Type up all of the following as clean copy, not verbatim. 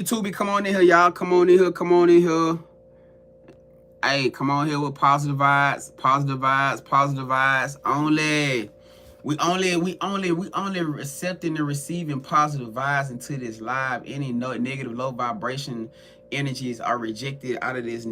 YouTube, come on in here, y'all. Come on in here. Come on in here. Hey, come on here with positive vibes, positive vibes, positive vibes only. We only accepting and receiving positive vibes into this live. Any negative low vibration energies are rejected out of this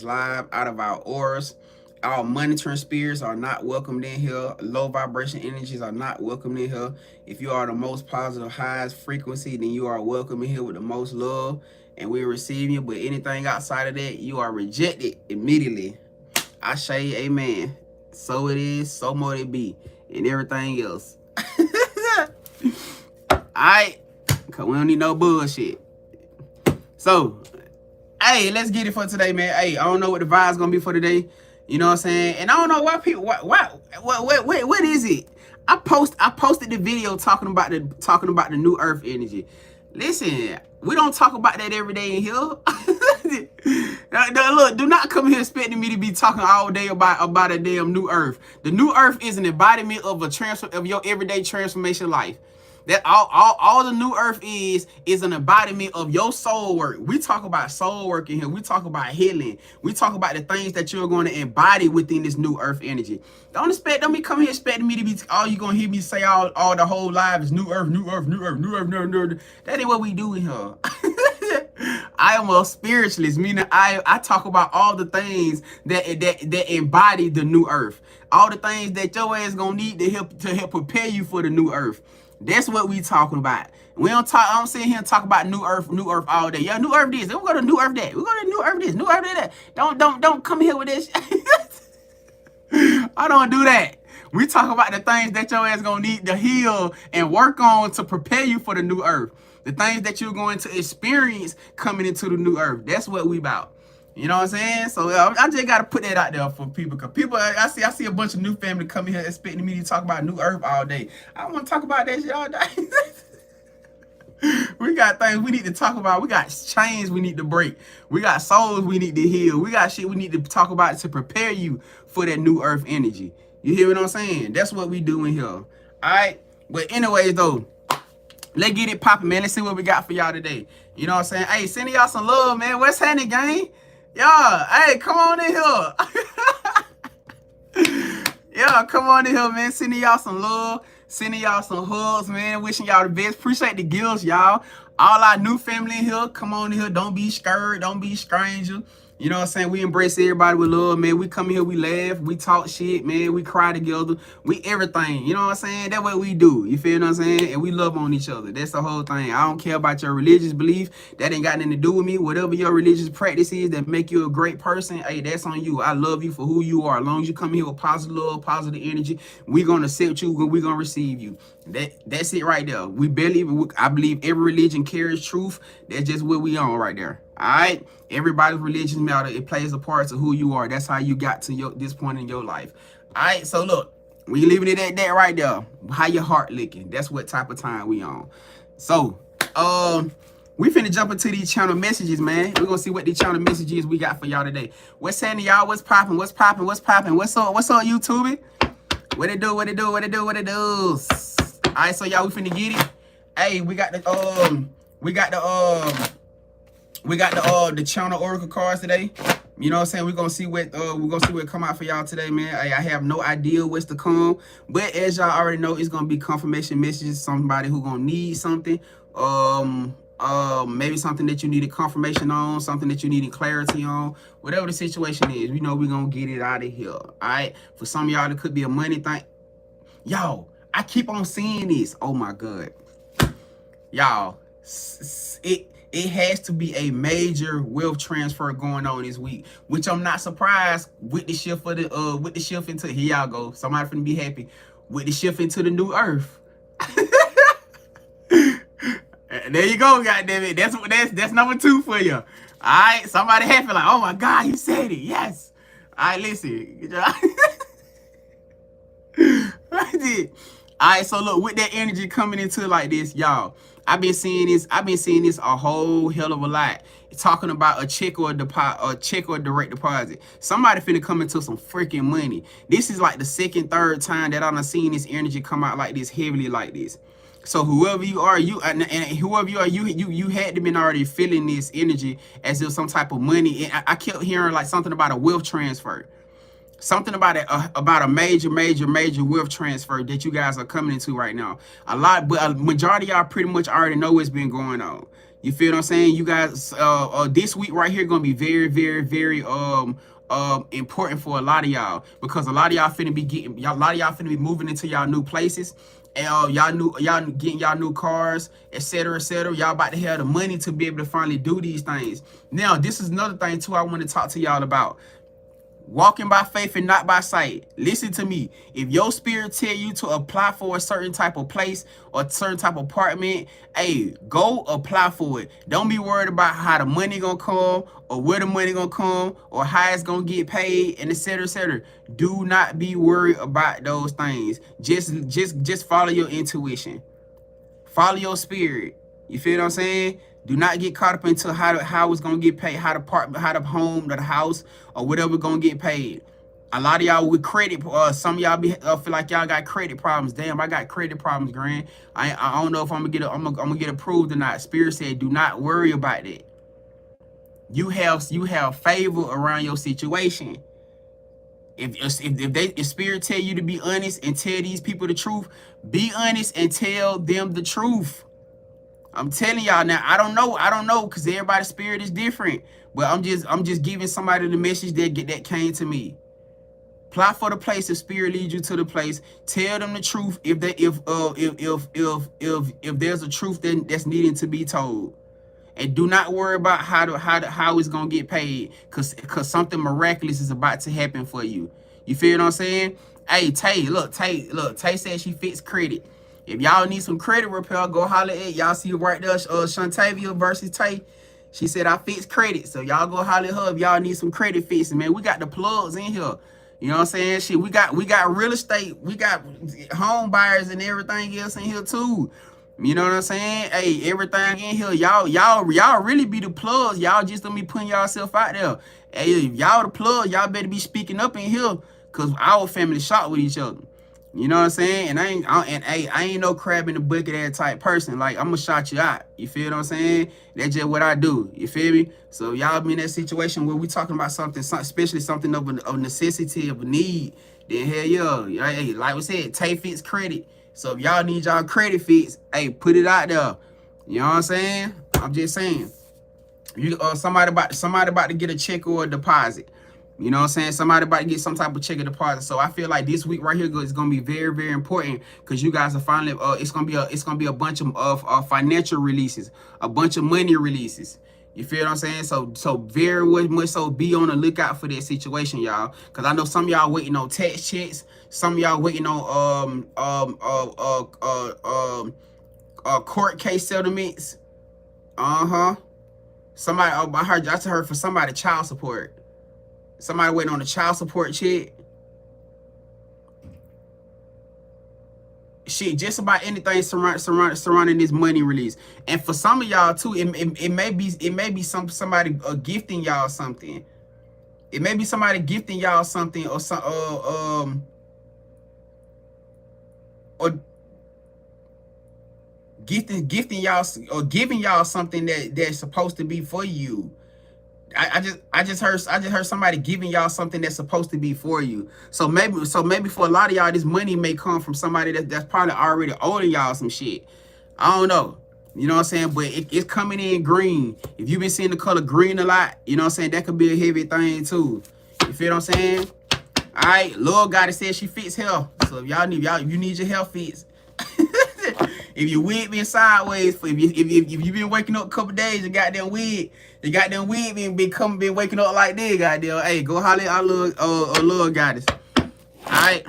live, out of our auras. Our monitoring spirits are not welcomed in here. Low vibration energies are not welcomed in here. If you are the most positive highest frequency, then you are welcome in here with the most love, and we receive you. But anything outside of that, you are rejected immediately. I say amen. So it is, so mote it be, and everything else. Alright, cause we don't need no bullshit. So, hey, let's get it for today, man. Hey, I don't know what the vibe's gonna be for today. You know what I'm saying? And I don't know why people. What is it? I posted the video talking about the new Earth energy. Listen, we don't talk about that every day in here. Look, do not come here expecting me to be talking all day about a damn new Earth. The new Earth is an embodiment of of your everyday transformation life. That all the new Earth is an embodiment of your soul work. We talk about soul work in here. We talk about healing. We talk about the things that you're going to embody within this new Earth energy. Don't be coming here expecting me to be all you gonna hear me say all the whole live is new Earth, new Earth, new Earth, new Earth, new Earth, new Earth. That ain't what we do in here. I am a spiritualist, meaning I talk about all the things that embody the new Earth. All the things that your ass gonna need to help prepare you for the new Earth. That's what we talking about. We don't talk. I don't sit here and talk about new Earth all day. Yeah, new Earth this. Then we go to new Earth that. We go to new Earth this, new Earth that. Don't come here with this. I don't do that. We talk about the things that your ass gonna need to heal and work on to prepare you for the new Earth. The things that you're going to experience coming into the new Earth. That's what we about. You know what I'm saying? So I just gotta put that out there for people, because people, I see a bunch of new family coming here expecting me to talk about new Earth all day. I don't want to talk about that shit all day. We got things we need to talk about. We got chains we need to break. We got souls we need to heal. We got shit we need to talk about to prepare you for that new Earth energy. You hear what I'm saying? That's what we doing here. All right. But anyways, though, let's get it popping, man. Let's see what we got for y'all today. You know what I'm saying? Hey, sending y'all some love, man. What's happening, gang? Y'all, hey, come on in here. Yeah, come on in here, man. Sending y'all some love. Sending y'all some hugs, man. Wishing y'all the best. Appreciate the gifts, y'all. All our new family in here, come on in here. Don't be scared. Don't be stranger. You know what I'm saying? We embrace everybody with love, man. We come here, we laugh, we talk shit, man. We cry together. We everything. You know what I'm saying? That's what we do. You feel what I'm saying? And we love on each other. That's the whole thing. I don't care about your religious belief. That ain't got nothing to do with me. Whatever your religious practice is that make you a great person, hey, that's on you. I love you for who you are. As long as you come here with positive love, positive energy, we're going to accept you. We're going to receive you. That's it right there. I believe every religion carries truth. That's just what we on right there. All right, everybody's religion matter. It plays a part to who you are. That's how you got to this point in your life. All right, so look, we leaving it at that right there. How your heart licking? That's what type of time we on. So, we finna jump into these channel messages, man. We're gonna see what the channel messages we got for y'all today. What's happening, y'all? What's popping? What's popping? What's popping? What's up? What's up, YouTube? What it do? What it do? What it do? What it does? All right, so y'all, we finna get it. Hey, we got the channel oracle cards today. You know what I'm saying? We're gonna see what come out for y'all today, man. I have no idea what's to come, but as y'all already know, it's gonna be confirmation messages. Somebody who gonna need something, maybe something that you needed confirmation on, something that you needed clarity on, whatever the situation is. We know we're gonna get it out of here. All right. For some of y'all, it could be a money thing. Yo, I keep on seeing this. Oh my god, y'all, it has to be a major wealth transfer going on this week, which I'm not surprised with the shift for with the shift into, here y'all go. Somebody finna be happy with the shift into the new Earth. There you go, goddammit. That's number 2 for you. All right, somebody happy like, oh my god, you said it. Yes. All right, listen. All right, so look, with that energy coming into like this, y'all, I've been seeing this a whole hell of a lot. Talking about a check or a direct deposit. Somebody finna come into some freaking money. This is like the second, third time that I've seen this energy come out like this, heavily like this. So whoever you are, and whoever you are, you had to been already feeling this energy as if some type of money. And I kept hearing like something about a wealth transfer. Something about a major wealth transfer that you guys are coming into right now. But a majority of y'all pretty much already know what's been going on. You feel what I'm saying? You guys, this week right here gonna be very important for a lot of y'all, because a lot of y'all finna be moving into y'all new places, and y'all getting y'all new cars, etc. Y'all about to have the money to be able to finally do these things. Now, this is another thing too I want to talk to y'all about. Walking by faith and not by sight. Listen to me. If your spirit tell you to apply for a certain type of place or a certain type of apartment, hey, go apply for it. Don't be worried about how the money gonna come or where the money gonna come or how it's gonna get paid, and etc. Do not be worried about those things. Just follow your intuition. Follow your spirit. You feel what I'm saying? Do not get caught up into how it's gonna get paid, how the home, or the house, or whatever gonna get paid. A lot of y'all with credit, some of y'all feel like y'all got credit problems. Damn, I got credit problems, Grand. I don't know if I'm gonna get approved or not. Spirit said, do not worry about it. You have favor around your situation. If spirit tell you to be honest and tell these people the truth, be honest and tell them the truth. I'm telling y'all now. I don't know, because everybody's spirit is different. But I'm just giving somebody the message that came to me. Apply for the place. If spirit leads you to the place, tell them the truth. If there's a truth that's needing to be told, and do not worry about how it's gonna get paid, cause something miraculous is about to happen for you. You feel what I'm saying? Hey, Tay said she fits credit. If y'all need some credit repair, go holler at y'all. See right there, Shantavia versus Tay. She said I fix credit, so y'all go holler at her if y'all need some credit fixing. Man, we got the plugs in here. You know what I'm saying? Shit, we got real estate, we got home buyers and everything else in here too. You know what I'm saying? Hey, everything in here, y'all really be the plugs. Y'all just don't be putting yourself out there. Hey, if y'all the plug, y'all better be speaking up in here, cause our family shot with each other. You know what I'm saying? And I ain't no crab in the bucket that type person. Like, I'm gonna shout you out. You feel what I'm saying? That's just what I do. You feel me? So y'all be in that situation where we talking about something, especially something of a necessity, of a need, then hell yeah. Hey, like we said, Tay fits credit. So if y'all need y'all credit fix, hey, put it out there. You know what I'm saying? I'm just saying. You somebody about to get a check or a deposit. You know what I'm saying? Somebody about to get some type of check or deposit. So I feel like this week right here is gonna be very important, because you guys are finally it's gonna be a bunch of financial releases, a bunch of money releases. You feel what I'm saying? So very much so be on the lookout for that situation, y'all. Cause I know some of y'all waiting on tax checks, some of y'all waiting on court case settlements. Somebody, I just heard for somebody child support. Somebody waiting on a child support check. Shit, just about anything surrounding this money release. And for some of y'all too, it may be somebody gifting y'all something. It may be somebody gifting y'all something, or some or gifting y'all, or giving y'all something that's supposed to be for you. I just heard somebody giving y'all something that's supposed to be for you. So maybe for a lot of y'all, this money may come from somebody that's probably already owing y'all some shit. I don't know. You know what I'm saying? But it's coming in green. If you've been seeing the color green a lot, you know what I'm saying, that could be a heavy thing too. You feel what I'm saying? All right, Lord God said she fits health. So if you need your health fixed. If your wig been sideways, if you been waking up a couple days, your goddamn wig been waking up like this, goddamn. Hey, go holler at our little goddess. Alright.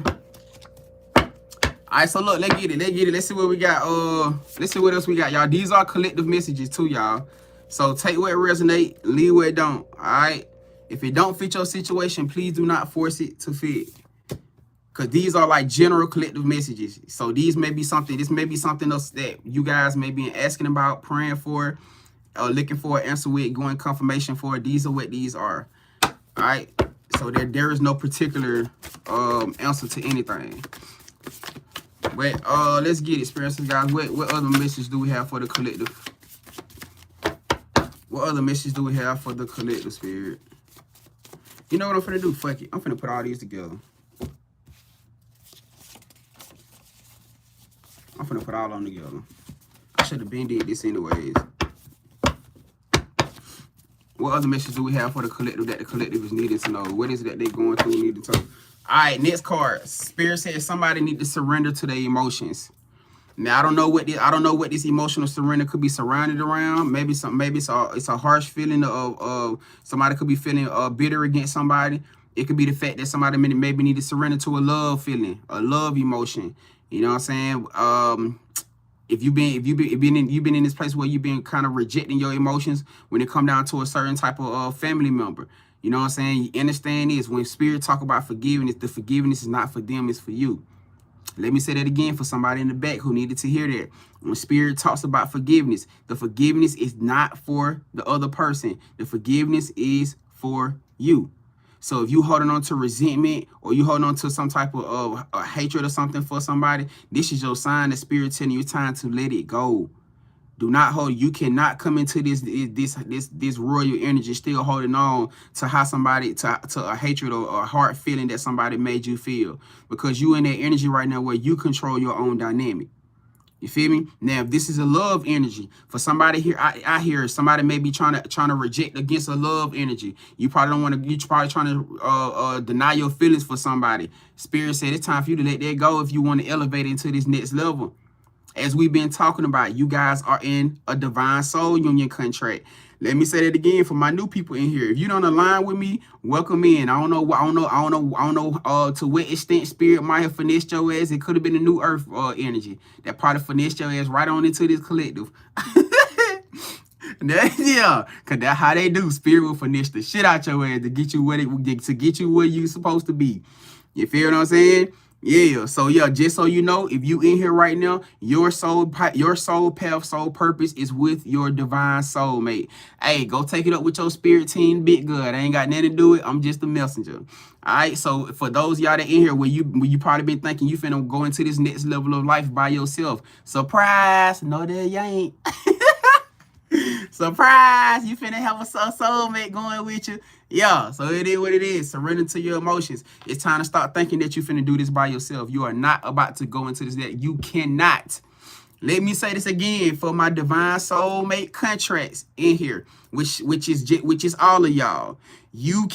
Alright, so look, let's get it. Let's see what we got. Let's see what else we got, y'all. These are collective messages too, y'all. So take what resonate, leave what it don't. Alright. If it don't fit your situation, please do not force it to fit. Because these are like general collective messages. So this may be something else that you guys may be asking about, praying for, looking for an answer with, going confirmation for. These are what these are. All right. So there is no particular answer to anything. But let's get experiences, guys. What other message do we have for the collective? What other message do we have for the collective, spirit? You know what I'm finna do? Fuck it. I'm finna put all these together. I'm finna put all of them together. I should have been did this anyways. What other message do we have for the collective that the collective is needing to know? What is it that they're going through and needing to know? All right, next card. Spirit says somebody need to surrender to their emotions. Now I don't know what this emotional surrender could be surrounded around. Maybe it's a harsh feeling of somebody could be feeling bitter against somebody. It could be the fact that somebody maybe need to surrender to a love feeling, a love emotion. You know what I'm saying? If you've been in this place where you've been kind of rejecting your emotions when it come down to a certain type of family member. You know what I'm saying? You understand this. When spirit talk about forgiveness, the forgiveness is not for them, it's for you. Let me say that again for somebody in the back who needed to hear that. When spirit talks about forgiveness, the forgiveness is not for the other person. The forgiveness is for you. So if you holding on to resentment or you holding on to some type of hatred or something for somebody, this is your sign that spirit telling you it's time to let it go. Do not hold. You cannot come into this royal energy still holding on to how somebody to a hatred or a hard feeling that somebody made you feel, because you in that energy right now where you control your own dynamic. You feel me? Now, if this is a love energy for somebody here, I hear somebody may be trying to reject against a love energy. You probably don't want to. You probably trying to deny your feelings for somebody. Spirit said it's time for you to let that go if you want to elevate into this next level. As we've been talking about, you guys are in a divine soul union contract. Let me say that again for my new people in here. If you don't align with me, welcome in. I don't know to what extent spirit might have finessed your ass. It could have been a new earth energy that probably finessed your ass right on into this collective. Yeah, cause that's how they do. Spirit will finesse the shit out your ass to get you where you supposed to be. You feel what I'm saying? Yeah, so yeah, just so you know, if you in here right now, your soul path, soul purpose is with your divine soulmate. Hey, go take it up with your spirit team, big good. I ain't got nothing to do with it. I'm just a messenger. All right, so for those y'all that in here where you probably been thinking you finna go into this next level of life by yourself, surprise, no that you ain't. Surprise, you finna have a soulmate going with you. Yeah, so it is what it is. Surrender to your emotions. It's time to start thinking that you finna do this by yourself. You are not about to go into this. That you cannot. Let me say this again for my divine soulmate contracts in here, which is all of y'all. You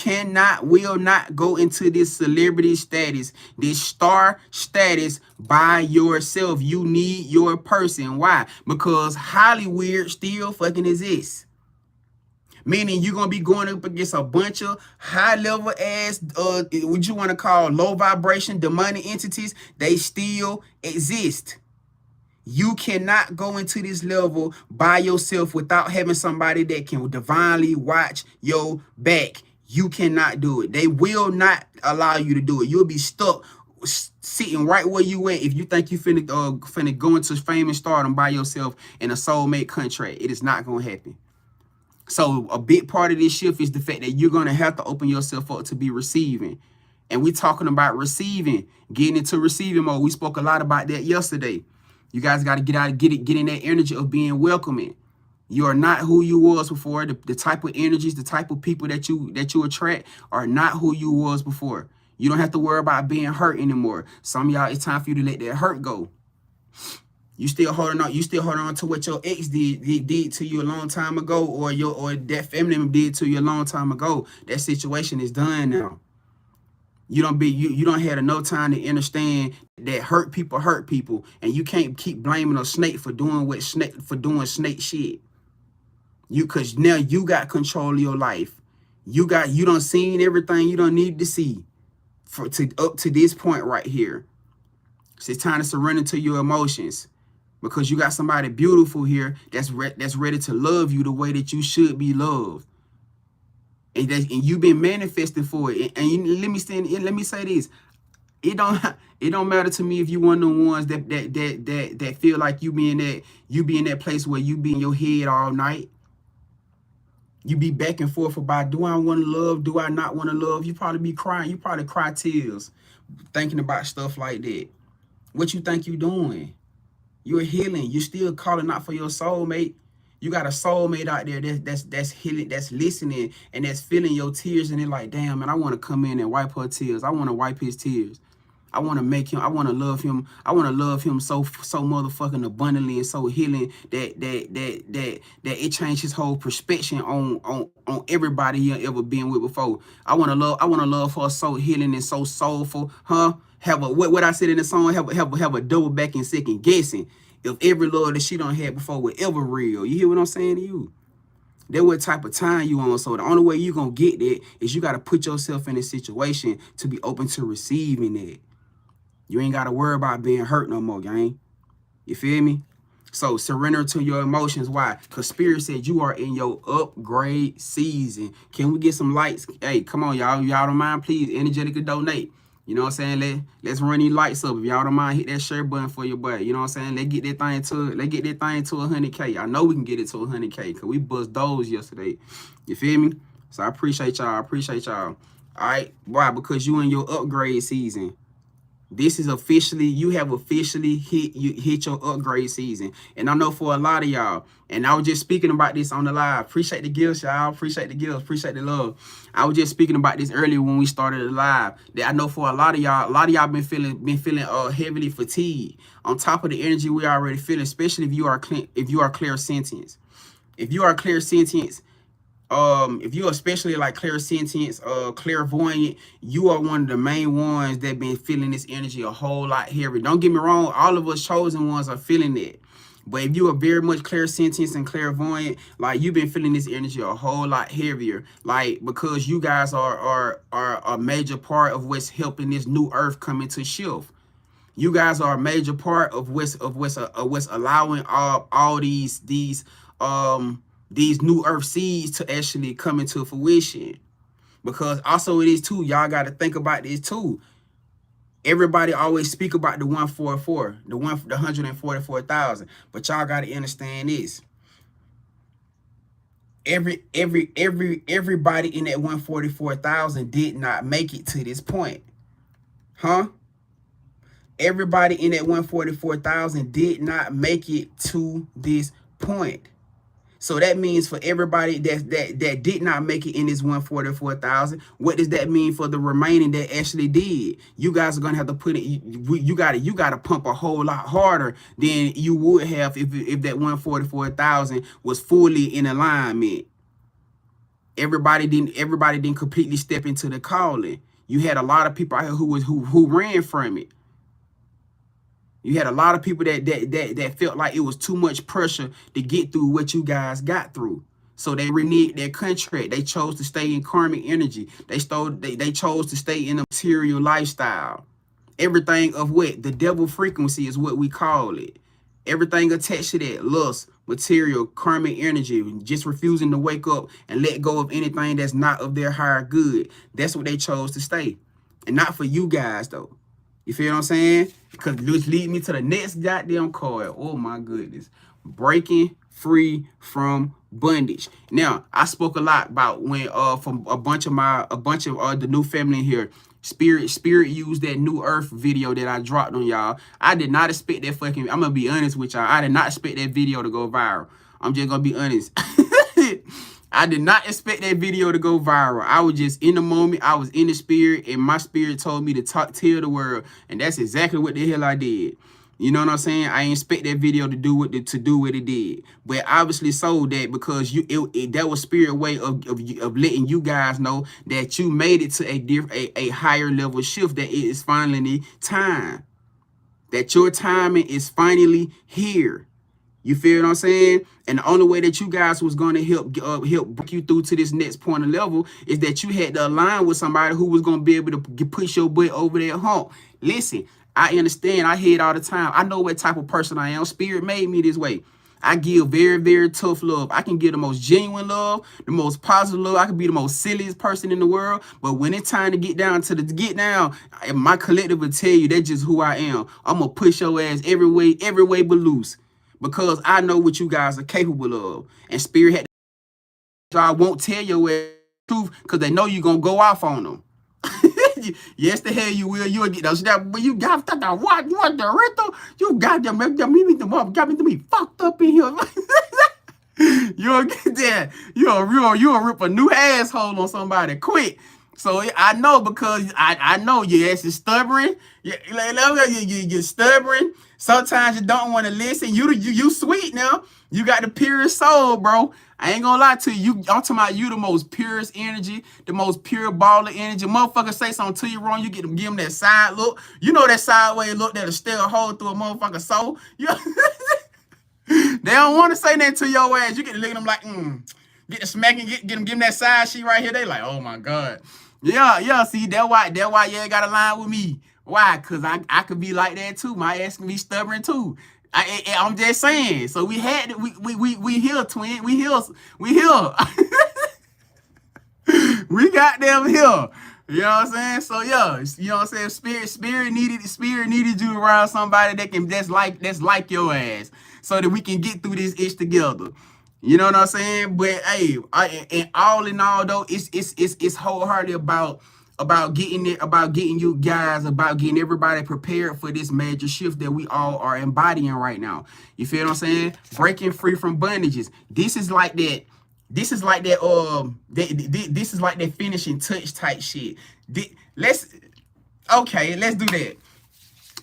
will not go into this celebrity status, this star status by yourself. You need your person. Why? Because Hollywood still fucking exists. Meaning you're going to be going up against a bunch of high-level ass, what you want to call low vibration demonic entities. They still exist. You cannot go into this level by yourself without having somebody that can divinely watch your back. You cannot do it. They will not allow you to do it. You'll be stuck sitting right where you at if you think you finna go into fame and stardom by yourself in a soulmate contract. It is not going to happen. So a big part of this shift is the fact that you're going to have to open yourself up to be receiving. And we're talking about receiving, getting into receiving mode. We spoke a lot about that yesterday. You guys got to get in that energy of being welcoming. You are not who you was before. The type of energies, the type of people that you attract are not who you was before. You don't have to worry about being hurt anymore. Some of y'all, it's time for you to let that hurt go. You still holding on to what your ex did to you a long time ago, or that family member did to you a long time ago. That situation is done now. You don't have no time to understand that hurt people, and you can't keep blaming a snake for doing snake shit. Cause now you got control of your life. You done seen everything you don't need to see up to this point right here. So it's time to surrender to your emotions, because you got somebody beautiful here that's ready to love you the way that you should be loved. And you've been manifesting for it. And let me say this. It don't matter to me if you one of the ones that feel like you be in that place where you be in your head all night. You be back and forth about, do I want to love? Do I not want to love? You probably be crying. You probably cry tears thinking about stuff like that. What you think you doing? You're healing. You still calling out for your soulmate. You got a soulmate out there that's healing, that's listening, and that's feeling your tears, and they're like, damn, man, I want to come in and wipe her tears. I want to wipe his tears. I want to make him. I want to love him. I want to love him so motherfucking abundantly and so healing that it changed his whole perspective on everybody he ever been with before. I want to love. I want to love her so healing and so soulful, huh? Have a what I said in the song. Have a double back and second guessing if every love that she done had before was ever real. You hear what I'm saying to you? That what type of time you on. So the only way you gonna get that is you gotta put yourself in a situation to be open to receiving that. You ain't got to worry about being hurt no more, gang. You feel me? So surrender to your emotions. Why? Because Spirit said you are in your upgrade season. Can we get some lights? Hey, come on, y'all. Y'all don't mind, please, energetically donate. You know what I'm saying? Let's run these lights up. If y'all don't mind, hit that share button for your boy. You know what I'm saying? Let's get that thing to 100K. I know we can get it to 100K because we bust those yesterday. You feel me? So I appreciate y'all. All right. Why? Because you in your upgrade season. This is officially, you have officially hit your upgrade season. And I know for a lot of y'all, and I was just speaking about this on the live. Appreciate the gifts, y'all. Appreciate the gifts. Appreciate the love. I was just speaking about this earlier when we started the live. That I know for a lot of y'all been feeling heavily fatigued. On top of the energy we already feeling, especially if you are clairsentient. If you are clairsentient, if you especially like clairsentient, clairvoyant, you are one of the main ones that been feeling this energy a whole lot heavier. Don't get me wrong, all of us chosen ones are feeling it. But if you are very much clairsentient and clairvoyant, like you've been feeling this energy a whole lot heavier, like because you guys are a major part of what's helping this new earth come into shift. You guys are a major part of what's allowing all these new earth seeds to actually come into fruition. Because also it is too, y'all got to think about this too. Everybody always speak about the 144, the 144,000, but y'all got to understand this. Everybody in that 144,000 did not make it to this point, huh? Everybody in that 144,000 did not make it to this point. So that means for everybody that did not make it in this 144,000, what does that mean for the remaining that actually did? You guys are gonna have to put it. You gotta pump a whole lot harder than you would have if that 144,000 was fully in alignment. Everybody didn't completely step into the calling. You had a lot of people out here who ran from it. You had a lot of people that felt like it was too much pressure to get through what you guys got through. So they reneged their contract. They chose to stay in karmic energy. They chose to stay in a material lifestyle. Everything of what? The devil frequency is what we call it. Everything attached to that, lust, material, karmic energy, just refusing to wake up and let go of anything that's not of their higher good. That's what they chose to stay. And not for you guys, though. You feel what I'm saying? Because this lead me to the next goddamn card. Oh my goodness. Breaking free from bondage. Now, I spoke a lot about when from a bunch of the new family here. Spirit used that new earth video that I dropped on y'all. I did not expect that fucking, I'm gonna be honest with y'all. I did not expect that video to go viral. I'm just gonna be honest. I did not expect that video to go viral. I was just in the moment. I was in the spirit, and my spirit told me to tell the world, and that's exactly what the hell I did. You know what I'm saying? I ain't expect that video to do what it did, but obviously so that because that was spirit way of letting you guys know that you made it to a higher level shift. That it is finally time. That your timing is finally here. You feel what I'm saying? And the only way that you guys was going to help break you through to this next point of level is that you had to align with somebody who was going to be able to push your butt over that hump. Listen, I understand. I hear it all the time. I know what type of person I am. Spirit made me this way. I give very, very tough love. I can give the most genuine love, the most positive love. I can be the most silliest person in the world. But when it's time to get down, my collective will tell you that's just who I am. I'm going to push your ass every way but loose. Because I know what you guys are capable of. And spirit had to, so I won't tell your ass the truth because they know you're going to go off on them. Yes, the hell you will. You'll get those. But you got that what? You want the rental? You got them. Got me fucked up in here. You'll get that. You'll rip a new asshole on somebody quick. So I know because I know your ass is stubborn. You're stubborn. Sometimes you don't want to listen. You sweet now. You got the purest soul, bro. I ain't gonna lie to you. I'm talking about you the most purest energy, the most pure ball of energy. Motherfucker say something to you wrong, you give them that side look. You know that sideways look that'll still hold through a motherfucker's soul. They don't want to say that to your ass. You get to look at them like, get the smacking, give them that side shit right here. They like, oh my God. Yeah, see, that's why you ain't got to line with me. Why? Because I could be like that too. My ass can be stubborn too. I'm just saying. So we had we heal, twin. We heal. We got them here. You know what I'm saying? So yeah, you know what I'm saying? Spirit needed you around somebody that's like your ass, so that we can get through this itch together. You know what I'm saying? But hey, and all in all though, it's wholehearted about getting you guys, about getting everybody prepared for this major shift that we all are embodying right now. You feel what I'm saying? Breaking free from bondages. This is like that. This is like that. This is like that finishing touch type shit. Let's do that.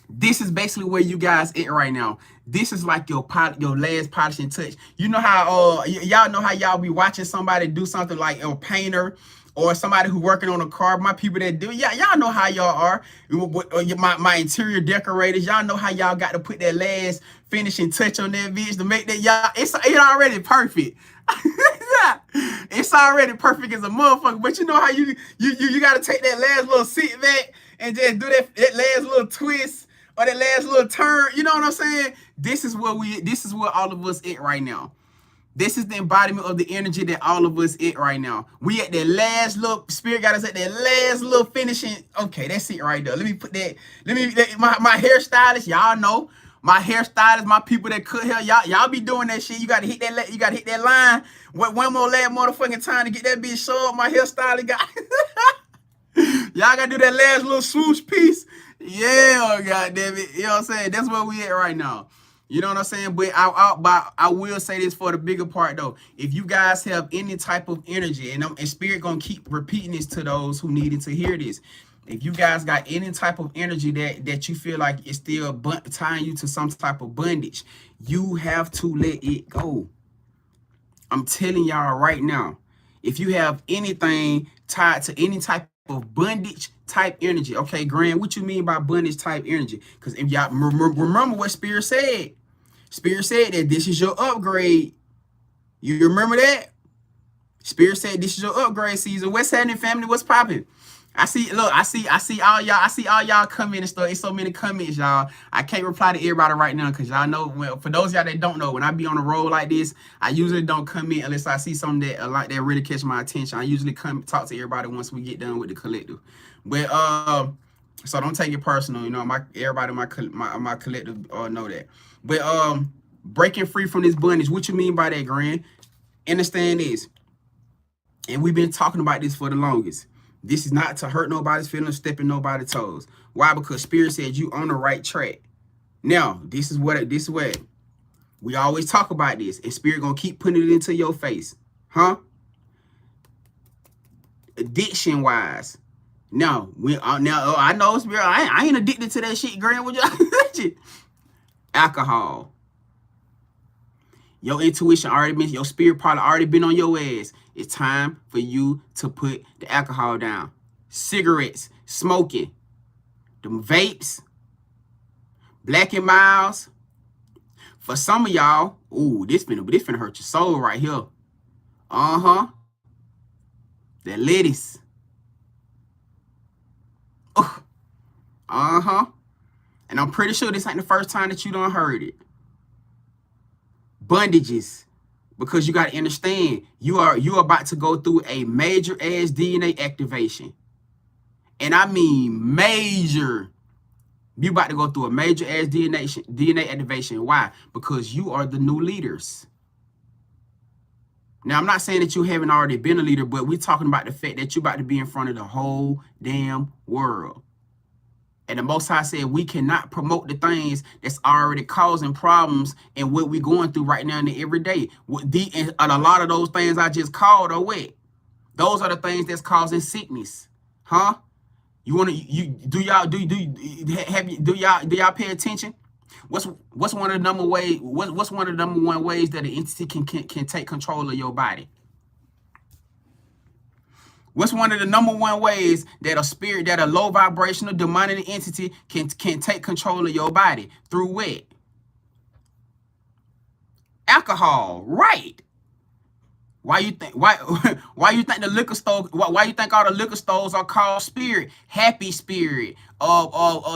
This is basically where you guys at right now. This is like your last polishing touch. You know how y'all know how y'all be watching somebody do something like a painter or somebody who working on a car. My people that do, y'all know how y'all are. My interior decorators, y'all know how y'all got to put that last finishing touch on that bitch to make that it's already perfect. It's already perfect as a motherfucker. But you know how you got to take that last little sit back and just do that last little twist or that last little turn. You know what I'm saying? This is where all of us at right now. This is the embodiment of the energy that all of us at right now. We at that last little, spirit got us at that last little finishing. Okay, that's it right there. Let me put that. My hairstylist, y'all know. My hairstylist, my people that cut hair, y'all be doing that shit. You gotta hit that. You gotta hit that line. One more last motherfucking time to get that bitch show up. My hairstylist got. Y'all gotta do that last little swoosh piece. Yeah, goddamn it. You know what I'm saying? That's where we at right now. You know what I'm saying? But I will say this for the bigger part though. If you guys have any type of energy, and spirit gonna keep repeating this to those who needed to hear this. If you guys got any type of energy that you feel like is still tying you to some type of bondage, you have to let it go. I'm telling y'all right now, if you have anything tied to any type of bondage type energy, okay, Grand, what you mean by bondage type energy? Because if y'all remember what Spirit said. Spirit said that this is your upgrade. You remember that? Spirit said this is your upgrade season. What's happening, family? What's popping? I see all y'all comment and stuff. It's so many comments, y'all. I can't reply to everybody right now because y'all know, well, for those of y'all that don't know, when I be on a roll like this, I usually don't comment unless I see something that that really catch my attention. I usually come talk to everybody once we get done with the collective. But so don't take it personal, you know. Everybody in my collective know that. But breaking free from this bondage, what you mean by that, Grand? Understand this, and we've been talking about this for the longest. This is not to hurt nobody's feelings, stepping nobody's toes. Why? Because Spirit said you on the right track. Now, this is what we always talk about this, and Spirit gonna keep putting it into your face, huh? Addiction wise, now I know Spirit. I ain't addicted to that shit, Grand. What you alcohol? Your intuition already been, your spirit probably already been on your ass. It's time for you to put the alcohol down. Cigarettes, smoking, them vapes, Black and Miles. For some of y'all, ooh, this finna hurt your soul right here. Uh-huh. That ladies. Uh-huh. And I'm pretty sure this ain't the first time that you done heard it. Bondages. Because you got to understand, you are about to go through a major ass DNA activation. And I mean major. You about to go through a major ass DNA activation. Why? Because you are the new leaders. Now, I'm not saying that you haven't already been a leader, but we're talking about the fact that you're about to be in front of the whole damn world. And the Most High said we cannot promote the things that's already causing problems and what we're going through right now in the everyday. And a lot of those things I just called are what? Those are the things that's causing sickness. Huh? You want to do y'all pay attention? What's one of the number ways? What's one of the number one ways that an entity can take control of your body? What's one of the number one ways that a spirit, that a low vibrational demonic entity can take control of your body? Through what? Alcohol, right? Why you think you think the liquor store? Why you think all the liquor stores are called spirit? Happy spirit,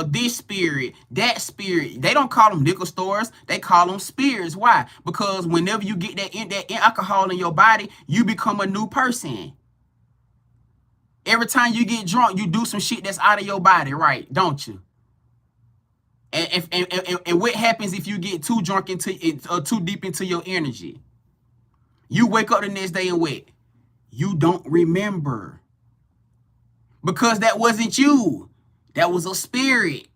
this spirit, that spirit. They don't call them liquor stores. They call them spirits. Why? Because whenever you get that alcohol in your body, you become a new person. Every time you get drunk, you do some shit that's out of your body, right? Don't you? And what happens if you get too drunk into it, or too deep into your energy? You wake up the next day and what? You don't remember. Because that wasn't you. That was a spirit.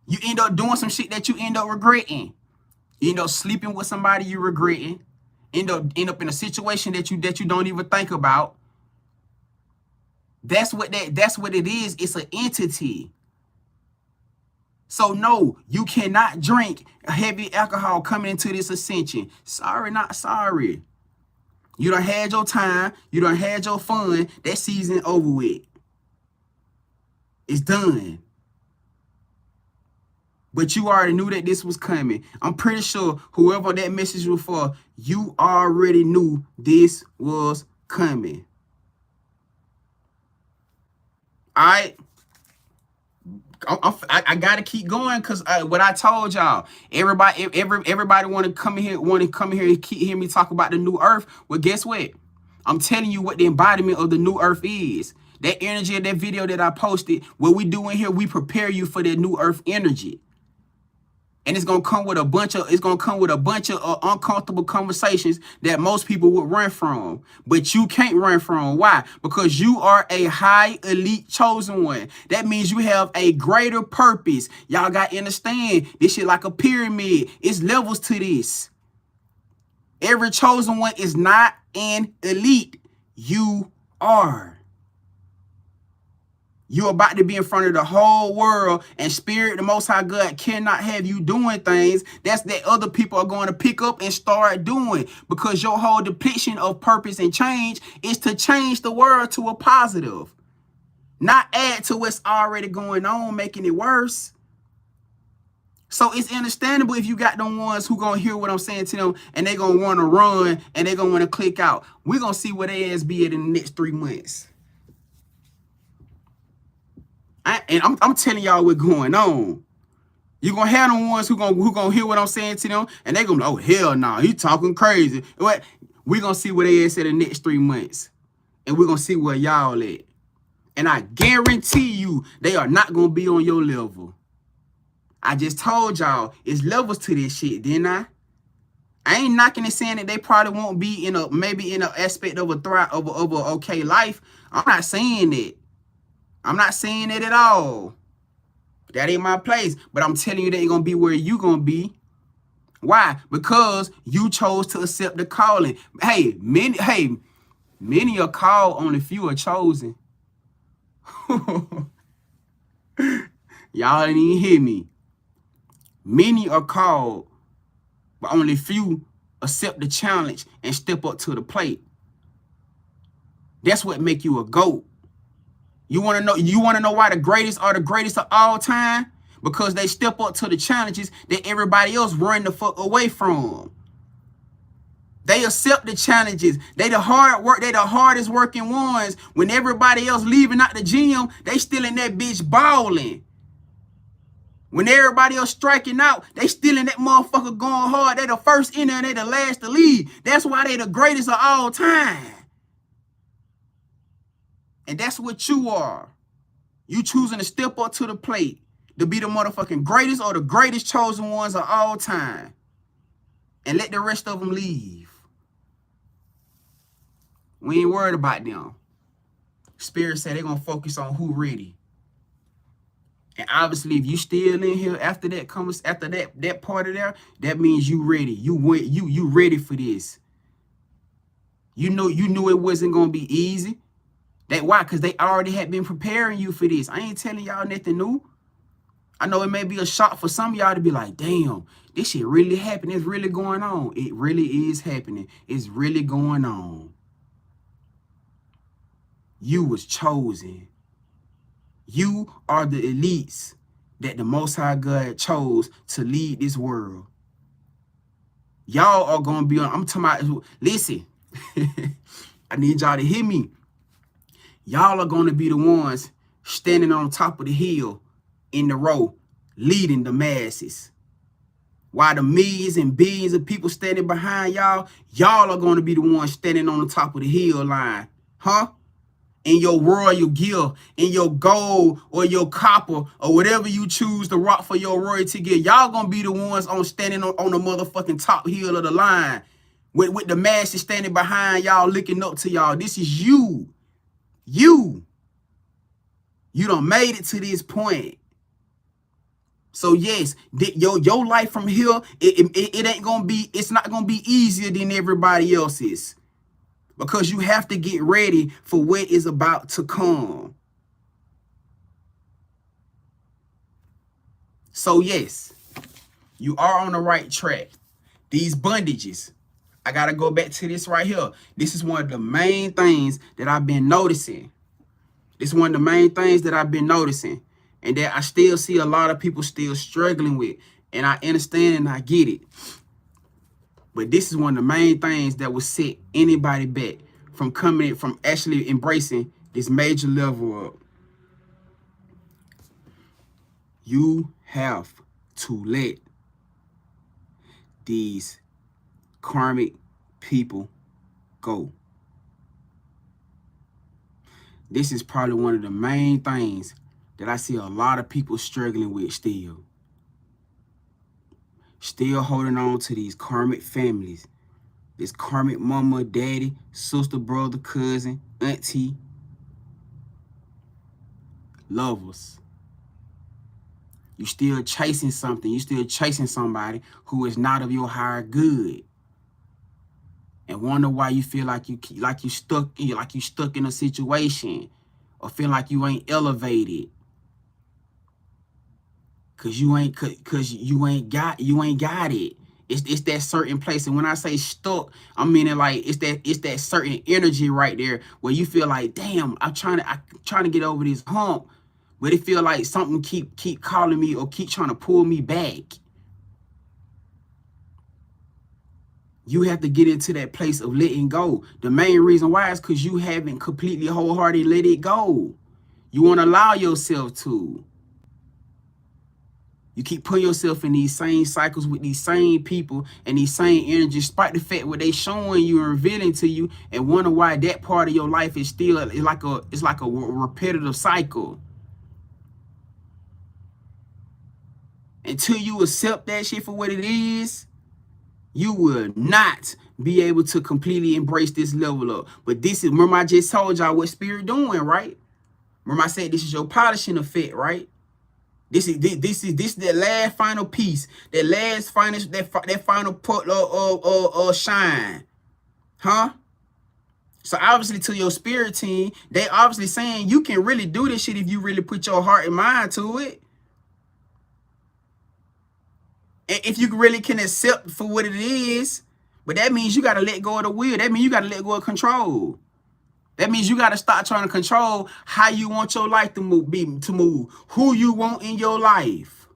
You end up doing some shit that you end up regretting. You end up sleeping with somebody you regretting. End up in a situation that you don't even think about. That's what it is. It's an entity. So no, you cannot drink heavy alcohol coming into this ascension. Sorry, not sorry. You done had your time. You done had your fun. That season over with. It's done. But you already knew that this was coming. I'm pretty sure whoever that message was for, you already knew this was coming. All right. I gotta keep going because what I told y'all, everybody want to come in here and keep hearing me talk about the new earth. Well, guess what? I'm telling you what the embodiment of the new earth is. That energy of that video that I posted, what we do in here, we prepare you for that new earth energy. And it's gonna come with a bunch of uncomfortable conversations that most people would run from, but you can't run from. Why? Because you are a high elite chosen one. That means you have a greater purpose. Y'all got to understand this shit like a pyramid. It's levels to this. Every chosen one is not an elite. You are. You're about to be in front of the whole world, and Spirit, the Most High God, cannot have you doing things that other people are going to pick up and start doing, because your whole depiction of purpose and change is to change the world to a positive, not add to what's already going on, making it worse. So it's understandable if you got them ones who gonna hear what I'm saying to them and they gonna want to run and they gonna want to click out. We're gonna see where they ass be at in the next 3 months. I'm telling y'all what's going on. You're going to have the ones who gonna hear what I'm saying to them, and they're going to be, oh, hell no, he talking crazy. We're going to see where they is in the next 3 months, and we're going to see where y'all at. And I guarantee you they are not going to be on your level. I just told y'all it's levels to this shit, didn't I? I ain't knocking and saying that they probably won't be maybe in an aspect of a okay life. I'm not saying that. I'm not saying it at all. That ain't my place. But I'm telling you, they ain't going to be where you going to be. Why? Because you chose to accept the calling. Many are called, only few are chosen. Y'all didn't even hear me. Many are called, but only few accept the challenge and step up to the plate. That's what make you a GOAT. You want to know why the greatest are the greatest of all time? Because they step up to the challenges that everybody else run the fuck away from. They accept the challenges. They the hardest working ones. When everybody else leaving out the gym, they still in that bitch balling. When everybody else striking out, they still in that motherfucker going hard. They the first in there and they the last to leave. That's why they the greatest of all time. And that's what you are. You choosing to step up to the plate to be the motherfucking greatest or the greatest chosen ones of all time. And let the rest of them leave. We ain't worried about them. Spirit said they're gonna focus on who ready. And obviously, if you still in here after that comes after that part of there, that means you ready. You ready for this. You knew it wasn't gonna be easy. That why? Because they already had been preparing you for this. I ain't telling y'all nothing new. I know it may be a shock for some of y'all to be like, damn, this shit really happened. It's really going on. It really is happening. It's really going on. You was chosen. You are the elites that the Most High God chose to lead this world. Y'all are going to be on, I'm talking about, listen, I need y'all to hear me. Y'all are going to be the ones standing on top of the hill in the row, leading the masses. While the millions and billions of people standing behind y'all, y'all are going to be the ones standing on the top of the hill line. Huh? In your royal gift, in your gold or your copper or whatever you choose to rock for your royalty gift, y'all gonna be the ones standing on the motherfucking top hill of the line with the masses standing behind y'all, looking up to y'all. This is you. You done made it to this point. So yes, your life from here, it ain't gonna be, it's not gonna be easier than everybody else's. Because you have to get ready for what is about to come. So yes, you are on the right track. These bondages, I got to go back to this right here. This is one of the main things that I've been noticing. This is one of the main things that I've been noticing. And that I still see a lot of people still struggling with. And I understand and I get it. But this is one of the main things that will set anybody back from coming in, from actually embracing this major level up. You have to let these karmic people go. This is probably one of the main things that I see a lot of people struggling with still. Still holding on to these karmic families. This karmic mama, daddy, sister, brother, cousin, auntie, lovers. You still chasing something. You still chasing somebody who is not of your higher good. And wonder why you feel like you stuck in a situation, or feel like you ain't elevated. Cause you ain't got it. It's that certain place. And when I say stuck, I'm meaning like it's that certain energy right there where you feel like, damn, I'm trying to get over this hump, but it feel like something keep calling me or keep trying to pull me back. You have to get into that place of letting go. The main reason why is because you haven't completely wholeheartedly let it go. You want to allow yourself to. You keep putting yourself in these same cycles with these same people and these same energies, despite the fact what they showing you and revealing to you, and wonder why that part of your life is still like a repetitive cycle. Until you accept that shit for what it is, you will not be able to completely embrace this level up. But this is, remember I just told y'all what spirit doing, right? Remember I said this is your polishing effect, right? This is the last final piece, that final part of shine, huh? So obviously to your spirit team, they obviously saying you can really do this shit if you really put your heart and mind to it. And if you really can accept for what it is, but that means you got to let go of the will. That means you got to let go of control. That means you got to start trying to control how you want your life to move, who you want in your life.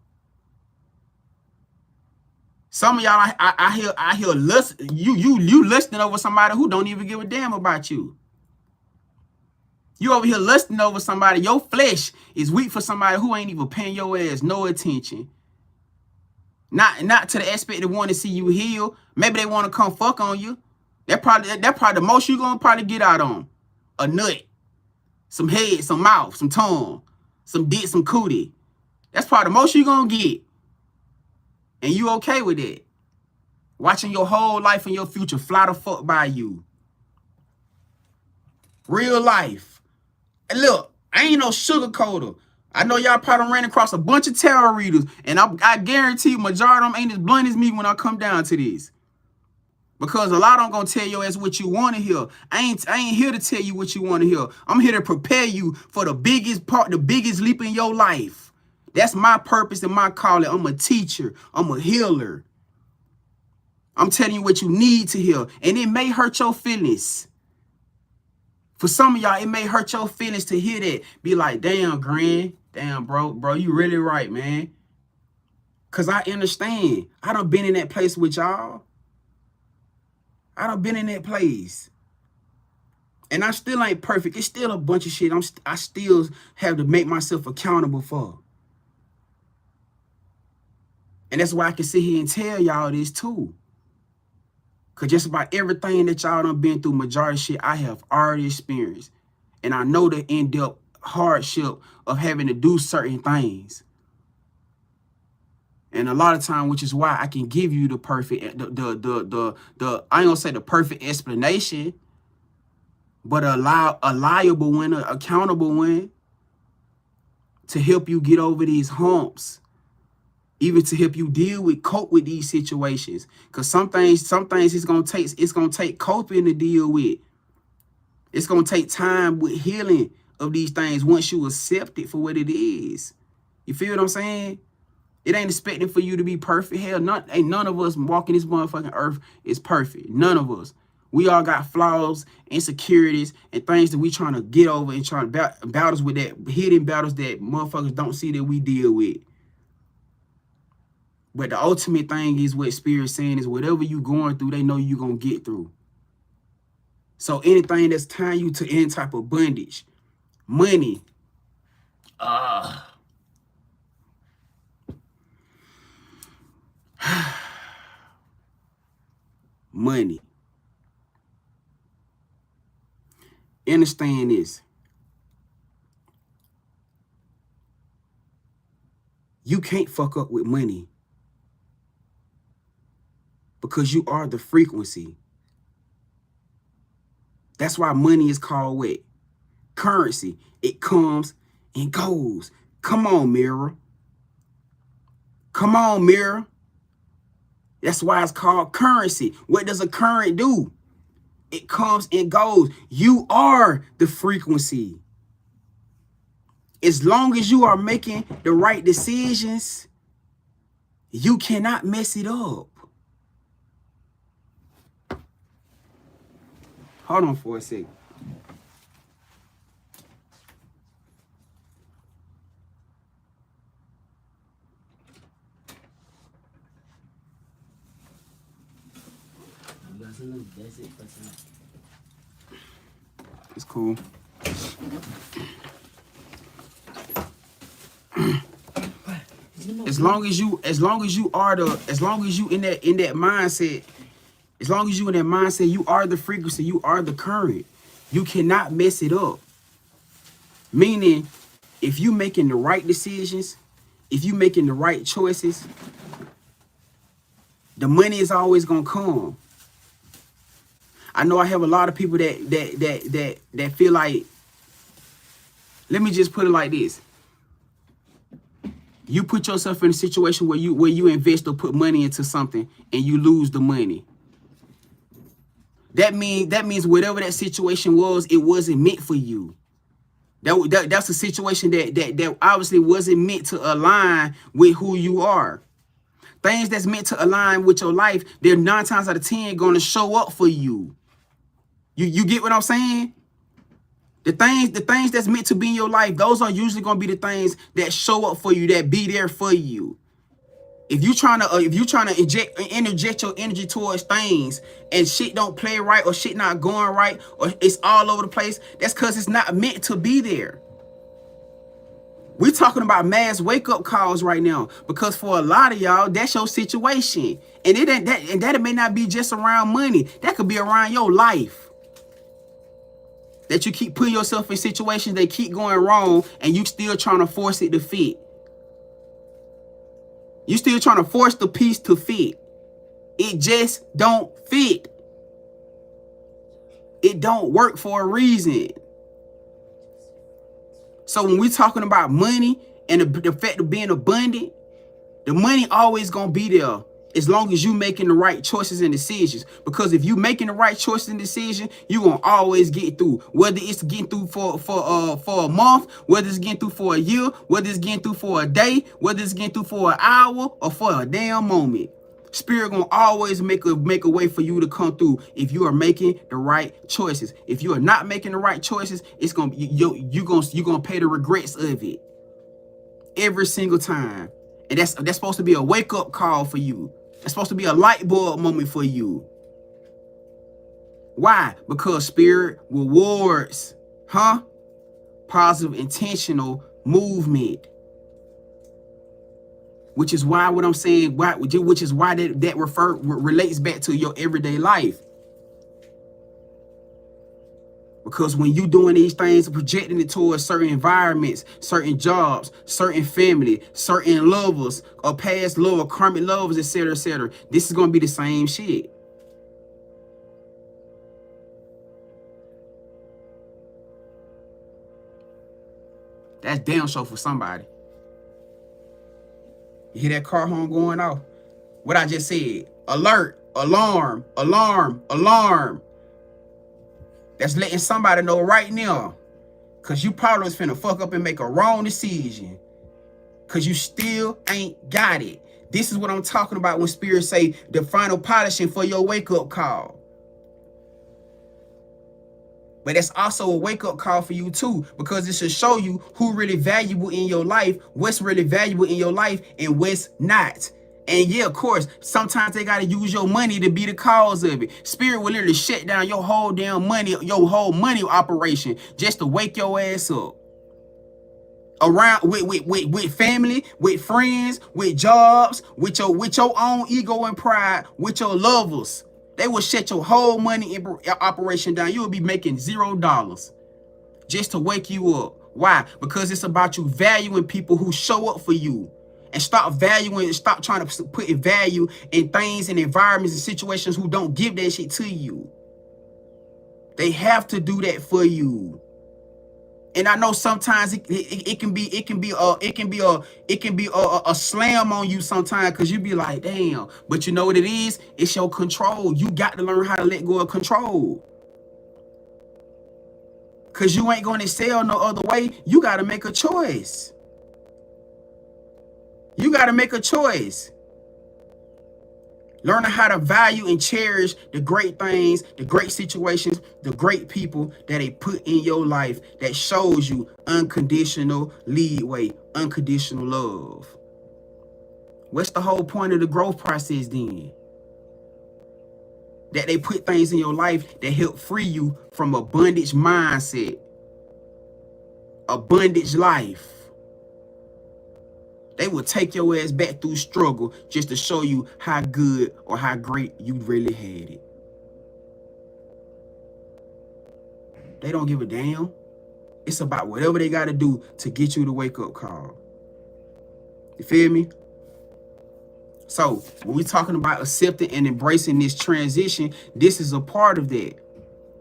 Some of y'all, I hear lust, you lusting over somebody who don't even give a damn about you. You over here lusting over somebody. Your flesh is weak for somebody who ain't even paying your ass no attention. Not to the aspect they want to see you heal. Maybe they want to come fuck on you. That probably the most you gonna probably get out on. A nut, some head, some mouth, some tongue, some dick, some cootie. That's probably the most you gonna get. And you okay with it. Watching your whole life and your future fly the fuck by you. Real life. And look, I ain't no sugarcoater. I know y'all probably ran across a bunch of tarot readers, and I guarantee majority of them ain't as blunt as me when I come down to this. Because a lot of them gonna tell you as what you want to hear. I ain't here to tell you what you want to hear. I'm here to prepare you for the biggest part, the biggest leap in your life. That's my purpose and my calling. I'm a teacher. I'm a healer. I'm telling you what you need to hear. And it may hurt your feelings. For some of y'all, it may hurt your feelings to hear that. Be like, damn, Grand. Damn, bro, you really right, man. Because I understand. I done been in that place with y'all. I done been in that place. And I still ain't perfect. It's still a bunch of shit I still have to make myself accountable for. And that's why I can sit here and tell y'all this too. Because just about everything that y'all done been through, majority of shit I have already experienced. And I know the in-depth hardship of having to do certain things. And a lot of time, which is why I can give you the perfect, I ain't gonna say the perfect explanation, but a liable one, an accountable one, to help you get over these humps, even to help you cope with these situations. Because some things it's gonna take coping to deal with. It's gonna take time with healing of these things once you accept it for what it is. You feel what I'm saying? It ain't expecting for you to be perfect. Hell, ain't none of us walking this motherfucking earth is perfect. None of us. We all got flaws, insecurities, and things that we trying to get over and trying to battles with, that hidden battles that motherfuckers don't see that we deal with. But the ultimate thing is what Spirit's saying is whatever you going through, they know you gonna get through. So anything that's tying you to any type of bondage, money, money. Understand this. You can't fuck up with money because you are the frequency. That's why money is called what? Currency. It comes and goes. Come on, mirror. Come on, mirror. That's why it's called currency. What does a current do? It comes and goes. You are the frequency. As long as you are making the right decisions, you cannot mess it up. Hold on for a second. It's cool. As long as you in that mindset, as long as you in that mindset, you are the frequency, you are the current. You cannot mess it up. Meaning, if you making the right decisions, if you making the right choices, the money is always gonna come. I know I have a lot of people that feel like, let me just put it like this. You put yourself in a situation where you invest or put money into something and you lose the money. That means whatever that situation was, it wasn't meant for you. That's a situation that obviously wasn't meant to align with who you are. Things that's meant to align with your life, they're 9 times out of 10 going to show up for you. You get what I'm saying? The things that's meant to be in your life, those are usually going to be the things that show up for you, that be there for you. If you trying to interject your energy towards things and shit don't play right or shit not going right or it's all over the place, that's because it's not meant to be there. We're talking about mass wake-up calls right now because for a lot of y'all, that's your situation. And that may not be just around money. That could be around your life. That you keep putting yourself in situations that keep going wrong and you still trying to force it to fit. You still trying to force the piece to fit. It just don't fit. It don't work for a reason. So when we're talking about money and the fact of being abundant, the money always gonna be there as long as you making the right choices and decisions. Because if you making the right choices and decisions, you gonna always get through. Whether it's getting through for a month, whether it's getting through for a year, whether it's getting through for a day, whether it's getting through for an hour or for a damn moment. Spirit gonna always make a way for you to come through if you are making the right choices. If you are not making the right choices, it's gonna you gonna pay the regrets of it every single time. And that's supposed to be a wake-up call for you. That's supposed to be a light bulb moment for you. Why? Because Spirit rewards, positive, intentional movement. Which is why what I'm saying, which is why that relates back to your everyday life. Because when you doing these things, projecting it towards certain environments, certain jobs, certain family, certain lovers, or past love, or karmic lovers, etc., etc., this is going to be the same shit. That's damn sure for somebody. You hear that car horn going off? What I just said. Alert, alarm, alarm, alarm. That's letting somebody know right now. Because you probably was finna fuck up and make a wrong decision. Because you still ain't got it. This is what I'm talking about when Spirit say the final polishing for your wake-up call. But that's also a wake-up call for you too, because it should show you who really valuable in your life, what's really valuable in your life, and what's not. And yeah, of course, sometimes they got to use your money to be the cause of it. Spirit will literally shut down your whole damn money, your whole money operation just to wake your ass up. Around with family, with friends, with jobs, with your own ego and pride, with your lovers. They will shut your whole money operation down. You will be making $0 just to wake you up. Why? Because it's about you valuing people who show up for you. And stop trying to put value in things and environments and situations who don't give that shit to you. They have to do that for you. And I know sometimes it can be a slam on you sometimes, because you be like, damn. But you know what it is? It's your control. You got to learn how to let go of control. Because you ain't going to excel no other way. You got to make a choice. You got to make a choice. Learning how to value and cherish the great things, the great situations, the great people that they put in your life that shows you unconditional leeway, unconditional love. What's the whole point of the growth process then? That they put things in your life that help free you from a bondage mindset, a bondage life. They will take your ass back through struggle just to show you how good or how great you really had it. They don't give a damn. It's about whatever they got to do to get you the wake-up call. You feel me? So when we're talking about accepting and embracing this transition, this is a part of that.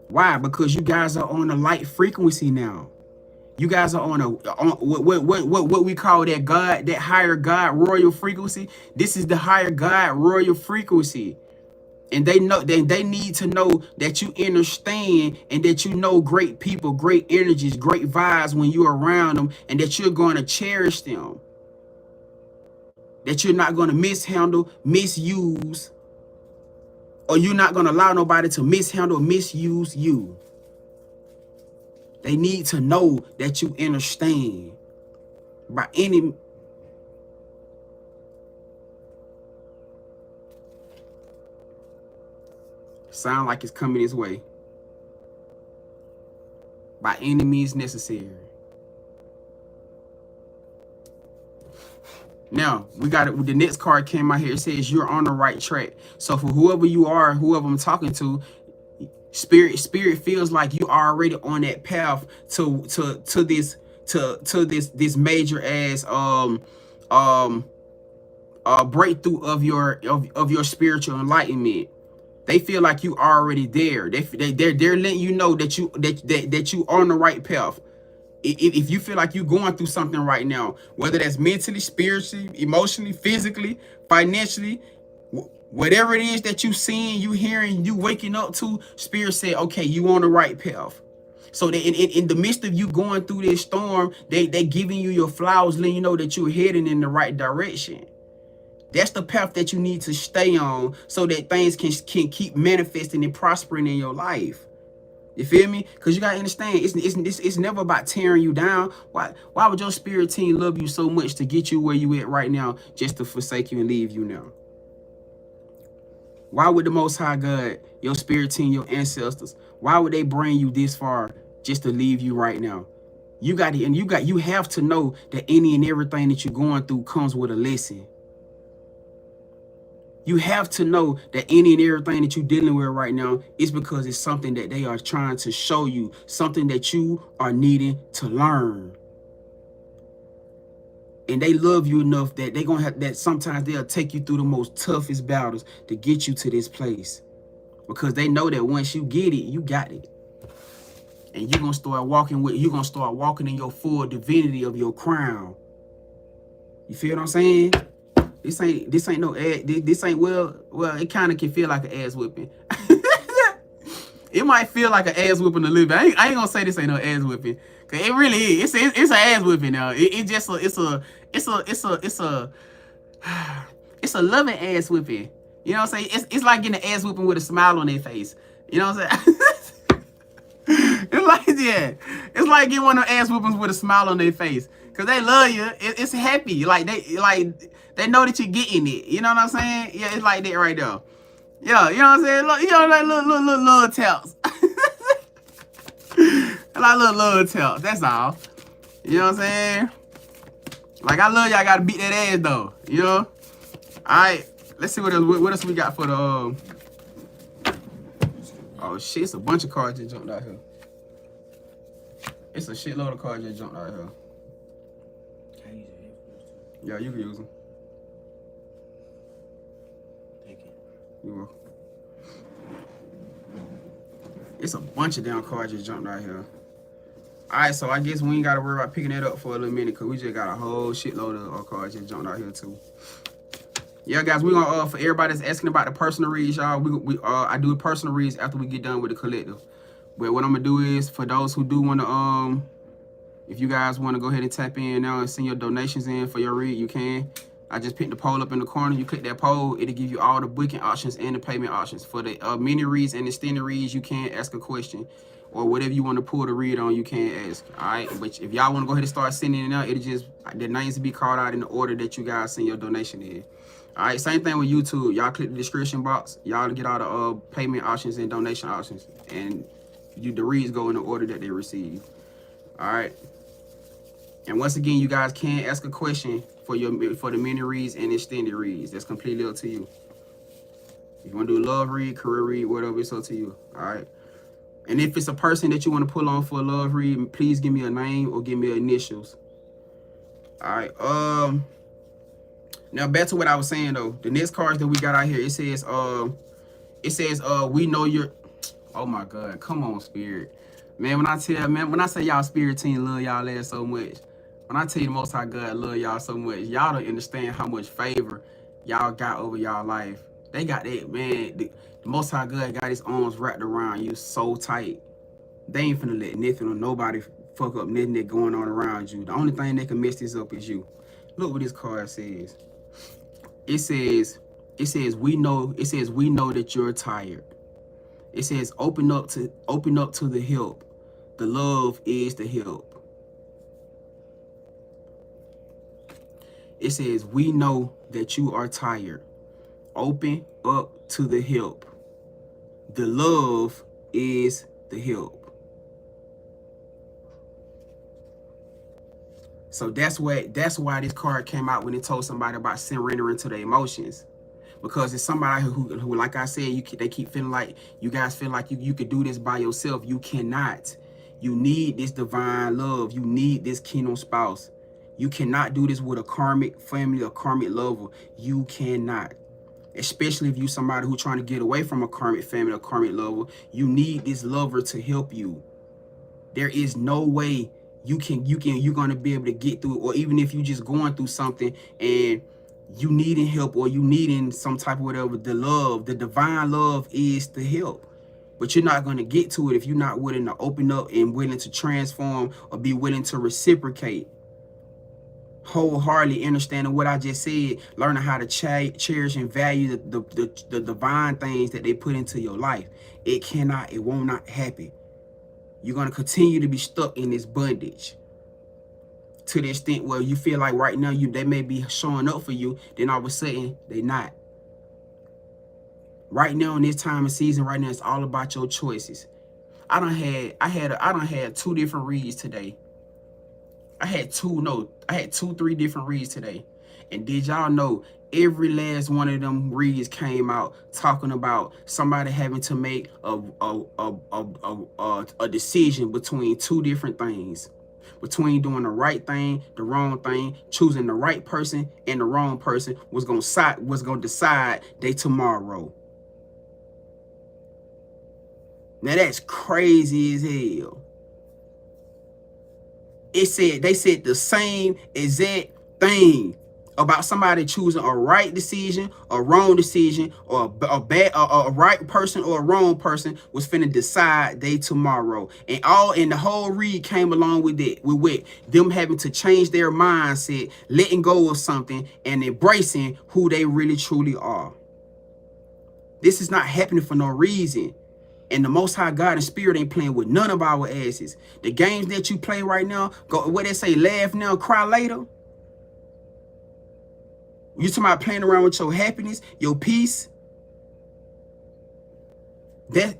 Why? Because you guys are on a light frequency now. You guys are on what we call that God, that higher God royal frequency. This is the higher God royal frequency. And they need to know that you understand and that you know great people, great energies, great vibes when you're around them, and that you're going to cherish them. That you're not going to mishandle, misuse, or you're not going to allow nobody to mishandle or misuse you. They need to know that you understand by any. Sound like it's coming this way. By any means necessary. Now, we got it. The next card came out here. It says you're on the right track. So for whoever you are, whoever I'm talking to, Spirit feels like you are already on that path to this major ass breakthrough of your spiritual enlightenment. They feel like you already there. They're letting you know that you on the right path. If you feel like you're going through something right now, whether that's mentally, spiritually, emotionally, physically, financially, whatever it is that you seeing, you hearing, you waking up to, Spirit said, okay, you on the right path. So that in the midst of you going through this storm, they giving you your flowers, letting you know that you're heading in the right direction. That's the path that you need to stay on so that things can keep manifesting and prospering in your life. You feel me? Because you gotta understand, it's never about tearing you down. Why would your spirit team love you so much to get you where you at right now just to forsake you and leave you now? Why would the Most High God, your spirit team, your ancestors, why would they bring you this far just to leave you right now? You have to know that any and everything that you're going through comes with a lesson. You have to know that any and everything that you're dealing with right now is because it's something that they are trying to show you, something that you are needing to learn. And they love you enough that they're gonna have that sometimes they'll take you through the most toughest battles to get you to this place. Because they know that once you get it, you got it. And you're gonna start walking in your full divinity of your crown. You feel what I'm saying? This ain't no ass. This ain't well. It kind of can feel like an ass whipping. It might feel like an ass whipping a little bit. I ain't gonna say this ain't no ass whipping, cause it really is. It's an ass whipping now. It's a loving ass whipping. You know what I'm saying? It's like getting an ass whipping with a smile on their face. You know what I'm saying? It's like getting one of them ass whippings with a smile on their face, cause they love you. It's happy. They know that you're getting it. You know what I'm saying? Yeah, it's like that right there. Yeah, you know what I'm saying? Look, you know, like little taps. Like little taps. That's all. You know what I'm saying? Like, I love y'all gotta beat that ass though. You know? Alright. Let's see what else we got for the oh shit, it's a bunch of cards that jumped out here. It's a shitload of cards that jumped out here. Yeah, you can use them. You will. It's a bunch of damn cards that jumped out here. Alright, so I guess we ain't gotta worry about picking it up for a little minute, because we just got a whole shitload of cards that jumped out here too. Yeah, guys, we gonna for everybody that's asking about the personal reads, y'all, I do a personal reads after we get done with the collective. But what I'm gonna do is, for those who do wanna if you guys wanna go ahead and tap in now and send your donations in for your read, you can. I just picked the poll up in the corner. You click that poll, it'll give you all the booking options and the payment options. For the mini reads and extended reads, you can ask a question, or whatever you want to pull the read on, you can ask. All right, but if y'all want to go ahead and start sending it out, it'll just, the names will be called out in the order that you guys send your donation in. All right, same thing with YouTube. Y'all click the description box. Y'all get all the payment options and donation options, and the reads go in the order that they receive. All right. And once again, you guys can ask a question for the mini reads and extended reads. That's completely up to you. If you want to do a love read, career read, whatever, it's up to you. All right. And if it's a person that you want to pull on for a love read, please give me a name or give me initials. All right. Now back to what I was saying though. The next cards that we got out here, it says we know you're. Oh my God, come on, Spirit. Man, when I say y'all spirit team love y'all ass so much, when I tell you the Most High God love y'all so much, y'all don't understand how much favor y'all got over y'all life. They got that, man. The Most High God got his arms wrapped around you so tight. They ain't finna let nothing or nobody fuck up nothing that's going on around you. The only thing that can mess this up is you. Look what this card says. It says we know that you're tired. It says open up to the help. The love is the help. It says we know that you are tired. Open up to the help. The love is the help. So that's why this card came out when it told somebody about surrendering to their emotions. Because it's somebody who like I said, they keep feeling like you guys feel like you could do this by yourself. You cannot. You need this divine love. You need this kingdom spouse. You cannot do this with a karmic family or karmic lover. You cannot. Especially if you somebody who trying to get away from a karmic family or karmic lover, you need this lover to help you. There is no way you're gonna be able to get through it. Or even if you just going through something and you needing help or you needing some type of whatever, the divine love is the help. But you're not gonna get to it if you're not willing to open up and willing to transform or be willing to reciprocate. Wholeheartedly understanding what I just said, learning how to cherish and value the divine things that they put into your life. It will not happen. You're going to continue to be stuck in this bondage to the extent where you feel like right now they may be showing up for you, then all of a sudden they not. Right now in this time of season, right now it's all about your choices. I done had 2 different reads today. I had 3 different reads today. And did y'all know every last one of them reads came out talking about somebody having to make a decision between 2 different things. Between doing the right thing, the wrong thing, choosing the right person and the wrong person was gonna decide their tomorrow. Now that's crazy as hell. They said the same exact thing about somebody choosing a right decision, a wrong decision, or a right person or a wrong person was finna decide they tomorrow. And the whole read came along with it, with them having to change their mindset, letting go of something and embracing who they really truly are. This is not happening for no reason. And the Most High God and Spirit ain't playing with none of our asses. The games that you play right now, what they say, laugh now, cry later. You talking about playing around with your happiness, your peace? They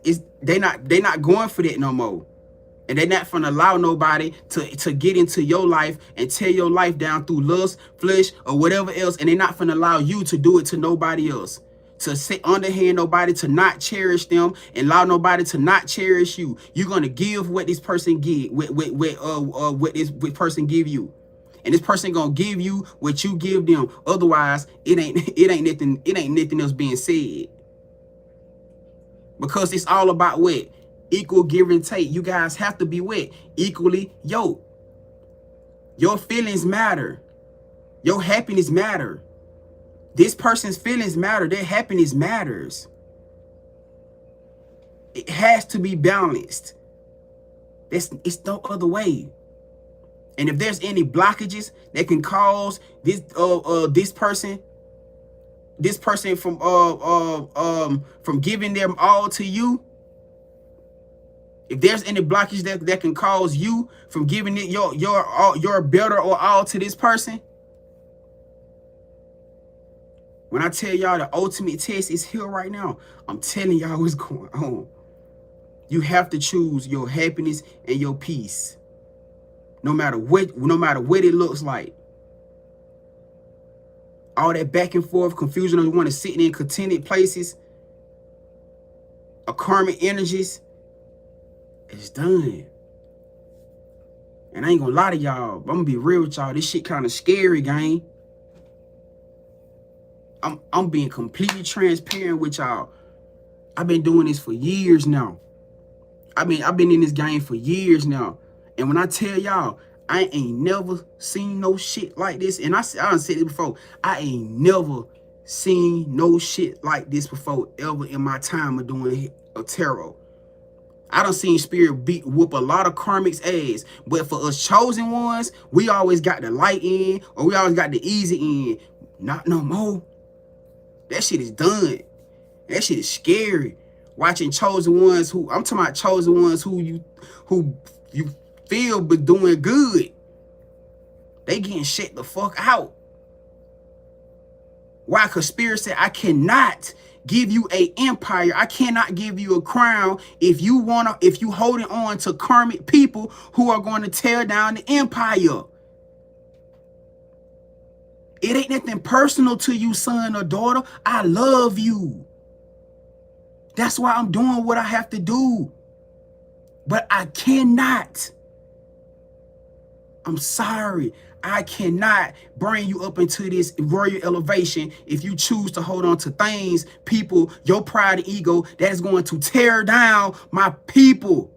not going for that no more. And they're not gonna allow nobody to get into your life and tear your life down through lust, flesh, or whatever else. And they're not gonna allow you to do it to nobody else. To sit underhand nobody, to not cherish them, and allow nobody to not cherish you. You're gonna give what this person what this person give you, and this person gonna give you what you give them. Otherwise, it ain't nothing else being said. Because it's all about what? Equal give and take. You guys have to be what? Equally yoked. Your feelings matter. Your happiness matter. This person's feelings matter. Their happiness matters. It has to be balanced. It's no other way. And if there's any blockages that can cause this person from giving them all to you, if there's any blockage that can cause you from giving it your better or all to this person, when I tell y'all the ultimate test is here right now, I'm telling y'all what's going on. You have to choose your happiness and your peace, no matter what it looks like. All that back and forth confusion of one is sitting in contented places, a karmic energies, it's done. And I ain't gonna lie to y'all, I'm gonna be real with y'all. This shit kind of scary, gang. I'm being completely transparent with y'all. I've been doing this for years now. I've been in this game for years now. And when I tell y'all, I ain't never seen no shit like this. And I done said it before. I ain't never seen no shit like this before ever in my time of doing a tarot. I done seen spirit whoop a lot of karmics ass. But for us chosen ones, we always got the light end or we always got the easy end. Not no more. That shit is done. That shit is scary. Watching chosen ones who you feel but doing good, they getting shut the fuck out. Why? Because Spirit said, I cannot give you an empire. I cannot give you a crown if you holding on to karmic people who are going to tear down the empire. It ain't nothing personal to you, son or daughter. I love you. That's why I'm doing what I have to do. But I cannot I'm sorry. I cannot bring you up into this royal elevation if you choose to hold on to things, people, your pride and ego that is going to tear down my people.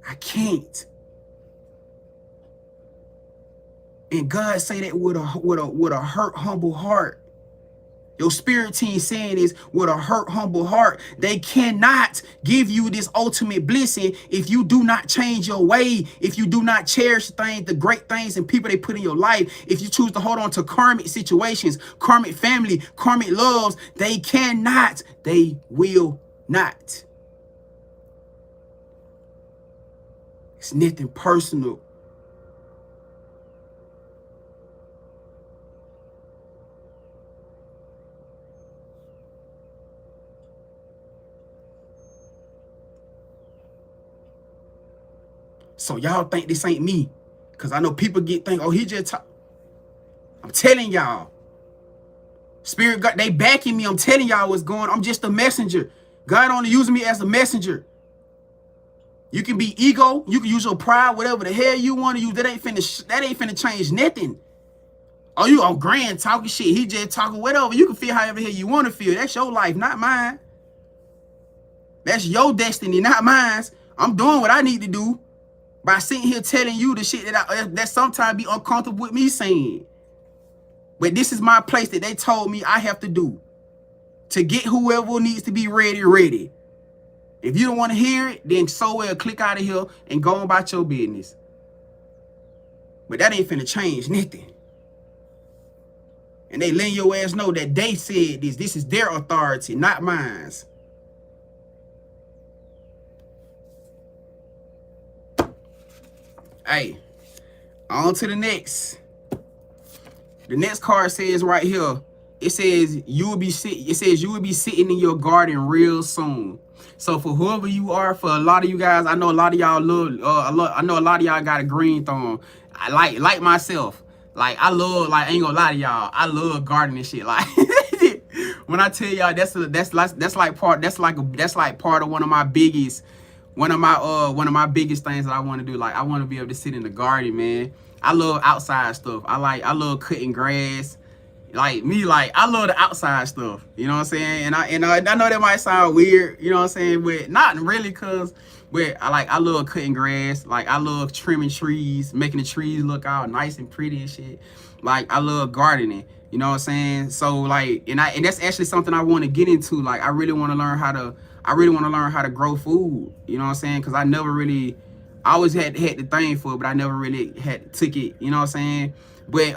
I can't. And God say that with a hurt, humble heart. Your spirit team saying is with a hurt, humble heart. They cannot give you this ultimate blessing if you do not change your way, if you do not cherish things, the great things and people they put in your life, if you choose to hold on to karmic situations, karmic family, karmic loves, they cannot, they will not. It's nothing personal. So y'all think this ain't me. Because I know people think, oh, he just talk. I'm telling y'all. Spirit God, they backing me. I'm telling y'all what's going on. I'm just a messenger. God only using me as a messenger. You can be ego. You can use your pride, whatever the hell you want to use. That ain't finna change nothing. Oh, you on grand talking shit. He just talking whatever. You can feel however hell you want to feel. That's your life, not mine. That's your destiny, not mine. I'm doing what I need to do by sitting here telling you the shit that sometimes be uncomfortable with me saying. But this is my place that they told me I have to do to get whoever needs to be ready. If you don't want to hear it, then so well click out of here and go on about your business. But that ain't finna change nothing. And they letting your ass know that they said this. This is their authority, not mine. Hey, on to the next. The next card says right here, it says you will be sitting in your garden real soon. So for whoever you are, for a lot of you guys, I know a lot of y'all love I know a lot of y'all got a green thumb. I like myself. Like I ain't gonna lie to y'all, I love gardening shit. Like when I tell y'all that's like part of one of my biggest things that I want to do. Like I want to be able to sit in the garden, man. I love outside stuff. I love cutting grass. Like I love the outside stuff. You know what I'm saying? And I know that might sound weird, you know what I'm saying? But not really, but I love cutting grass. Like I love trimming trees, making the trees look all nice and pretty and shit. Like I love gardening. You know what I'm saying? So like, and that's actually something I want to get into. Like I really want to learn how to grow food. You know what I'm saying? Because I always had the thing for it, but I never really took it. You know what I'm saying? But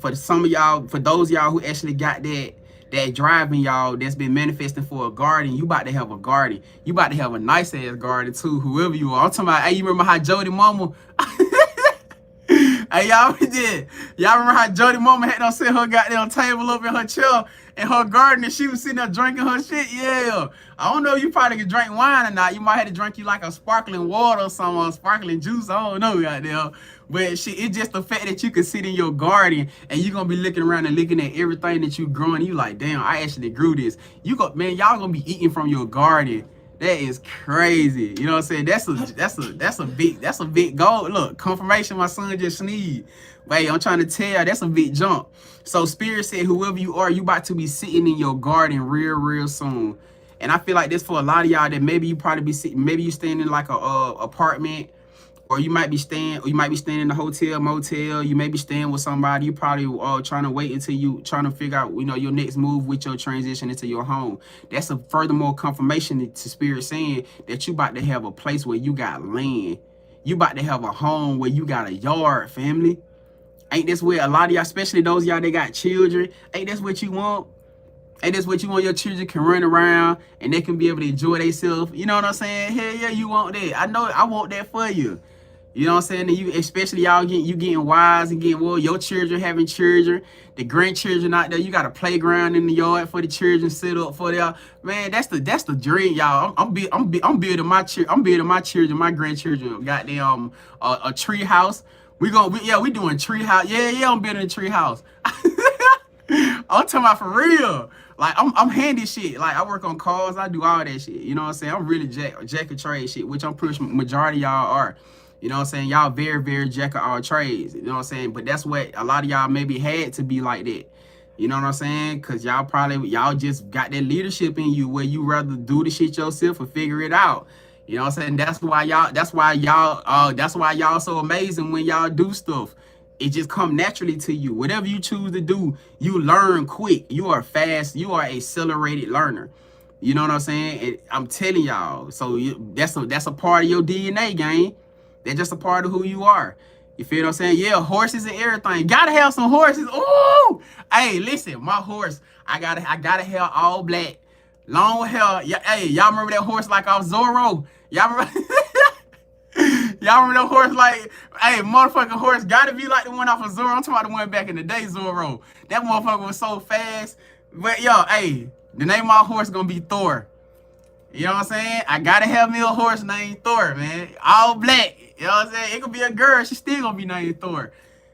for some of y'all, for those of y'all who actually got that drive in y'all that's been manifesting for a garden, you about to have a garden. You about to have a nice ass garden too, whoever you are. I'm talking about, hey, you remember how Jody Mama hey, y'all remember how Jody Mama had to sit her goddamn table up in her chair in her garden and she was sitting there drinking her shit? Yeah. I don't know if you probably could drink wine or not. You might have to drink you like a sparkling water or something, or sparkling juice. I don't know, goddamn. But shit, it's just the fact that you can sit in your garden and you're gonna be looking around and looking at everything that you growing. You like, damn, I actually grew this. Man, y'all gonna be eating from your garden. That is crazy. You know what I'm saying? That's a big goal. Look, confirmation, my son just sneezed. Wait, I'm trying to tell you, that's a big jump. So Spirit said, whoever you are, you about to be sitting in your garden real soon. And I feel like this for a lot of y'all that maybe you probably be sitting, maybe you staying in like a apartment, or you might be staying in a hotel, motel. You may be staying with somebody. You probably trying to wait until you trying to figure out, your next move with your transition into your home. That's a furthermore confirmation to Spirit saying that you about to have a place where you got land. You about to have a home where you got a yard, family. Ain't this where a lot of y'all, especially those of y'all that got children, ain't this what you want? Ain't this what you want? Your children can run around and they can be able to enjoy themselves. You know what I'm saying? Hell yeah, you want that. I know I want that for you. You know what I'm saying? And you, especially y'all getting wise and getting, well, your children having children, the grandchildren out there, you got a playground in the yard for the children, sit up for y'all. Man, that's the dream, y'all. I'm building my children, my grandchildren, goddamn a tree house. We doing tree house. Yeah, I'm building a tree house. I'm talking about for real. Like I'm handy shit. Like I work on cars, I do all that shit. You know what I'm saying? I'm really jack of trade shit, which I'm pretty sure majority of y'all are. You know what I'm saying? Y'all very, very jack of all trades. You know what I'm saying? But that's what a lot of y'all maybe had to be like that. You know what I'm saying? Because y'all just got that leadership in you where you rather do the shit yourself or figure it out. You know what I'm saying? That's why y'all so amazing when y'all do stuff. It just come naturally to you. Whatever you choose to do, you learn quick. You are fast. You are a accelerated learner. You know what I'm saying? I'm telling y'all. So that's a part of your DNA, gang. That's just a part of who you are. You feel what I'm saying? Yeah, horses and everything. Gotta have some horses. Ooh! Hey, listen, my horse, I gotta have all black, long hair. Yeah, hey, y'all remember that horse like off Zorro? Y'all remember? Y'all remember that horse like, hey, motherfucking horse gotta be like the one off of Zorro. I'm talking about the one back in the day, Zorro. That motherfucker was so fast. But yo, hey, the name of my horse gonna be Thor. You know what I'm saying? I gotta have me a horse named Thor, man. All black. You know what I'm saying? It could be a girl. She still gonna be named Thor.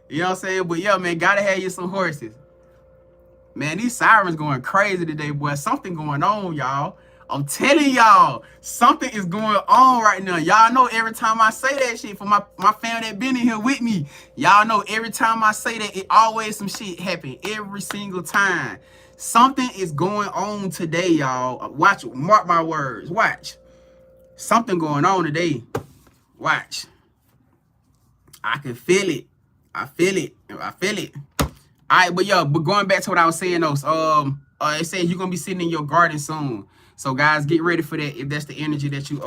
You know what I'm saying? But yeah, man, gotta have you some horses. Man, these sirens going crazy today, boy. Something going on, y'all. I'm telling y'all, something is going on right now. Y'all know every time I say that shit, for my family that been in here with me, y'all know every time I say that, it always some shit happen. Every single time. Something is going on today, y'all. Watch, mark my words. Watch. Something going on today. Watch. I can feel it. I feel it. I feel it. All right, but yo, but going back to what I was saying, though, it says you're gonna be sitting in your garden soon. So guys, get ready for that if that's the energy that you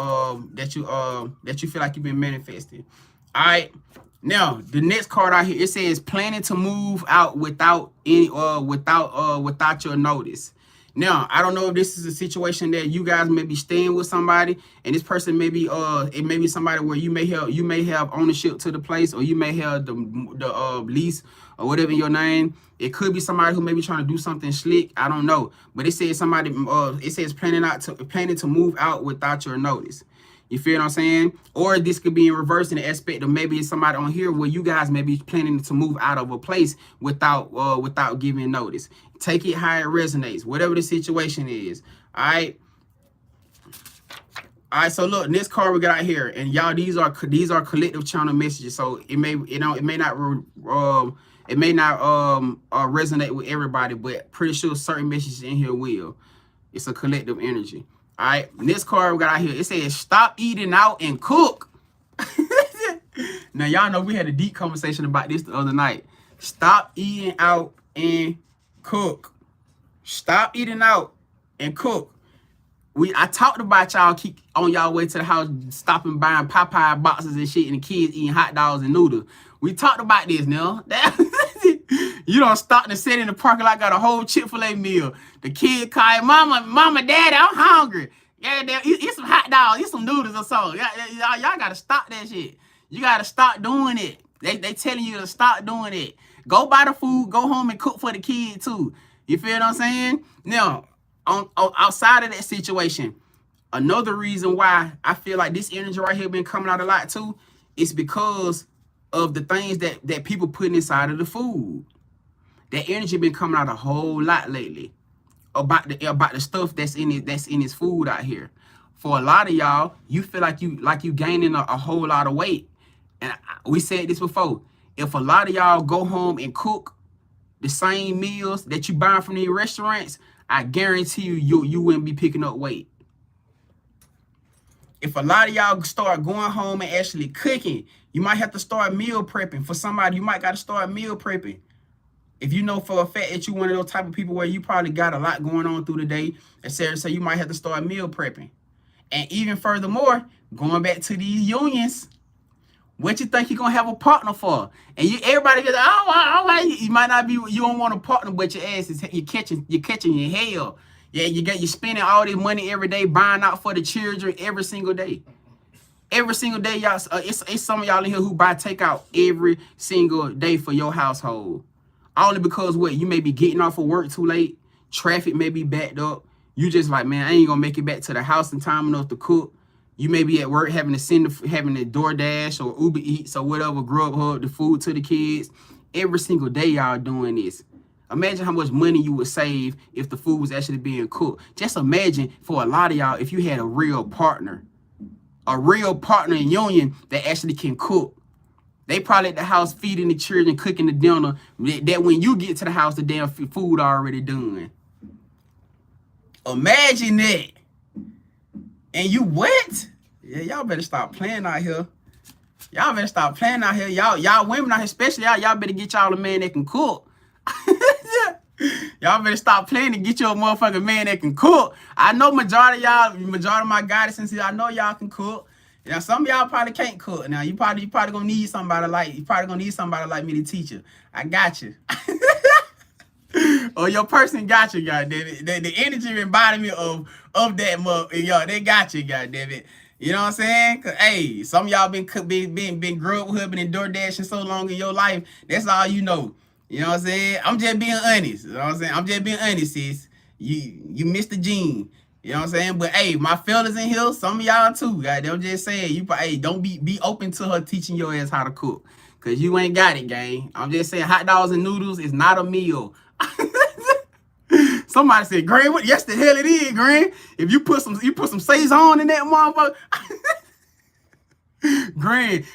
feel like you've been manifesting. All right. Now, the next card out here, it says planning to move out without your notice. Now, I don't know if this is a situation that you guys may be staying with somebody, and this person may be it may be somebody where you may have ownership to the place, or you may have the lease or whatever in your name. It could be somebody who may be trying to do something slick. I don't know, but it says somebody it says planning to move out without your notice. You feel what I'm saying? Or this could be in reverse in the aspect of maybe it's somebody on here where you guys may be planning to move out of a place without giving notice. Take it how it resonates, whatever the situation is. All right. All right. So look, this card we got out here, and y'all, these are collective channel messages. So it may not resonate with everybody, but pretty sure certain messages in here will. It's a collective energy. All right, this card we got out here, it says stop eating out and cook. Now, y'all know we had a deep conversation about this the other night. Stop eating out and cook. Stop eating out and cook. I talked about y'all keep on y'all way to the house, stopping buying Popeye boxes and shit, and the kids eating hot dogs and noodles. We talked about this now. You don't stop and sit in the parking lot, got a whole Chick-fil-A meal. The kid call, mama, daddy, I'm hungry. Yeah, eat some hot dogs, eat some noodles or something. Y'all gotta stop that shit. You gotta stop doing it. They telling you to stop doing it. Go buy the food, go home and cook for the kid too. You feel what I'm saying? Now, on outside of that situation, another reason why I feel like this energy right here been coming out a lot too, is because of the things that people put inside of the food. That energy been coming out a whole lot lately about the stuff that's in his food out here. For a lot of y'all, you feel like you gaining a whole lot of weight. And we said this before. If a lot of y'all go home and cook the same meals that you buy from these restaurants, I guarantee you wouldn't be picking up weight. If a lot of y'all start going home and actually cooking, you might have to start meal prepping. For somebody, you might got to start meal prepping. If you know for a fact that you one of those type of people where you probably got a lot going on through the day, etc., so you might have to start meal prepping. And even furthermore, going back to these unions, what you think you're gonna have a partner for? And everybody goes, oh, you might not be, you don't want a partner, but your ass is you're catching your hell. Yeah, you're spending all this money every day buying out for the children every single day. Every single day, y'all. It's some of y'all in here who buy takeout every single day for your household. Only because what? You may be getting off of work too late. Traffic may be backed up. You just like, man, I ain't gonna make it back to the house in time enough to cook. You may be at work having to DoorDash or Uber Eats or whatever, Grubhub the food to the kids. Every single day y'all doing this. Imagine how much money you would save if the food was actually being cooked. Just imagine for a lot of y'all, if you had a real partner. a real partner in union that actually can cook. They probably at the house feeding the children, cooking the dinner, that when you get to the house, the damn food already done. Imagine that. And you what? Yeah, y'all better stop playing out here. Y'all better stop playing out here. Y'all women out here, especially y'all better get y'all a man that can cook. Y'all better stop playing and get you a motherfucking man that can cook. I know majority of my guidance here, I know y'all can cook. Now some of y'all probably can't cook. Now you probably gonna need somebody like me to teach you. I got you. Or your person got you, goddammit. The energy embodiment of that mother, y'all, they got you, goddammit. You know what I'm saying? Cause hey, some of y'all been grew up hubbing and door dashing so long in your life. That's all you know. You know what I'm saying? I'm just being honest. You know what I'm saying? I'm just being honest, sis. You missed the gene. You know what I'm saying? But hey, my fellas in here, some of y'all too. I'm just saying, hey, don't be open to her teaching your ass how to cook. Cause you ain't got it, gang. I'm just saying hot dogs and noodles is not a meal. Somebody said, Grand, what? Yes, the hell it is, Grand. If you put some Saison in that motherfucker. Grand,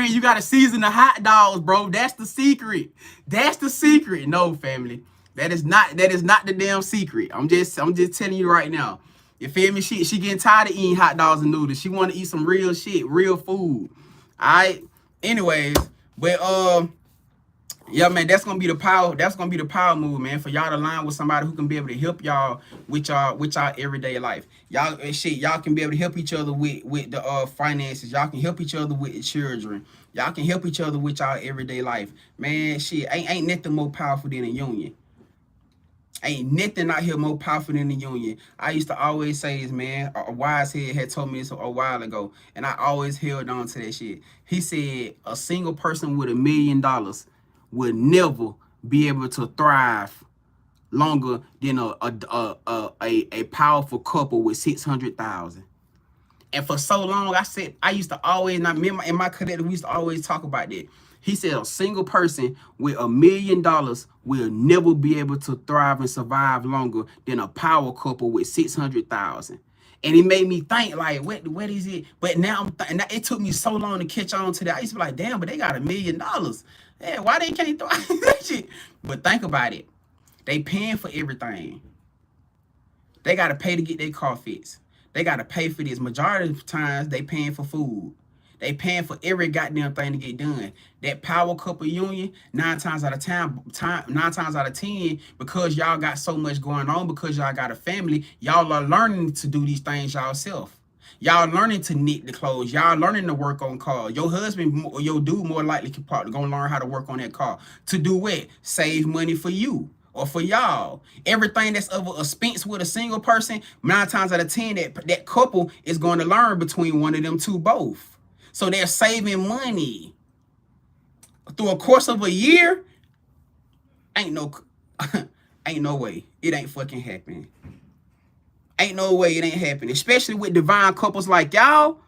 you gotta season the hot dogs, bro. That's the secret. That's the secret. No, family. That is not the damn secret. I'm just telling you right now. You feel me? She getting tired of eating hot dogs and noodles. She want to eat some real shit, real food. Alright. Anyways, but yeah, man, that's gonna be the power. That's gonna be the power move, man. For y'all to align with somebody who can be able to help y'all with y'all everyday life. Y'all can be able to help each other with the finances. Y'all can help each other with the children. Y'all can help each other with y'all everyday life. Man, shit, ain't nothing more powerful than a union. Ain't nothing out here more powerful than the union. I used to always say this, man. A wise head had told me this a while ago, and I always held on to that shit. He said a single person with $1 million will never be able to thrive longer than a powerful couple with 600,000. And for so long, I used to always, in my collective, we used to always talk about that. He said a single person with $1 million will never be able to thrive and survive longer than a power couple with 600,000. And it made me think, like, what is it? But now it took me so long to catch on to that. I used to be like, damn, but they got $1 million. Yeah, why they can't thrive that shit? But think about it. They paying for everything. They got to pay to get their car fixed. They got to pay for this. Majority of times, they paying for food. They paying for every goddamn thing to get done. That power couple union, 9 times out of 10, because y'all got so much going on, because y'all got a family, y'all are learning to do these things y'allself. Y'all learning to knit the clothes. Y'all learning to work on cars. Your husband or your dude more likely gonna learn how to work on that car. To do what? Save money for you or for y'all. Everything that's of a expense with a single person, 9 times out of 10, that couple is going to learn between one of them two both. So they're saving money. Through a course of a year, ain't no way. It ain't fucking happening. Ain't no way it ain't happening. Especially with divine couples like y'all,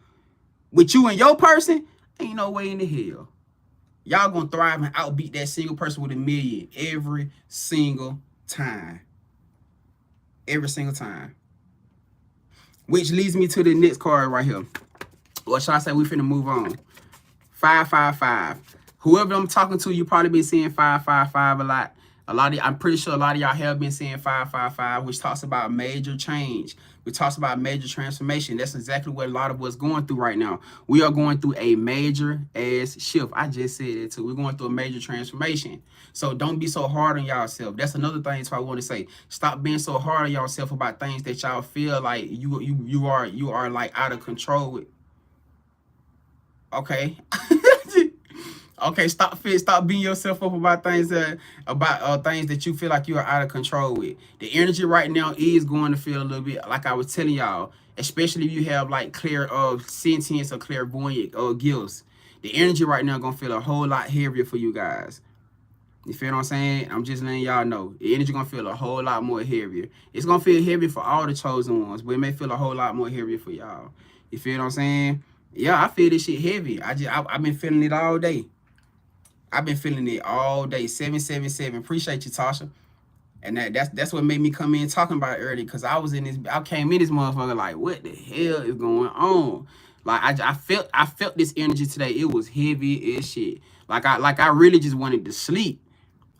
with you and your person, ain't no way in the hell. Y'all gonna thrive and outbeat that single person with $1 million every single time. Every single time. Which leads me to the next card right here. Or should I say we finna move on? 555. Whoever I'm talking to, you probably been seeing 555 a lot. I'm pretty sure a lot of y'all have been seeing 555, which talks about major change. Which talks about major transformation. That's exactly what a lot of us going through right now. We are going through a major ass shift. I just said it too. We're going through a major transformation. So don't be so hard on yourself. That's another thing I want to say. Stop being so hard on yourself about things that y'all feel like you are like out of control with. Okay. Okay, stop beating yourself up about things that you feel like you are out of control with. The energy right now is going to feel a little bit like I was telling y'all, especially if you have like clear sentience or clairvoyant gifts. The energy right now gonna feel a whole lot heavier for you guys. You feel what I'm saying? I'm just letting y'all know. The energy gonna feel a whole lot more heavier. It's gonna feel heavy for all the chosen ones, but it may feel a whole lot more heavier for y'all. You feel what I'm saying? Yeah, I feel this shit heavy. I've been feeling it all day. I've been feeling it all day. 777. Appreciate you, Tasha. And that's what made me come in talking about it early, because I came in this motherfucker like, what the hell is going on? Like I felt this energy today. It was heavy as shit. Like I really just wanted to sleep.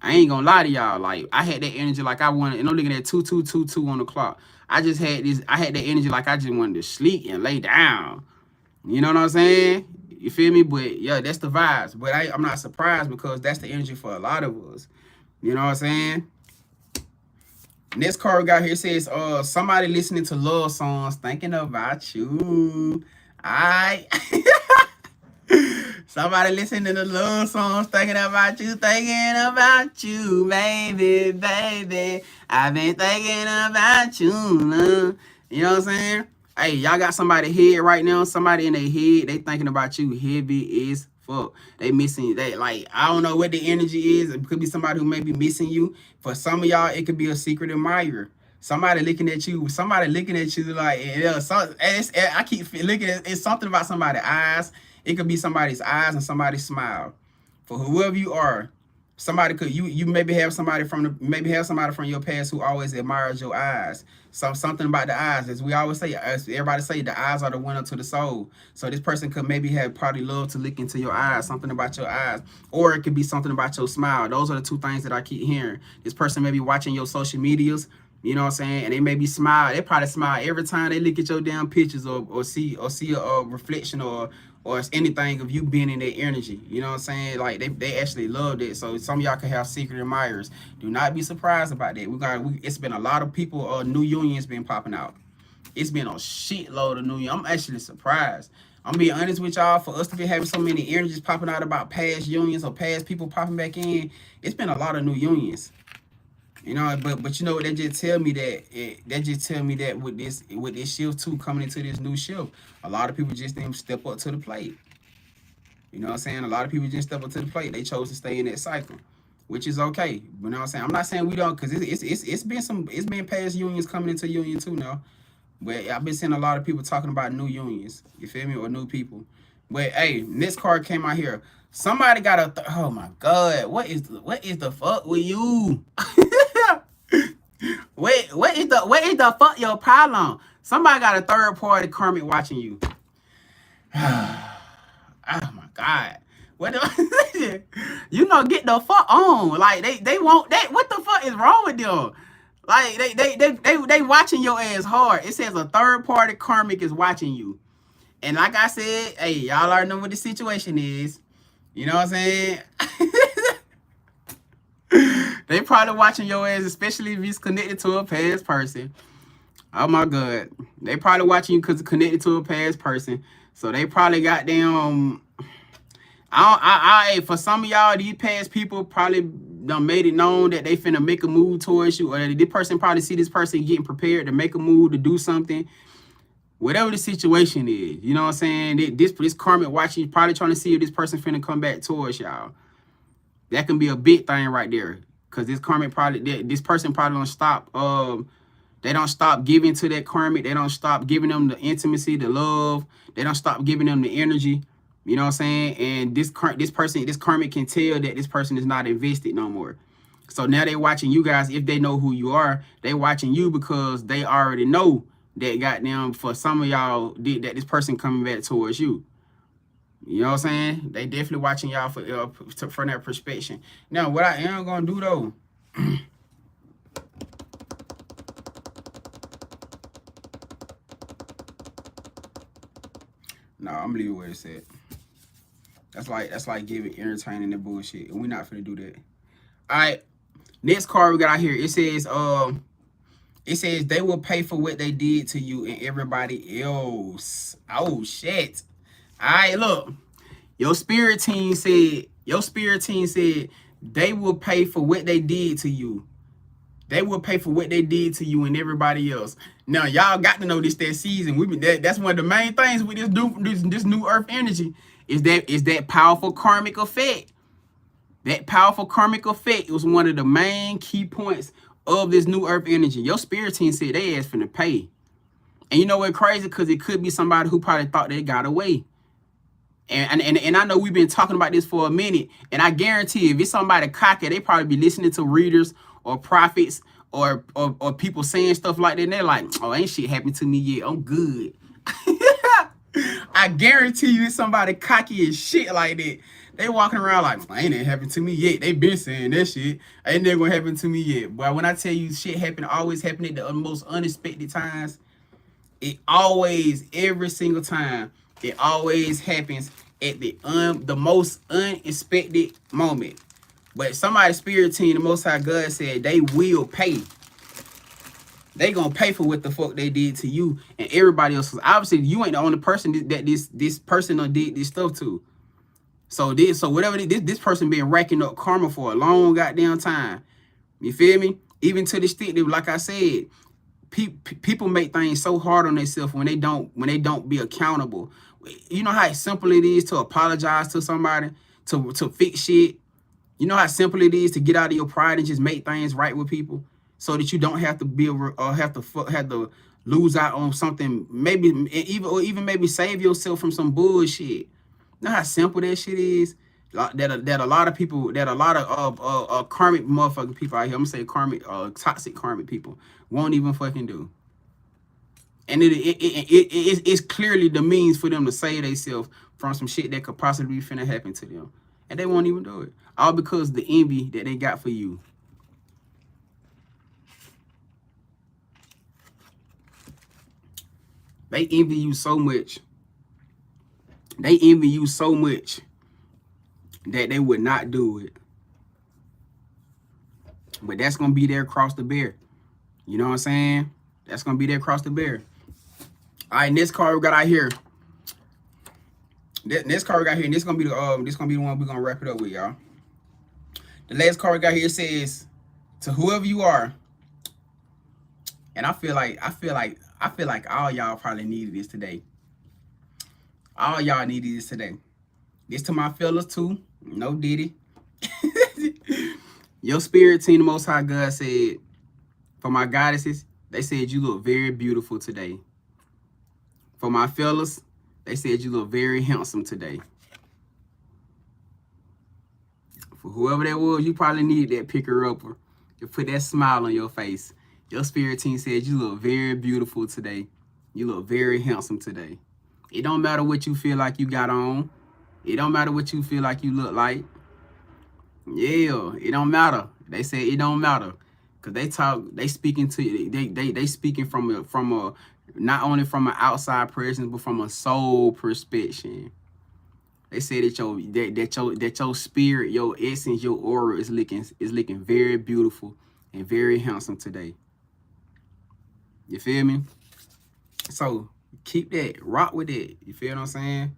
I ain't gonna lie to y'all. Like I had that energy like I wanted, and I'm looking at 2222 on the clock. I had that energy like I just wanted to sleep and lay down. You know what I'm saying? You feel me? But yeah, that's the vibes. But I'm not surprised because that's the energy for a lot of us. You know what I'm saying? Next card we got here says, somebody listening to love songs thinking about you. Alright. Somebody listening to love songs thinking about you, baby, baby. I've been thinking about you. You know what I'm saying? Hey, y'all got somebody head right now. Somebody in their head, they thinking about you heavy as fuck. They missing, like, I don't know what the energy is. It could be somebody who may be missing you. For some of y'all, it could be a secret admirer. Somebody looking at you like, yeah, I keep looking at it's something about somebody's eyes. It could be somebody's eyes and somebody's smile. For whoever you are, somebody could you maybe have somebody from your past who always admires your eyes. Something about the eyes, as we always say, as everybody say, the eyes are the window to the soul. So this person could maybe have probably love to look into your eyes, something about your eyes, or it could be something about your smile. Those are the two things that I keep hearing. This person may be watching your social medias. You know what I'm saying? And they may be smile. They probably smile every time they look at your damn pictures or see a reflection or anything of you being in their energy. You know what I'm saying? Like they actually loved it. So some of y'all can have secret admirers. Do not be surprised about that. It's been a lot of people, new unions been popping out. It's been a shitload of new unions. I'm actually surprised. I'm being honest with y'all. For us to be having so many energies popping out about past unions or past people popping back in, it's been a lot of new unions. You know, but you know what, that just tell me that with this shift too, coming into this new shift, a lot of people just didn't step up to the plate. You know what I'm saying? A lot of people just step up to the plate. They chose to stay in that cycle, which is okay. You know what I'm saying? I'm not saying we don't, because it's been past unions coming into union too now. But I've been seeing a lot of people talking about new unions. You feel me? Or new people. But hey, this card came out here. Somebody got a oh my god, what is the fuck with you? What is the fuck your problem? Somebody got a third party karmic watching you. Oh my god. What the, you know, get the fuck on. Like they want that. What the fuck is wrong with them? Like they watching your ass hard. It says a third party karmic is watching you. And like I said, hey, y'all already know what the situation is. You know what I'm saying? They probably watching your ass, especially if it's connected to a past person. Oh my god. They probably watching you because it's connected to a past person. So they probably got them. For some of y'all, these past people probably done made it known that they finna make a move towards you. Or this person probably see this person getting prepared to make a move, to do something. Whatever the situation is, you know what I'm saying? This karmic watching, probably trying to see if this person finna come back towards y'all. That can be a big thing right there. Cause this karmic probably, this person probably don't stop. They don't stop giving to that karmic. They don't stop giving them the intimacy, the love. They don't stop giving them the energy. You know what I'm saying? And this karmic can tell that this person is not invested no more. So now they watching you guys. If they know who you are, they watching you because they already know that goddamn, for some of y'all, that this person coming back towards you. You know what I'm saying? They definitely watching y'all from that perspective. Now, what I am gonna do though, nah, I'm gonna leave it where it's at. That's like giving entertaining the bullshit, and we're not finna do that. All right, next card we got out here. It says they will pay for what they did to you and everybody else. Oh shit. All right, look. Your spirit team said they will pay for what they did to you. They will pay for what they did to you and everybody else. Now, y'all got to know this season. That's one of the main things with this new earth energy is that powerful karmic effect. That powerful karmic effect was one of the main key points of this new earth energy. Your spirit team said they asked for the pay. And you know what crazy? Because it could be somebody who probably thought they got away. And I know we've been talking about this for a minute. And I guarantee if it's somebody cocky, they probably be listening to readers or prophets or people saying stuff like that. And they're like, oh, ain't shit happened to me yet. I'm good. I guarantee you it's somebody cocky as shit like that. They walking around like, ain't it happened to me yet. They been saying that shit. Ain't never gonna happen to me yet. But when I tell you shit happen, always happen at the most unexpected times. It always, every single time, it always happens at the most unexpected moment. But somebody's spirit team, the Most High God said they will pay. They gonna pay for what the fuck they did to you and everybody else. Obviously, you ain't the only person that this person done did this stuff to. So whatever this person been racking up karma for a long goddamn time. You feel me? Even to the extent that, like I said, people make things so hard on themselves when they don't be accountable. You know how simple it is to apologize to somebody, to fix shit. You know how simple it is to get out of your pride and just make things right with people, so that you don't have to be have to lose out on something. Maybe even maybe save yourself from some bullshit. You know how simple that shit is. That a lot of people, that a lot of karmic motherfucking people out here, I'm gonna say karmic, toxic karmic people won't even fucking do. And it's clearly the means for them to save themselves from some shit that could possibly be finna happen to them, and they won't even do it. All because of the envy that they got for you. They envy you so much. They envy you so much that they would not do it. But that's gonna be their cross to bear. You know what I'm saying? That's gonna be their cross to bear. All right, next card we got out here. Next card we got here, and this gonna be the one we're gonna wrap it up with, y'all. The last card we got here says, to whoever you are, and I feel like all y'all probably needed this today. All y'all needed this today. This to my fellas too. No Diddy. Your spirit team, the Most High God said, for my goddesses, they said you look very beautiful today. For my fellas, they said you look very handsome today. For whoever that was, you probably needed that picker-upper to put that smile on your face. Your spirit team said you look very beautiful today. You look very handsome today. It don't matter what you feel like you got on. It don't matter what you feel like you look like. Yeah, it don't matter. They say it don't matter. Cause they speaking to you. They speaking from a not only from an outside presence, but from a soul perspective. They say that your spirit, your essence, your aura is looking very beautiful and very handsome today. You feel me? So keep that, rock with it. You feel what I'm saying?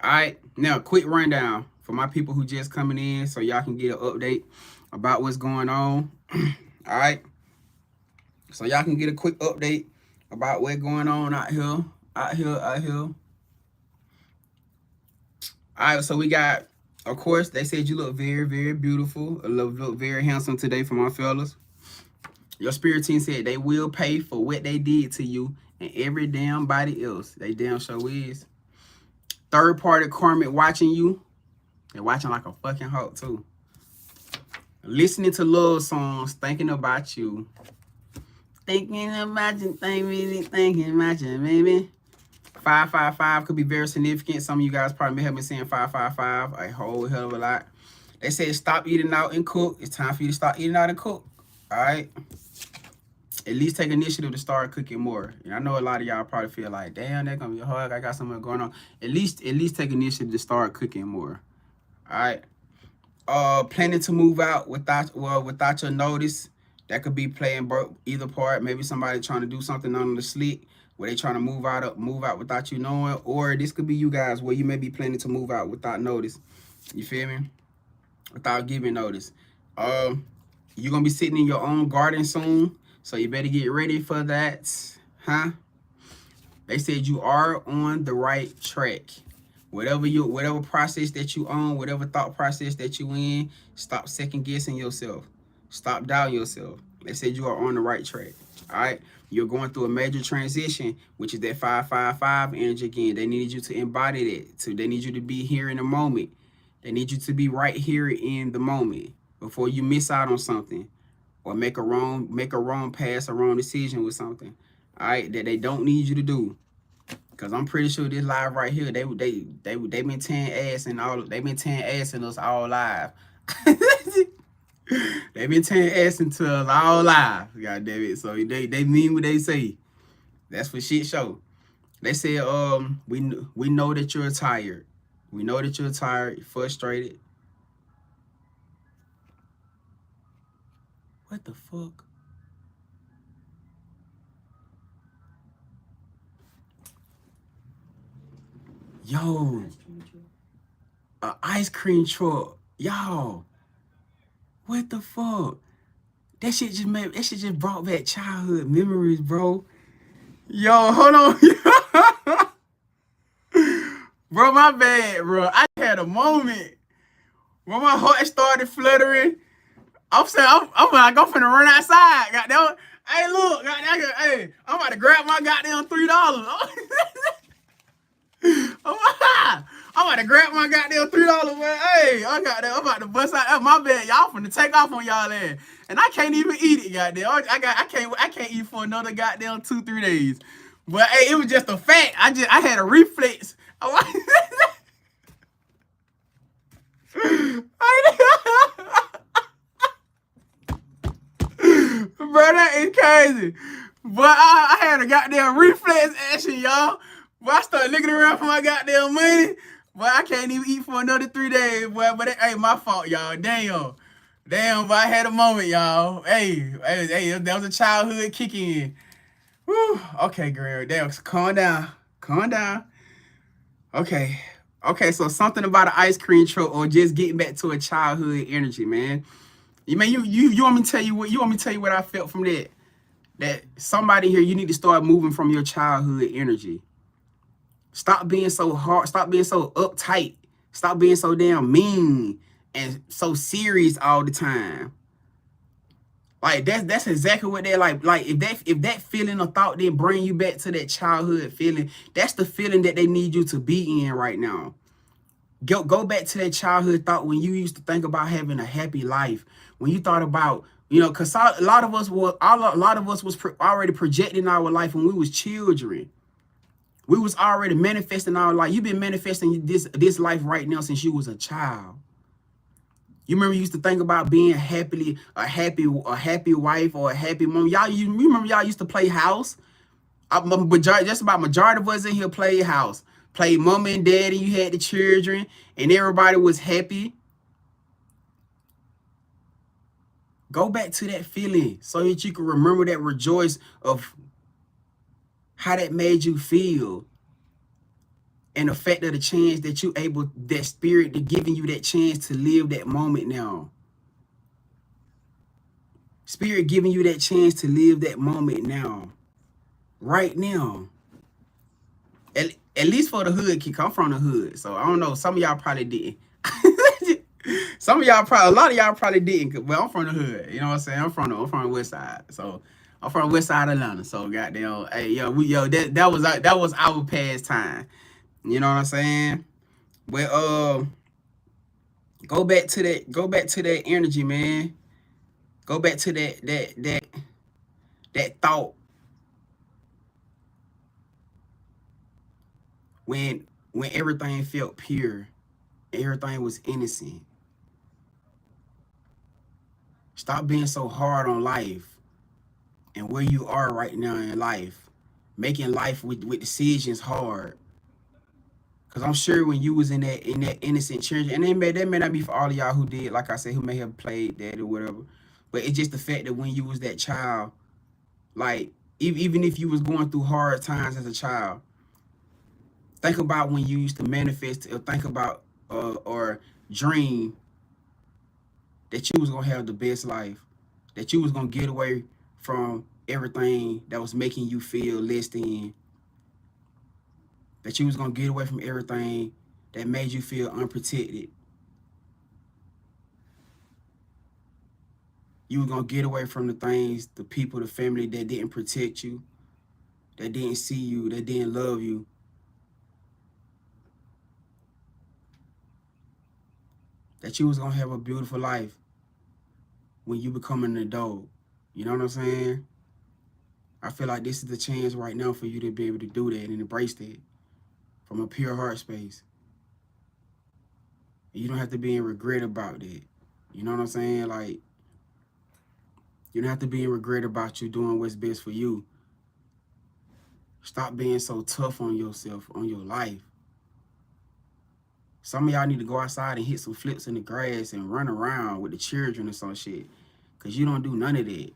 All right, now quick rundown for my people who just coming in, so y'all can get an update about what's going on. All right, so y'all can get a quick update about what's going on out here. All right, so we got, of course, they said you look very, very beautiful, look very handsome today for my fellas. Your spirit team said they will pay for what they did to you and every damn body else. They damn sure is. Third party karmic watching you. They're watching like a fucking hawk too. Listening to love songs, thinking about you. Thinking about you, thinking about you, baby. 555 could be very significant. Some of you guys probably may have been saying 555 a whole hell of a lot. They said stop eating out and cook. It's time for you to start eating out and cook. All right. At least take initiative to start cooking more. And I know a lot of y'all probably feel like, damn, that's gonna be hard. I got something going on. At least take initiative to start cooking more. All right. Planning to move out without your notice. That could be playing either part. Maybe somebody trying to do something on the slick where they trying to move out without you knowing. Or this could be you guys where you may be planning to move out without notice. You feel me? Without giving notice. You're gonna be sitting in your own garden soon. So you better get ready for that, huh? They said you are on the right track. Whatever process that you own, whatever thought process that you in, stop second guessing yourself. Stop doubting yourself. They said you are on the right track. All right. You're going through a major transition, which is that 555 energy again. They need you to embody that. So they need you to be here in the moment. They need you to be right here in the moment before you miss out on something or make a wrong pass, a wrong decision with something. All right, that they don't need you to do. Cause I'm pretty sure this live right here, they been tearing ass and all, they been tearing ass in us all live. They been tearing ass into us all live. God damn it. So they mean what they say. That's for shit show. They said, we know that you're tired. We know that you're tired, frustrated. What the fuck? Yo, a ice cream truck. Y'all, what the fuck? That shit just brought back childhood memories, bro. Yo, hold on. Bro, my bad, bro. I had a moment. Bro, my heart started fluttering. I'm saying, I'm like, I'm finna run outside. Goddamn. Hey, look, goddamn, hey, I'm about to grab my goddamn $3. I'm about to grab my goddamn $3, man. Hey, I'm about to bust out. My bad, y'all finna take off on y'all ass, and I can't even eat it, goddamn. I can't eat for another goddamn 2-3 days. But hey, it was just a fact. I had a reflex. Bro, that is crazy. But I had a goddamn reflex action, y'all. But I started looking around for my goddamn money. But I can't even eat for another 3 days, boy. But it ain't my fault, y'all. Damn. Damn, but I had a moment, y'all. Hey, that was a childhood kick in. Whew. Okay, girl. Damn, calm down. Calm down. Okay. Okay, so something about an ice cream truck or just getting back to a childhood energy, man. You want me to tell you what I felt from that? That somebody here, you need to start moving from your childhood energy. Stop being so hard. Stop being so uptight. Stop being so damn mean and so serious all the time. Like that's exactly what they're like. Like if that feeling or thought didn't bring you back to that childhood feeling, that's the feeling that they need you to be in right now. Go back to that childhood thought when you used to think about having a happy life. When you thought about, because a lot of us was already projecting our life when we was children. We was already manifesting our life. You've been manifesting this life right now since you was a child. You remember you used to think about being a happy wife or a happy mom. You remember y'all used to play house? Just about majority of us in here played house. Played mama and daddy, you had the children, and everybody was happy. Go back to that feeling so that you can remember that rejoice of how that made you feel. And the fact of the chance that you able, that spirit to giving you that chance to live that moment now. Spirit giving you that chance to live that moment now. Right now. At least for the hood kick. I'm from the hood. So I don't know. Some of y'all probably didn't. A lot of y'all probably didn't. But I'm from the hood. You know what I'm saying? I'm from the west side. So I'm from the west side of Atlanta. So goddamn, hey, that was our past time. You know what I'm saying? But go back to that energy, man. Go back to that thought when everything felt pure, everything was innocent. Stop being so hard on life and where you are right now in life, making life with decisions hard. Cause I'm sure when you was in that innocent children, and that may not be for all of y'all who did, like I said, who may have played that or whatever, but it's just the fact that when you was that child, like even if you was going through hard times as a child, think about when you used to manifest or think about or dream that you was gonna have the best life, that you was gonna get away from everything that was making you feel less than, that you was gonna get away from everything that made you feel unprotected. You were gonna get away from the things, the people, the family that didn't protect you, that didn't see you, that didn't love you. That you was gonna have a beautiful life when you become an adult. You know what I'm saying? I feel like this is the chance right now for you to be able to do that and embrace that from a pure heart space. You don't have to be in regret about that. You know what I'm saying? Like, you don't have to be in regret about you doing what's best for you. Stop being so tough on yourself, on your life. Some of y'all need to go outside and hit some flips in the grass and run around with the children or some shit. Because you don't do none of that.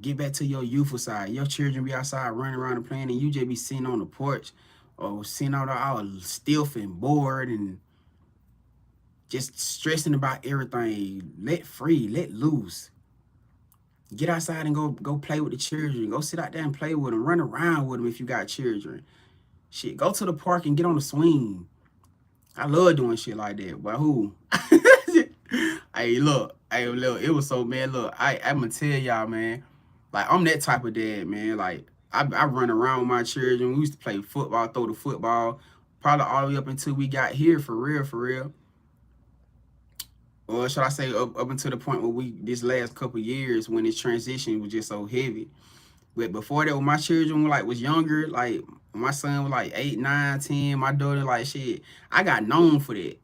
Get back to your youthful side. Your children be outside running around and playing, and you just be sitting on the porch or sitting out all stiff and bored and just stressing about everything. Let free, let loose. Get outside and go play with the children. Go sit out there and play with them. Run around with them if you got children. Shit, go to the park and get on the swing. I love doing shit like that. But who? Hey, look. It was so, man, look. I'm going to tell y'all, man. Like, I'm that type of dad, man. Like, I run around with my children. We used to play football, throw the football. Probably all the way up until we got here, for real. Or should I say up until the point where this last couple years when this transition was just so heavy. But before that, when my children was younger, like my son was like 8, 9, 10, my daughter like shit, I got known for that.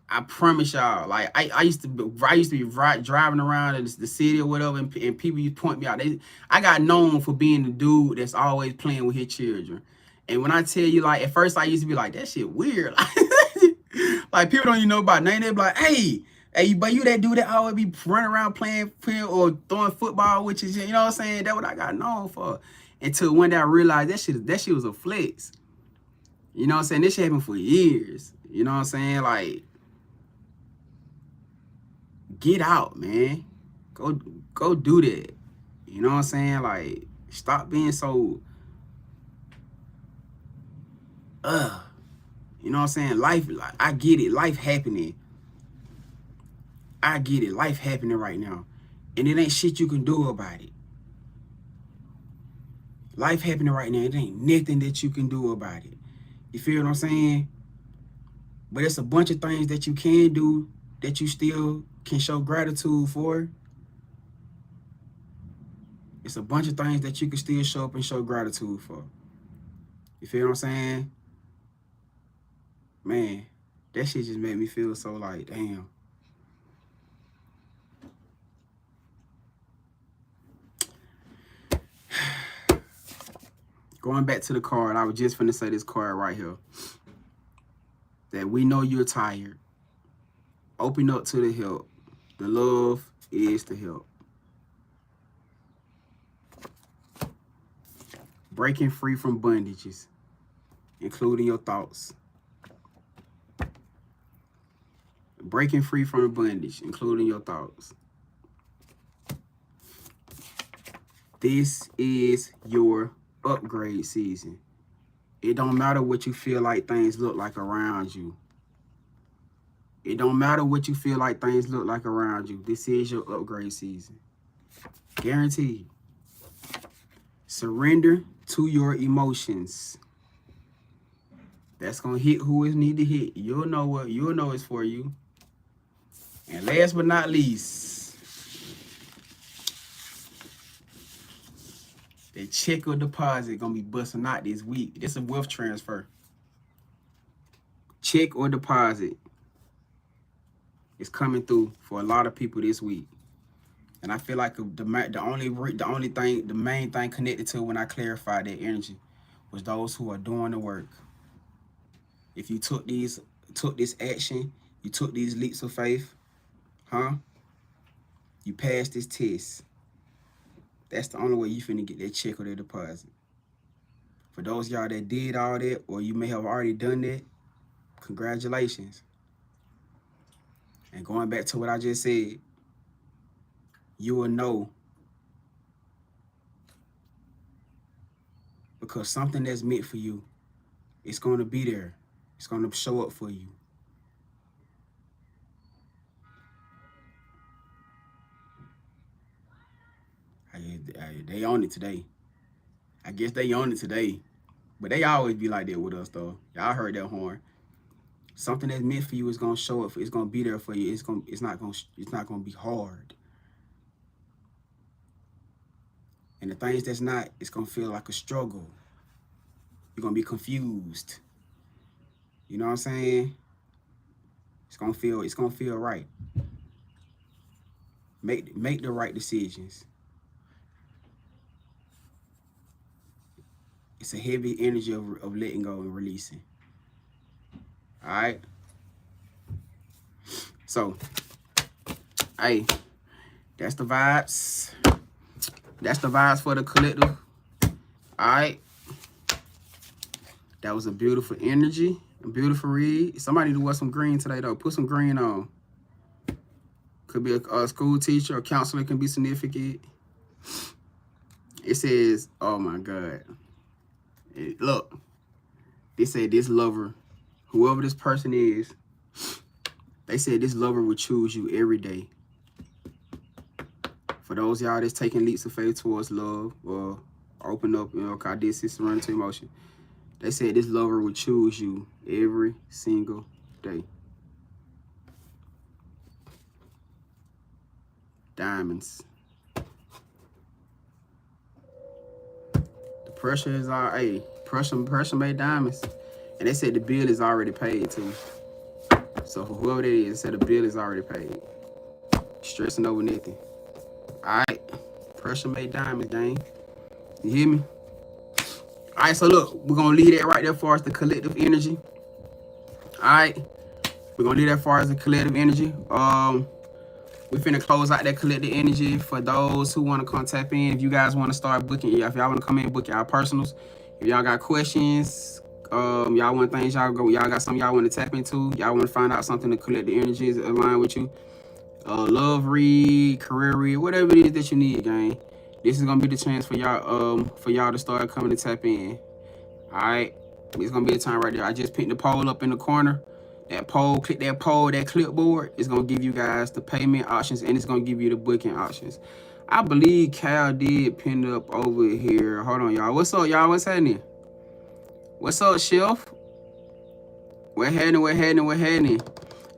I promise y'all. Like I used to be driving around in the city or whatever, and people used to point me out. I got known for being the dude that's always playing with his children. And when I tell you, like at first I used to be like, that shit weird. Like people don't even know about name. They be like, hey, but you that dude that always be running around playing or throwing football, which is, you know what I'm saying? That's what I got known for. Until one day I realized that shit was a flex. You know what I'm saying? This shit happened for years. You know what I'm saying? Like, get out, man. Go do that. You know what I'm saying? Like, stop being so you know what I'm saying? Life, I get it. Life happening. I get it. Life happening right now. And it ain't shit you can do about it. Life happening right now. It ain't nothing that you can do about it. You feel what I'm saying? But it's a bunch of things that you can do that you still can show gratitude for. It's a bunch of things that you can still show up and show gratitude for. You feel what I'm saying? Man, that shit just made me feel so like, damn. Going back to the card, I was just finna say this card right here. That we know you're tired. Open up to the help. The love is the help. Breaking free from bondages, including your thoughts. Breaking free from bondage, including your thoughts. This is your upgrade season. It don't matter what you feel like things look like around you. It don't matter what you feel like things look like around you. This is your upgrade season. Guaranteed. Surrender to your emotions. That's going to hit who it need to hit. You'll know it's for you. And last but not least, the check or deposit gonna be busting out this week. This is a wealth transfer. Check or deposit is coming through for a lot of people this week. And I feel like the main thing connected to when I clarified that energy was those who are doing the work. If you took this action, you took these leaps of faith, you passed this test. That's the only way you finna get that check or that deposit. For those y'all that did all that, or you may have already done that, congratulations. And going back to what I just said, you will know, because something that's meant for you, it's going to be there. It's going to show up for you. They own it today. I guess they own it today. But they always be like that with us, though. Y'all heard that horn. Something that's meant for you is gonna show up. It's gonna be there for you. It's not gonna be hard. And the things that's not, it's gonna feel like a struggle. You're gonna be confused. You know what I'm saying? It's gonna feel right. Make the right decisions. It's a heavy energy of letting go and releasing. All right. So, hey, that's the vibes. That's the vibes for the collective. All right. That was a beautiful energy, a beautiful read. Somebody do wear some green today, though. Put some green on. Could be a school teacher, a counselor, can be significant. It says, oh my God. Look, they said this lover, whoever this person is, they said this lover will choose you every day. For those y'all that's taking leaps of faith towards love or open up, you know, cause this is surrender to emotion. They said this lover will choose you every single day. Diamonds. The pressure is all, hey, pressure made diamonds. And they said the bill is already paid too. So for whoever that is, they said the bill is already paid. Stressing over nothing. Alright. Pressure made diamonds, gang. You hear me? Alright, so look, we're gonna leave that right there for us, the collective energy. Alright. We're gonna leave that for us, the collective energy. We finna close out that collective energy for those who wanna come tap in. If you guys wanna start booking, if y'all wanna come in and book y'all personals. If y'all got questions, y'all want things y'all got something y'all wanna tap into, y'all wanna find out something to collect the energies align with you. Love read, career read, whatever it is that you need, gang. This is gonna be the chance for y'all to start coming to tap in. Alright. It's gonna be the time right there. I just picked the poll up in the corner. That poll, click that poll, that clipboard is gonna give you guys the payment options and it's gonna give you the booking options. I believe Cal did pin it up over here. Hold on, y'all. What's up, y'all? What's happening? What's up, Chef? We're heading.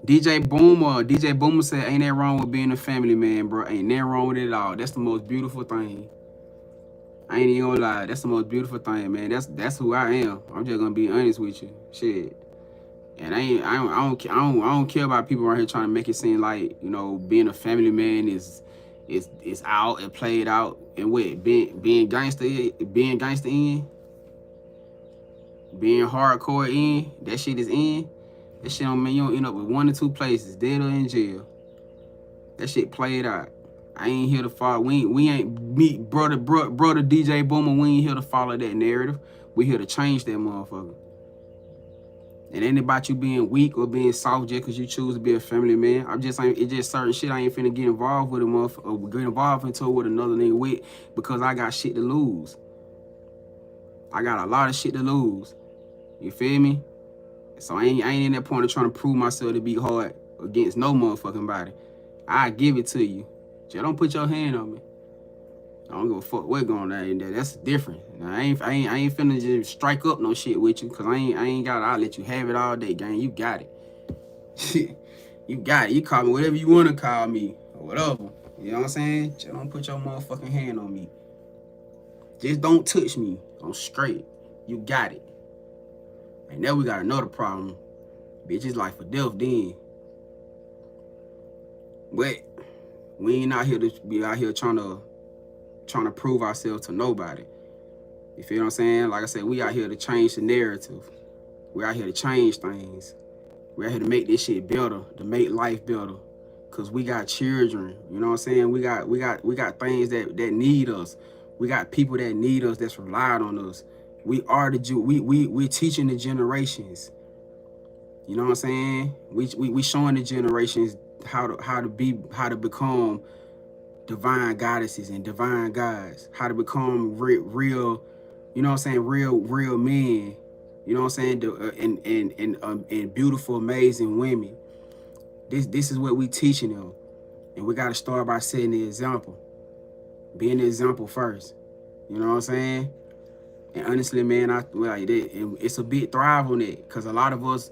DJ Boomer said, ain't that wrong with being a family man, bro? Ain't that wrong with it at all. That's the most beautiful thing. I ain't even gonna lie. That's the most beautiful thing, man. That's who I am. I'm just gonna be honest with you. Shit. And I don't care about people around here trying to make it seem like, you know, being a family man is out and played out and what being gangster in, being hardcore in, that shit is in. That shit don't mean you don't end up with 1 or 2 places, dead or in jail. That shit played out. I ain't here to follow. We ain't meet brother DJ Boomer. We ain't here to follow that narrative. We here to change that motherfucker. It ain't about you being weak or being soft just because you choose to be a family man. It's just certain shit I ain't finna get involved with a motherfucker or get involved into with another nigga with because I got shit to lose. I got a lot of shit to lose. You feel me? So I ain't in that point of trying to prove myself to be hard against no motherfucking body. I give it to you. Just don't put your hand on me. I don't give a fuck what's going on in there. That's different. Now, I ain't finna just strike up no shit with you, cause I ain't got it. I'll let you have it all day, gang. You got it. You got it. You call me whatever you wanna call me or whatever. You know what I'm saying? Just don't put your motherfucking hand on me. Just don't touch me. I'm straight. You got it. And now we got another problem. Bitch, it's life or death then. But we ain't out here to be out here trying to prove ourselves to nobody. You feel what I'm saying? Like I said, we out here to change the narrative. We out here to change things. We out here to make this shit better, to make life better. Cause we got children, you know what I'm saying? We got things that need us. We got people that need us, that's relied on us. We're teaching the generations. You know what I'm saying? We showing the generations how to become divine goddesses and divine gods, how to become real, you know what I'm saying, real men, you know what I'm saying, and beautiful, amazing women. This is what we teaching them, and we got to start by setting the example, being the example first. You know what I'm saying? And honestly, man, it's a big thrive on it, because a lot of us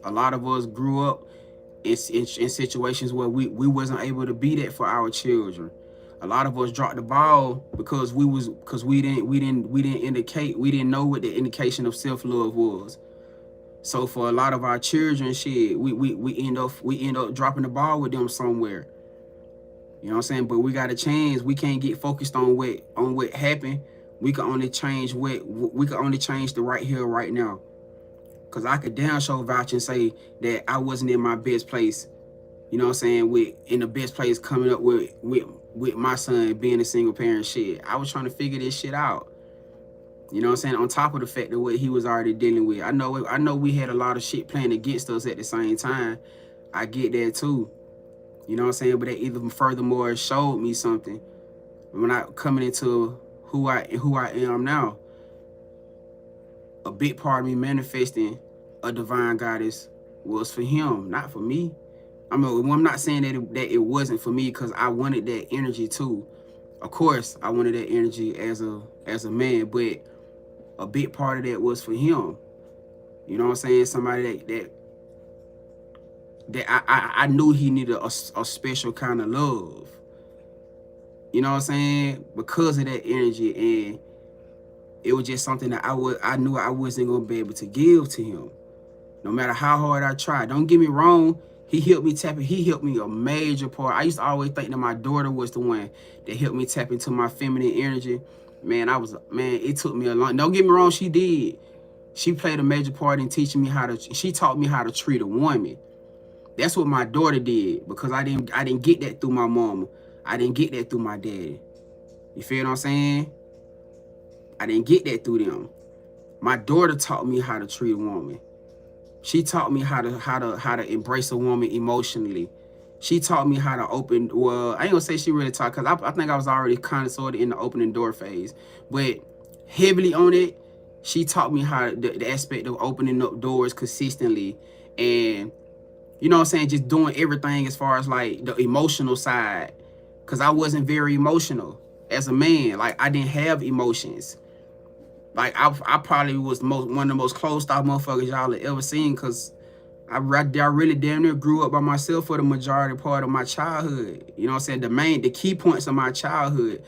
grew up in situations where we wasn't able to be that for our children. A lot of us dropped the ball because we didn't know what the indication of self-love was. So for a lot of our children, shit, we end up dropping the ball with them somewhere. You know what I'm saying? But we gotta change. We can't get focused on what happened. We can only change the right here, right now. Cause I could damn sure vouch and say that I wasn't in my best place. You know what I'm saying? In the best place coming up with my son being a single parent shit. I was trying to figure this shit out. You know what I'm saying? On top of the fact that what he was already dealing with. I know we had a lot of shit playing against us at the same time. I get that too. You know what I'm saying? But that even furthermore showed me something when I coming into who I am now. A big part of me manifesting a divine goddess was for him, not for me. I mean, I'm not saying that it wasn't for me, because I wanted that energy too. Of course, I wanted that energy as a man, but a big part of that was for him. You know what I'm saying? Somebody that I knew he needed a special kind of love. You know what I'm saying? Because of that energy, and it was just something that I knew I wasn't gonna be able to give to him, no matter how hard I tried. Don't get me wrong. He helped me tap in. He helped me a major part. I used to always think that my daughter was the one that helped me tap into my feminine energy. Man, it took me a long. Don't get me wrong. She did. She played a major part in teaching me she taught me how to treat a woman. That's what my daughter did, because I didn't get that through my mama. I didn't get that through my daddy. You feel what I'm saying? I didn't get that through them. My daughter taught me how to treat a woman. She taught me how to embrace a woman emotionally. She taught me how to open. Well, I ain't gonna say she really taught, because I think I was already kind of sort of in the opening door phase, but heavily on it, she taught me how the aspect of opening up doors consistently, and you know what I'm saying, just doing everything as far as like the emotional side, because I wasn't very emotional as a man. Like, I didn't have emotions. Like, I probably was one of the most closed off motherfuckers y'all have ever seen, because I really damn near grew up by myself for the majority part of my childhood. You know what I'm saying? The key points of my childhood,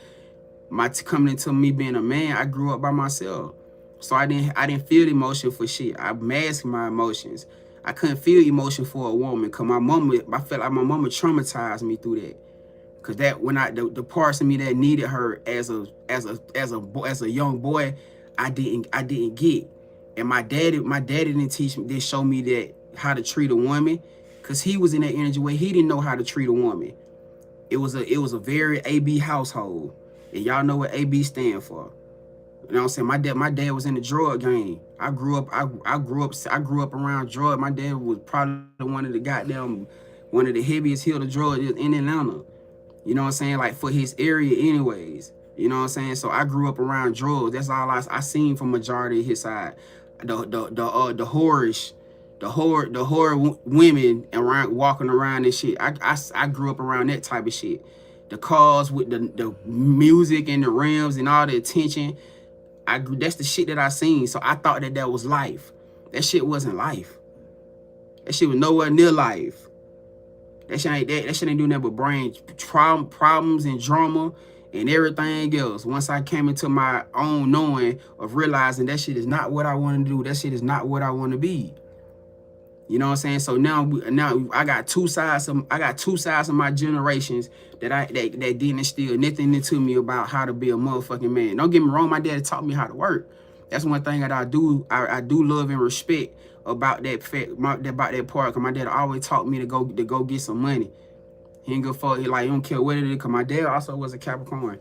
coming into me being a man, I grew up by myself. So I didn't feel emotion for shit. I masked my emotions. I couldn't feel emotion for a woman, because I felt like my mama traumatized me through that. Cause that when the parts of me that needed her as a young boy, I didn't get. And my daddy didn't show me that how to treat a woman, cause he was in that energy where he didn't know how to treat a woman. It was a very AB household, and y'all know what AB stand for. You know what I'm saying? My dad was in the drug game. I grew up around drugs. My dad was probably one of the heaviest hitter drugs in Atlanta. You know what I'm saying? Like, for his area anyways. You know what I'm saying? So I grew up around drugs. That's all I seen from majority of his side. The horror women around walking around and shit. I grew up around that type of shit. The cars with the music and the rims and all the attention. That's the shit that I seen. So I thought that was life. That shit wasn't life. That shit was nowhere near life. That shit ain't doing nothing but bring problems and drama and everything else. Once I came into my own knowing of realizing that shit is not what I want to do. That shit is not what I want to be. You know what I'm saying? So now I got two sides of my generations that didn't instill nothing into me about how to be a motherfucking man. Don't get me wrong, my dad taught me how to work. That's one thing that I do love and respect about that fact, about that part. Cause my dad always taught me to go get some money. He ain't go for it, like, he don't care what it is. Cause my dad also was a Capricorn.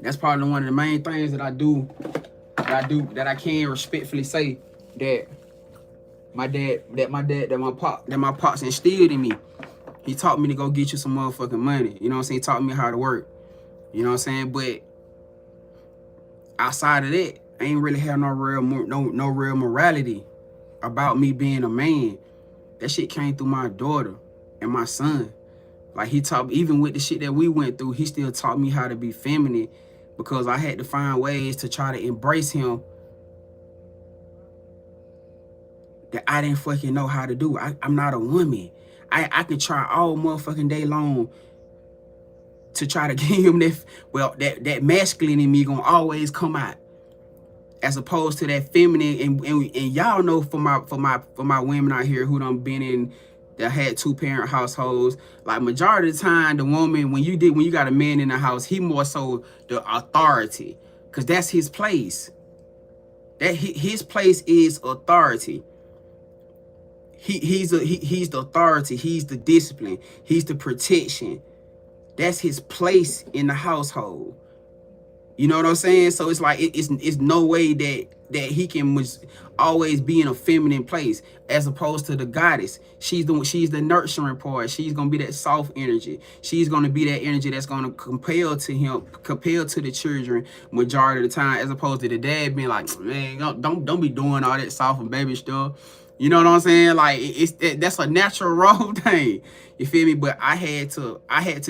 That's probably one of the main things that I can respectfully say that my pops instilled in me. He taught me to go get you some motherfucking money. You know what I'm saying? He taught me how to work. You know what I'm saying? But outside of that, I ain't really have no real morality about me being a man. That shit came through my daughter and my son. Like, he taught, even with the shit that we went through, he still taught me how to be feminine, because I had to find ways to try to embrace him that I didn't fucking know how to do. I'm not a woman. I can try all motherfucking day long to try to give him that masculine in me gonna always come out, as opposed to that feminine. And y'all know for my women out here who done been in that had 2-parent households, like majority of the time the woman, when you got a man in the house, he more so the authority, because that's his place. That his place is authority. He's the authority, he's the discipline, he's the protection. That's his place in the household. You know what I'm saying? So it's like it's no way that he can always be in a feminine place, as opposed to the goddess. She's the nurturing part. She's gonna be that soft energy. She's gonna be that energy that's gonna compel to the children majority of the time, as opposed to the dad being like, man, don't be doing all that soft and baby stuff. You know what I'm saying? Like that's a natural role thing. You feel me? But I had to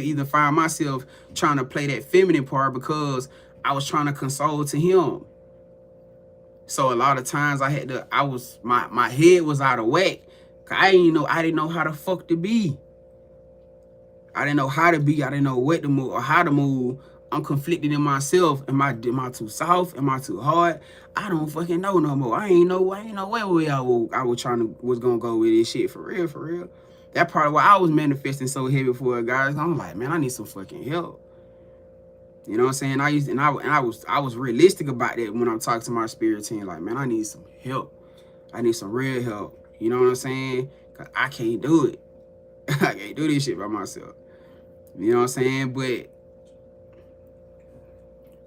either find myself trying to play that feminine part, because I was trying to console to him. So a lot of times my head was out of whack. I didn't know how the fuck to be. I didn't know how to be. I didn't know what to move or how to move. I'm conflicted in myself. Am I too soft? Am I too hard? I don't fucking know no more. I ain't know where I was gonna go with this shit, for real. That part of why I was manifesting so heavy for it, guys. I'm like, man, I need some fucking help. You know what I'm saying? I was realistic about that when I'm talking to my spirit team. Like, man, I need some help. I need some real help. You know what I'm saying? Cause I can't do it. I can't do this shit by myself. You know what I'm saying? But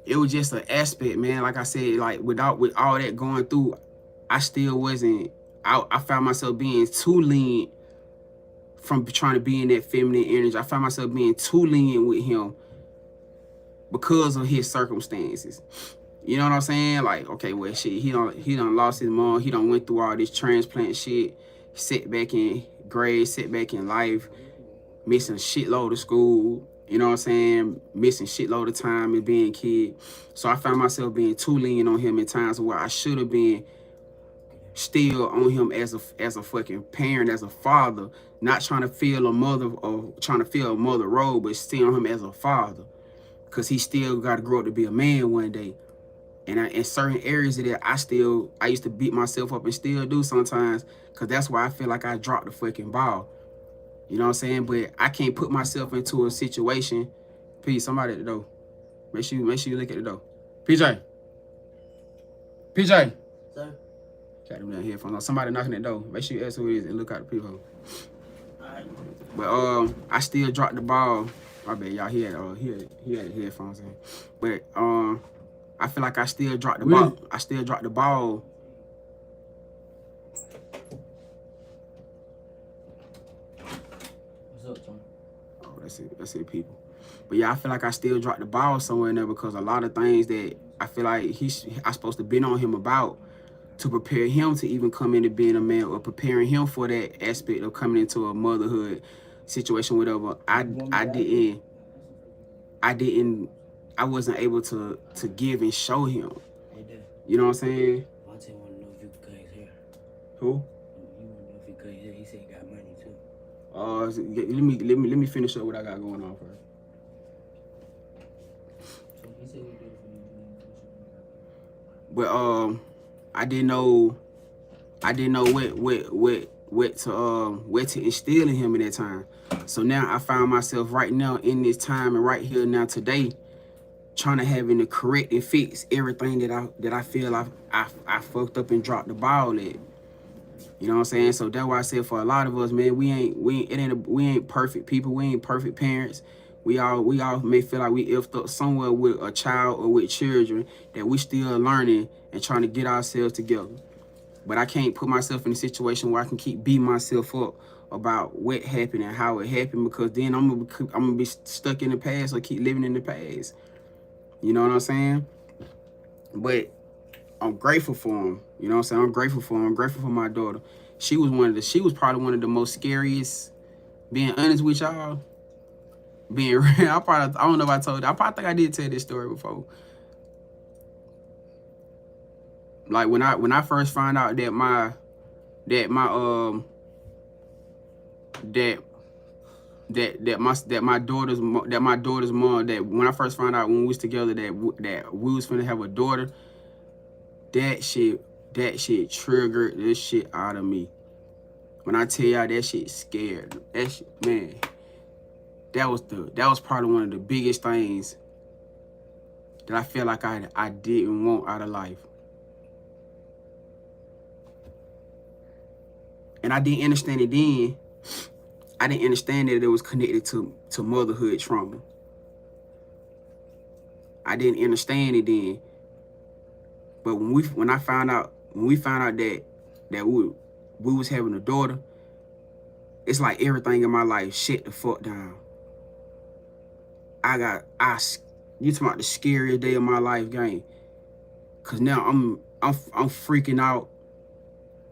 it was just an aspect, man. Like I said, like with all that going through, I still wasn't. I found myself being too lenient from trying to be in that feminine energy. I found myself being too lenient with him because of his circumstances. You know what I'm saying? Like, okay, well, shit, he done lost his mom. He done went through all this transplant shit, setback in grades, setback in life, missing a shitload of school. You know what I'm saying? Missing shitload of time and being a kid. So I found myself being too lenient on him in times where I should have been still on him as a fucking parent, as a father, not trying to feel a mother or trying to feel a mother role, but still on him as a father. Because he still got to grow up to be a man one day. And in certain areas of that, I used to beat myself up and still do sometimes, because that's why I feel like I dropped the fucking ball. You know what I'm saying? But I can't put myself into a situation. Please, somebody at the door. Make sure you look at the door. PJ. Sir. Got them down headphones. Somebody knocking at the door. Make sure you ask who it is and look out the people. Alright. But I still dropped the ball. My bad, y'all. He had the headphones in. But I feel like I still dropped the ball. I still dropped the ball. What's up, Tom? Oh, that's it, people. But yeah, I feel like I still dropped the ball somewhere in there, because a lot of things that I feel like I supposed to been on him about to prepare him to even come into being a man, or preparing him for that aspect of coming into a motherhood situation, whatever. I wasn't able to give and show him. You know what I'm saying? Monte want to know if you could cut his hair. Who? You want to know if he cut his hair. He said he got money too. Let me finish up what I got going on first. So he said he did it for you. But I didn't know what to instill in him in that time. So now I found myself right now in this time and right here now today, trying to correct and fix everything that I feel I fucked up and dropped the ball at. You know what I'm saying? So that's why I said, for a lot of us, man, we ain't perfect people. We ain't perfect parents. We all may feel like we effed up somewhere with a child or with children, that we still learning and trying to get ourselves together. But I can't put myself in a situation where I can keep beating myself up about what happened and how it happened, because then I'm gonna be stuck in the past or keep living in the past. You know what I'm saying? But I'm grateful for him. You know what I'm saying? I'm grateful for him. I'm grateful for my daughter. She was probably one of the most scariest, being honest with y'all. Being real, I don't know if I told you. I probably think I did tell this story before. Like when I first found out that my that my daughter's mom, that when I first found out when we was together that we was finna have a daughter, that shit triggered this shit out of me. When I tell y'all that shit scared, that shit, man, that was probably one of the biggest things that I feel like I didn't want out of life. And I didn't understand it then. I didn't understand that it was connected to motherhood trauma. I didn't understand it then. But when we found out that we was having a daughter, it's like everything in my life shut the fuck down. You talking about the scariest day of my life, gang. Cause now I'm freaking out.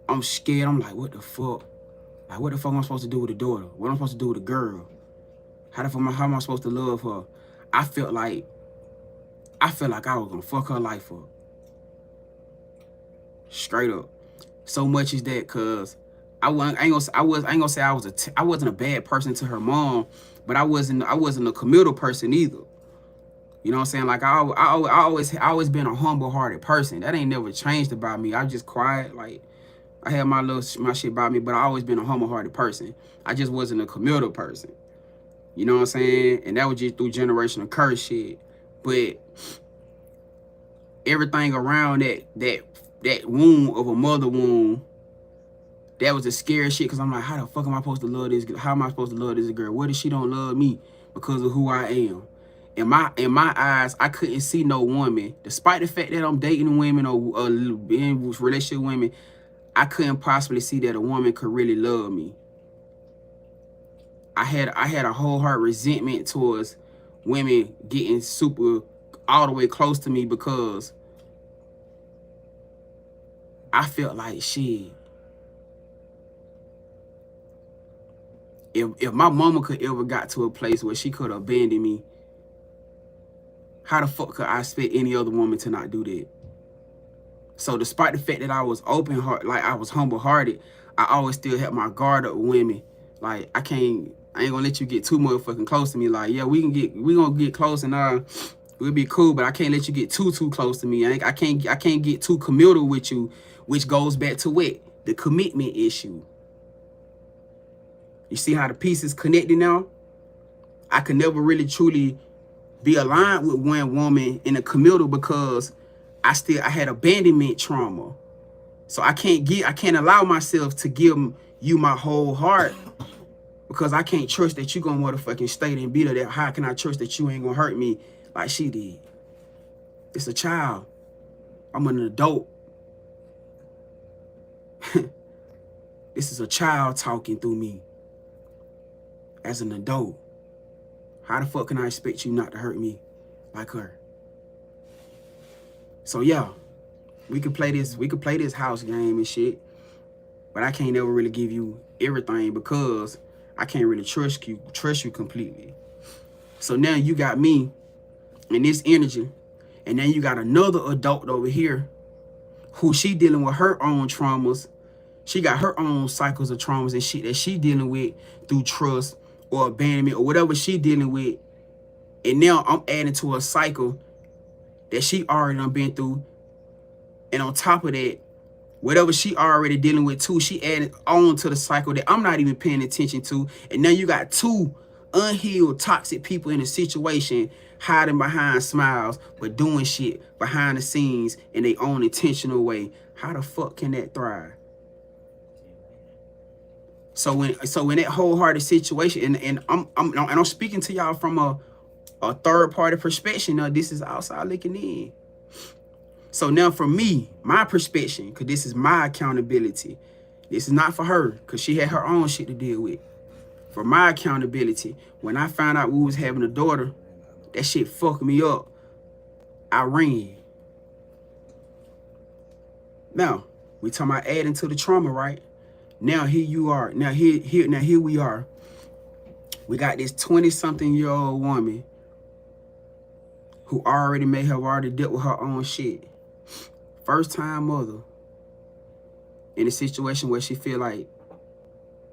I'm scared. I'm like, what the fuck? Like, what the fuck am I supposed to do with a daughter? What am I supposed to do with a girl? How am I supposed to love her? I felt like I was gonna fuck her life up. Straight up. So much is that, cause I ain't gonna say I wasn't a bad person to her mom, but I wasn't a committal person either. You know what I'm saying? Like I always been a humble-hearted person. That ain't never changed about me. I'm just quiet. Like I had my shit about me, but I always been a humble-hearted person. I just wasn't a committal person. You know what I'm saying? And that was just through generational curse shit. But everything around that wound of a mother wound, that was the scary shit. Cause I'm like, how the fuck am I supposed to love this? How am I supposed to love this girl? What if she don't love me because of who I am? In my eyes, I couldn't see no woman, despite the fact that I'm dating women or being with relationship with women, I couldn't possibly see that a woman could really love me. I had a whole heart resentment towards women getting super all the way close to me because I felt like shit. If my mama could ever got to a place where she could abandon me, how the fuck could I expect any other woman to not do that? So despite the fact that I was open heart, like I was humble hearted, I always still had my guard up with women. Like I ain't gonna let you get too motherfucking close to me. Like, yeah, we gonna get close and we'll be cool, but I can't let you get too close to me. I can't get too committal with you, which goes back to what? The commitment issue. You see how the pieces connected now? I could never really truly be aligned with one woman in a committal because I had abandonment trauma. So I can't allow myself to give you my whole heart because I can't trust that you gonna motherfucking stay there and be there. How can I trust that you ain't gonna hurt me like she did? It's a child. I'm an adult. This is a child talking through me as an adult. How the fuck can I expect you not to hurt me like her? So yeah, we could play this house game and shit, but I can't never really give you everything because I can't really trust you completely. So now you got me in this energy, and then you got another adult over here who she dealing with her own traumas. She got her own cycles of traumas and shit that she dealing with through trust or abandonment or whatever she dealing with. And now I'm adding to a cycle that she already done been through. And on top of that, whatever she already dealing with too, she added on to the cycle that I'm not even paying attention to. And now you got two unhealed, toxic people in a situation hiding behind smiles, but doing shit behind the scenes in their own intentional way. How the fuck can that thrive? So in that wholehearted situation, and I'm speaking to y'all from a third party perspective. Now this is outside looking in. So now for me, my perspective, because this is my accountability. This is not for her, because she had her own shit to deal with. For my accountability, when I found out we was having a daughter, that shit fucked me up. I ran. Now, we talking about adding to the trauma, right? Now here you are. Now here we are. We got this 20-something-year-old woman who may have already dealt with her own shit. First time mother in a situation where she feel like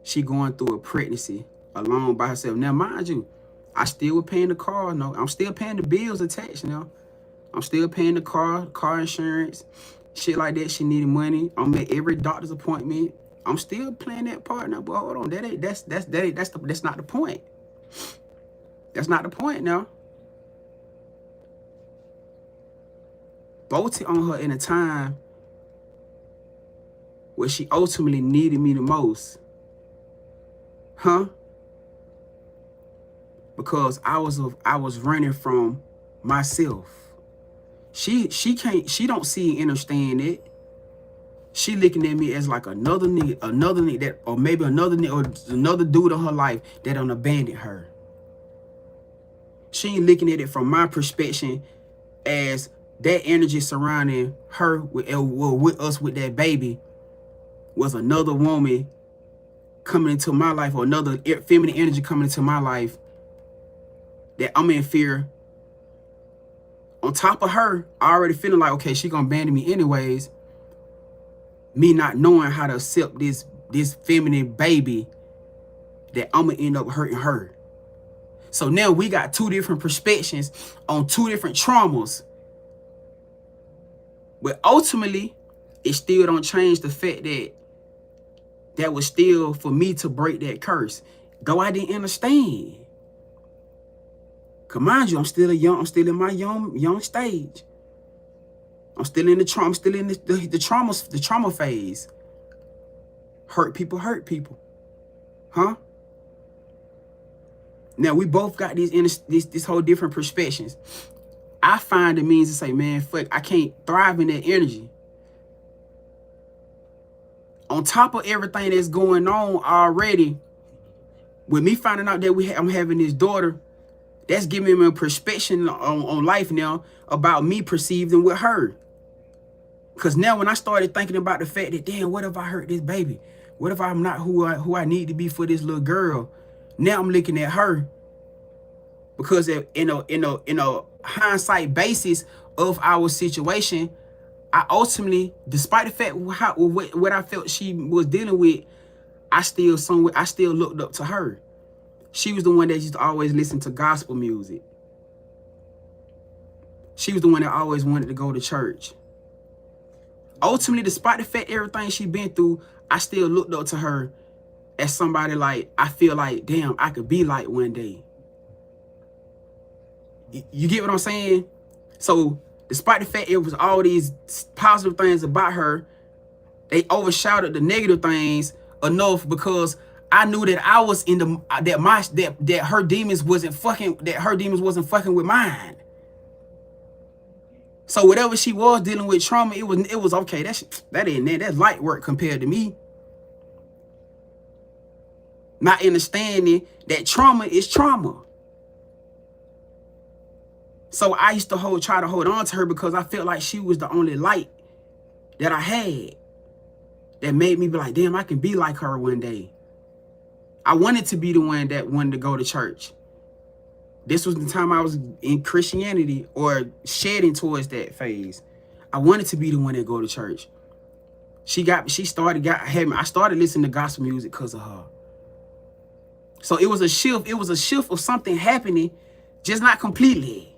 she going through a pregnancy alone by herself. Now, mind you, I still was paying the car. No, I'm still paying the bills attached now. I'm still paying the car insurance, shit like that. She needed money. I'm at every doctor's appointment. I'm still playing that part now. But hold on, that's not the point. That's not the point now. Bolted on her in a time where she ultimately needed me the most. Huh? Because I was running from myself. She don't see and understand it. She looking at me as like another nigga that, or maybe another nigga, or another dude in her life that done abandoned her. She ain't looking at it from my perspective as that energy surrounding her with us with that baby was another woman coming into my life, or another feminine energy coming into my life that I'm in fear. On top of her, I already feeling like, okay, she gonna abandon me anyways. Me not knowing how to accept this feminine baby, that I'm gonna end up hurting her. So now we got two different perspectives on two different traumas. But ultimately, it still don't change the fact that that was still for me to break that curse. Though I didn't understand. Cause mind you, I'm still in my young stage. I'm still in the trauma, still in the trauma phase. Hurt people. Huh? Now we both got this whole different perspectives. I find the means to say, man, fuck, I can't thrive in that energy. On top of everything that's going on already, with me finding out that I'm having this daughter, that's giving me a perspective on life now about me perceiving with her. Because now when I started thinking about the fact that, damn, what if I hurt this baby? What if I'm not who I need to be for this little girl? Now I'm looking at her. Because in a hindsight basis of our situation, I ultimately, despite the fact what I felt she was dealing with, I still looked up to her. She was the one that used to always listen to gospel music. She was the one that always wanted to go to church. Ultimately, despite the fact everything she'd been through, I still looked up to her as somebody like, I feel like, damn, I could be like one day. You get what I'm saying? So despite the fact it was all these positive things about her, they overshadowed the negative things enough because I knew that I was in the that her demons wasn't fucking with mine. So whatever she was dealing with trauma, it was okay. That's light work compared to me. Not understanding that trauma is trauma. So I used to try to hold on to her because I felt like she was the only light that I had that made me be like, damn, I can be like her one day. I wanted to be the one that wanted to go to church. This was the time I was in Christianity or shedding towards that phase. I wanted to be the one that go to church. I started listening to gospel music because of her. So it was a shift. It was a shift of something happening, just not completely.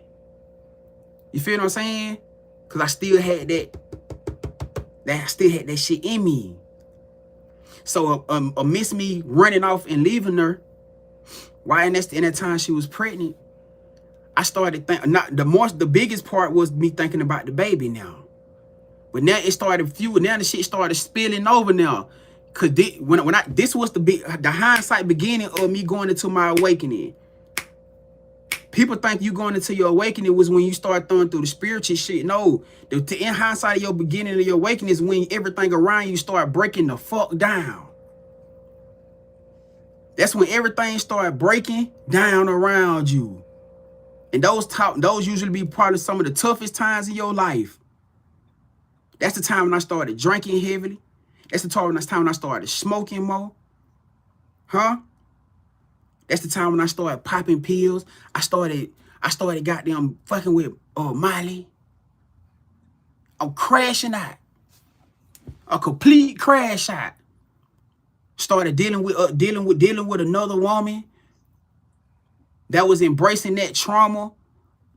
You feel what I'm saying? Because I still had that shit in me. So amidst me running off and leaving her, why in that time she was pregnant, I started thinking, the biggest part was me thinking about the baby now. But now it started fueling, now the shit started spilling over now. Cause this was the hindsight beginning of me going into my awakening. People think you going into your awakening was when you start throwing through the spiritual shit. No, in hindsight of your beginning of your awakening is when everything around you start breaking the fuck down. That's when everything started breaking down around you. And those usually be part of some of the toughest times in your life. That's the time when I started drinking heavily. That's the time when I started smoking more. Huh? That's the time when I started popping pills. I started goddamn fucking with Miley. I'm crashing out. A complete crash out. Started dealing with another woman that was embracing that trauma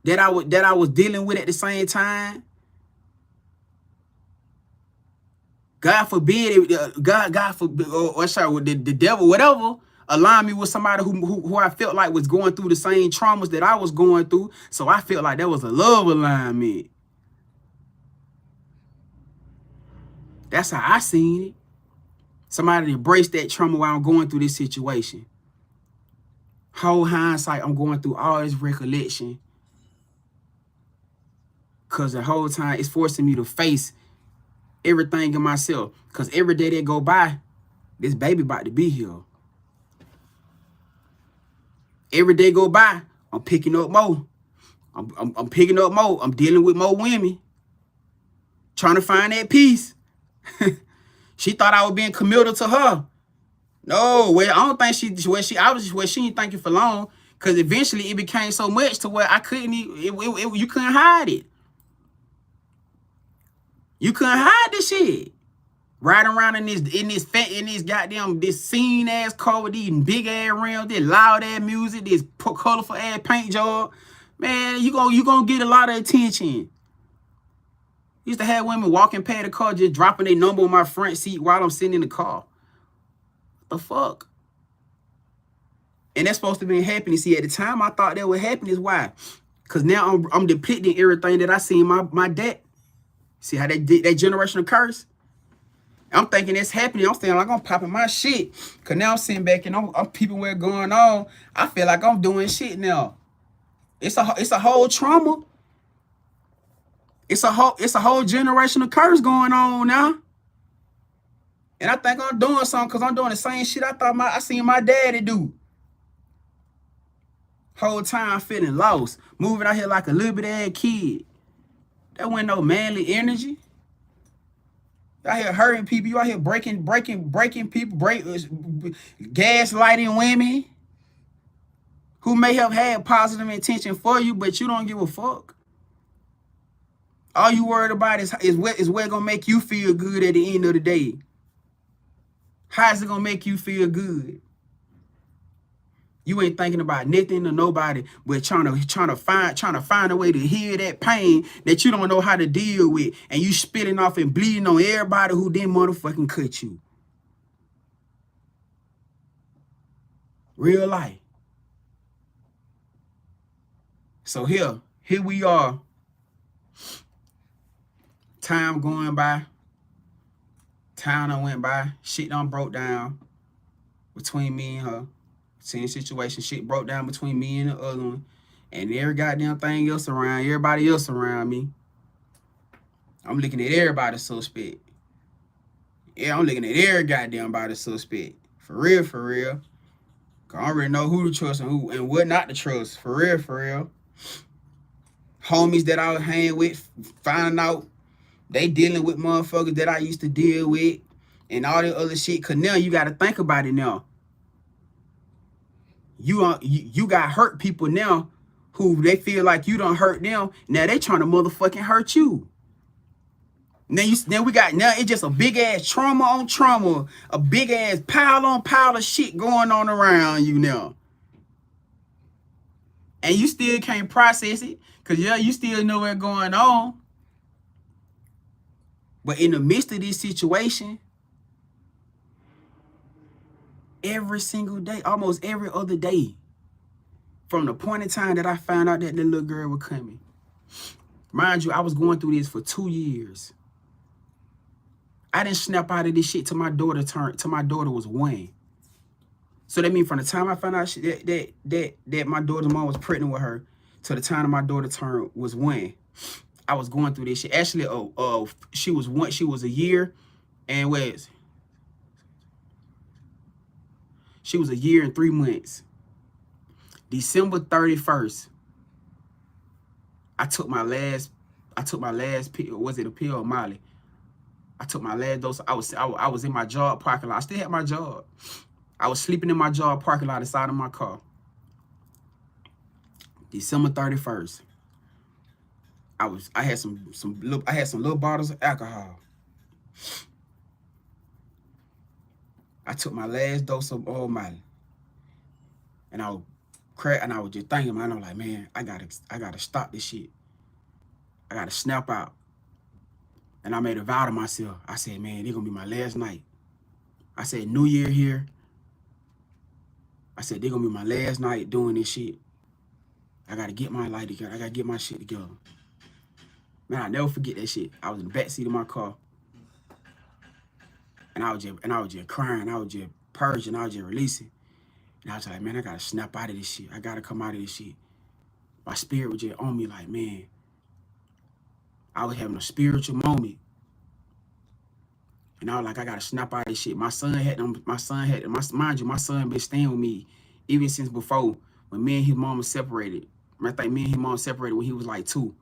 that I was dealing with at the same time. God forbid it, God forbid, or sorry, the devil, whatever, align me with somebody who I felt like was going through the same traumas that I was going through. So I felt like that was a love alignment. That's how I seen it. Somebody embraced that trauma while I'm going through this situation. Whole hindsight, I'm going through all this recollection. Because the whole time it's forcing me to face everything in myself. Because every day that go by, this baby about to be here. Every day go by, I'm picking up more. I'm picking up more. I'm dealing with more women. Trying to find that peace. She thought I was being committed to her. No, well, I don't think she ain't thinking for long. Because eventually it became so much to where I couldn't even, you couldn't hide it. You couldn't hide this shit. Riding around in this goddamn this scene ass car with these big ass rims, this loud ass music, this colorful ass paint job. Man, you gonna get a lot of attention. Used to have women walking past the car just dropping their number on my front seat while I'm sitting in the car. What the fuck? And that's supposed to be happiness. See, at the time I thought that was happiness. Why? Because now I'm depicting everything that I seen my dad. See how they did that generational curse? I'm thinking it's happening. I'm saying like I'm popping my shit. Cause now I'm sitting back and I'm peeping what's going on. I feel like I'm doing shit now. It's a whole trauma. It's a whole generational curse going on now. And I think I'm doing something because I'm doing the same shit I seen my daddy do. Whole time feeling lost. Moving out here like a little bit ass kid. That wasn't no manly energy. You out here hurting people. You out here breaking people, gaslighting women who may have had positive intention for you, but you don't give a fuck. All you worried about is what's gonna make you feel good at the end of the day. How is it gonna make you feel good? You ain't thinking about nothing or nobody, but trying to find a way to heal that pain that you don't know how to deal with, and you spitting off and bleeding on everybody who didn't motherfucking cut you. Real life. So here we are. Time going by. Time done went by. Shit done broke down between me and her. Same situation, shit broke down between me and the other one. And every goddamn thing else around, everybody else around me. I'm looking at everybody suspect. Yeah, I'm looking at every goddamn body suspect. For real, for real. Cause I already know who to trust and what not to trust. For real, for real. Homies that I was hanging with, finding out they dealing with motherfuckers that I used to deal with and all that other shit. Cause now you gotta think about it now. You got hurt people now who they feel like you don't hurt them. Now they trying to motherfucking hurt you. Now it's just a big ass trauma on trauma, a big ass pile on pile of shit going on around you now. And you still can't process it, because yeah, you still know what's going on. But in the midst of this situation, every single day, almost every other day, from the point in time that I found out that the little girl was coming. Mind you, I was going through this for 2 years. I didn't snap out of this shit till my daughter was 1. So that means from the time I found out that my daughter's mom was pregnant with her to the time that my daughter was 1, I was going through this shit. Actually, she was a year and she was a year and 3 months. December 31st, I took my last pill. Was it a pill or Molly? I took my last dose. I was in my job parking lot. I still had my job. I was sleeping in my job parking lot inside of my car. December 31st. I had some little bottles of alcohol. I took my last dose of oil Molly, and I was just thinking, man, I'm like, man, I gotta stop this shit. I gotta snap out. And I made a vow to myself. I said, man, this gonna be my last night. I said, New Year here. I said, this gonna be my last night doing this shit. I gotta get my life together. I gotta get my shit together. Man, I'll never forget that shit. I was in the backseat of my car. And I was just crying. I was just purging. I was just releasing. And I was like, man, I gotta snap out of this shit. I gotta come out of this shit. My spirit was just on me like, man, I was having a spiritual moment. And I was like, I gotta snap out of this shit. My son been staying with me even since before when me and his mom separated. I think me and his mom separated when he was like 2.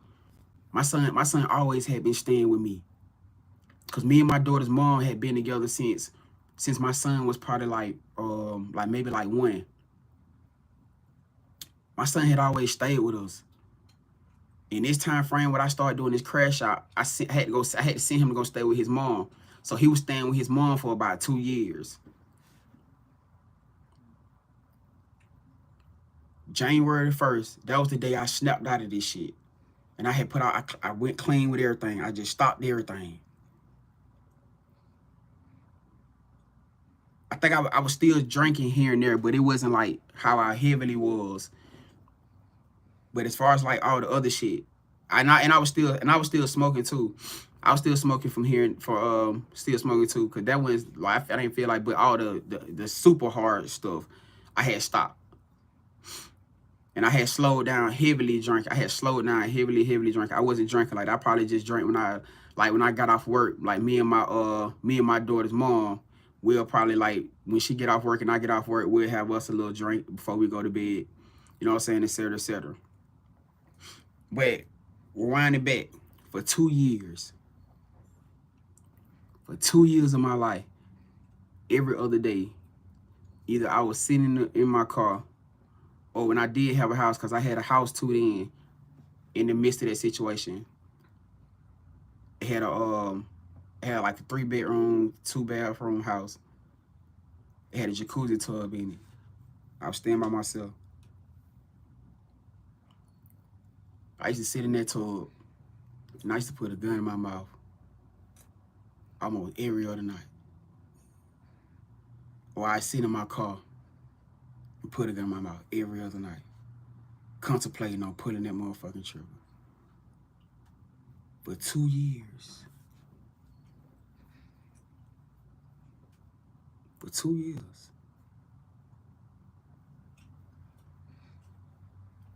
My son always had been staying with me. Cause me and my daughter's mom had been together since my son was probably like maybe like 1. My son had always stayed with us. In this time frame when I started doing this crash out, I had to send him to go stay with his mom. So he was staying with his mom for about 2 years. January 1st, that was the day I snapped out of this shit. And I went clean with everything. I just stopped everything. I think I was still drinking here and there, but it wasn't like how I heavily was. But as far as like all the other shit, I was still smoking too. I was still smoking from here still smoking too, cause that was like I didn't feel like, but all the super hard stuff, I had stopped. And I had slowed down heavily drink. I had slowed down heavily drink. I wasn't drinking like that. I probably just drank when I got off work. Like me and my daughter's mom, we'll probably like when she get off work and I get off work, we'll have us a little drink before we go to bed. You know what I'm saying, etc., etc. But rewinding back for 2 years. For 2 years of my life, every other day, either I was sitting in my car, or when I did have a house, because I had a house too in the midst of that situation. It had like a 3-bedroom, 2-bathroom house. It had a jacuzzi tub in it. I was staying by myself. I used to sit in that tub, and I used to put a gun in my mouth almost every other night. Or I sit in my car and put a gun in my mouth every other night, contemplating on pulling that motherfucking trigger. For 2 years. For 2 years.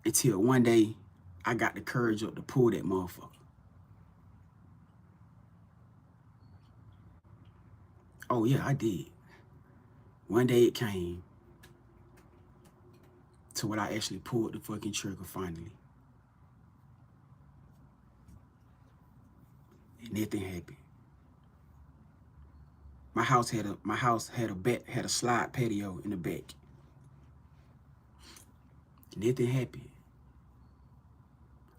Until one day, I got the courage up to pull that motherfucker. Oh yeah, I did. One day it came to when I actually pulled the fucking trigger finally. And nothing happened. My house had a slide patio in the back. Nothing happened.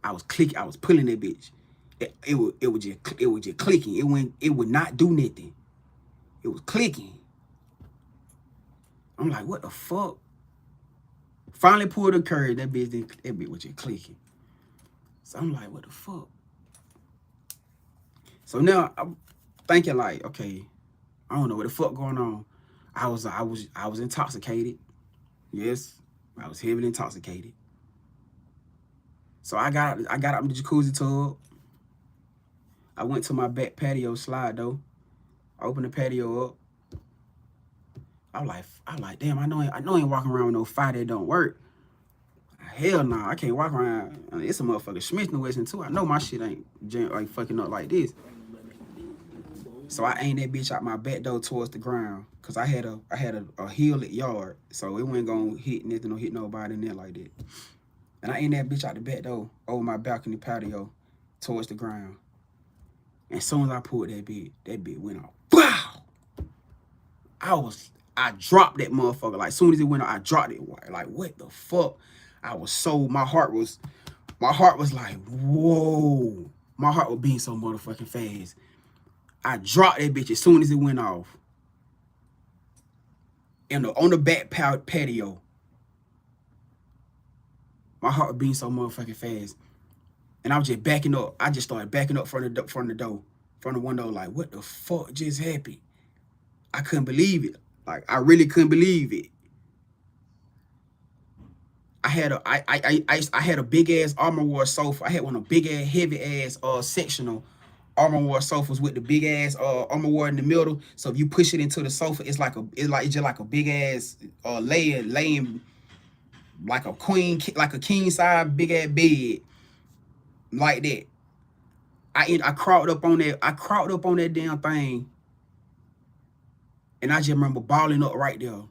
I was pulling that bitch. It was just clicking. It would not do nothing. It was clicking. I'm like, what the fuck? Finally pulled the curve. That bitch was just clicking. So I'm like, what the fuck? So now I'm thinking like, okay, I don't know what the fuck going on. I was intoxicated. Yes, I was heavily intoxicated. So I got out in the jacuzzi tub. I went to my back patio slide though. I opened the patio up. I'm like, damn, I know I ain't walking around with no fire that don't work. Hell no, I can't walk around. I mean, it's a motherfucking Smith & Wesson too. I know my shit ain't like fucking up like this. So I aimed that bitch out my back door towards the ground, cause I had a hill-lit yard, so it wasn't gonna hit nothing or hit nobody in there like that. And I aimed that bitch out the back door over my balcony patio towards the ground. And as soon as I pulled that bitch went off. Wow! I dropped that motherfucker. Like, as soon as it went off, I dropped it. Like, what the fuck? My heart was like, whoa. My heart was beating so motherfucking fast. I dropped that bitch as soon as it went off. and on the back patio. My heart beating so motherfucking fast. And I was just backing up. I just started backing up from the window, like, what the fuck just happened? I couldn't believe it. Like, I really couldn't believe it. I had a big ass Armor War sofa. I had one of big ass heavy ass sectional Armor War sofas with the big ass Armor War in the middle. So if you push it into the sofa, it's just like a big ass laying like a queen, like a king size big ass bed, like that. I crawled up on that. I crawled up on that damn thing, and I just remember balling up right there.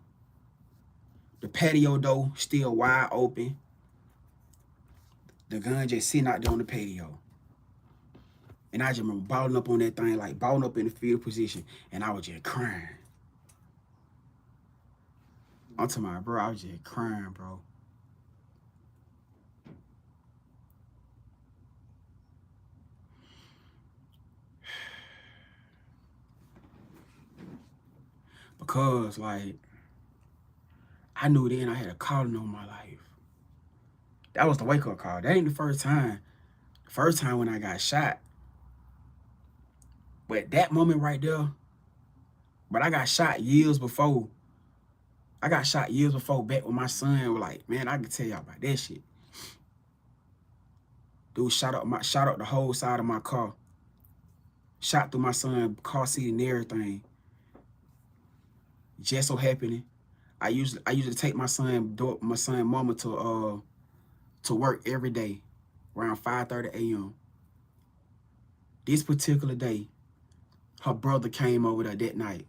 The patio door still wide open. The gun just sitting out there on the patio. And I just remember balling up on that thing, like balling up in the fetal position, and I was just crying. I'm talking about, bro, I was just crying, bro. Because, like, I knew then I had a calling on my life. That was the wake-up call. That ain't the first time. The first time when I got shot. But that moment right there, but I got shot years before. I got shot years before back when my son was like, man, I can tell y'all about that shit. Dude shot up the whole side of my car. Shot through my son's car seat and everything. Just so happening, I used to take my son mama to work every day around 5:30 a.m. This particular day, her brother came over there that night.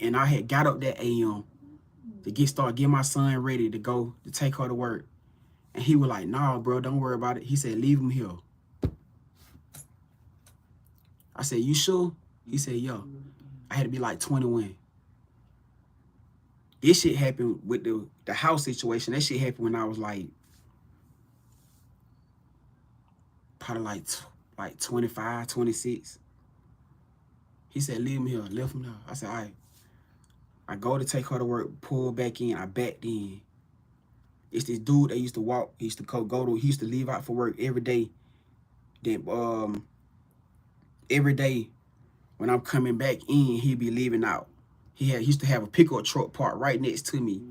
And I had got up that a.m. to start getting my son ready to go to take her to work. And he was like, nah, bro, don't worry about it. He said, leave him here. I said, you sure? He said, yo. I had to be like 21. This shit happened with the house situation. That shit happened when I was like, probably like 25, 26. He said, leave him here. Left him there. I said, all right. I go to take her to work, pull back in. I backed in. It's this dude that used to walk. He used to leave out for work every day. Then every day when I'm coming back in, he'd be leaving out. He used to have a pickup truck parked right next to me.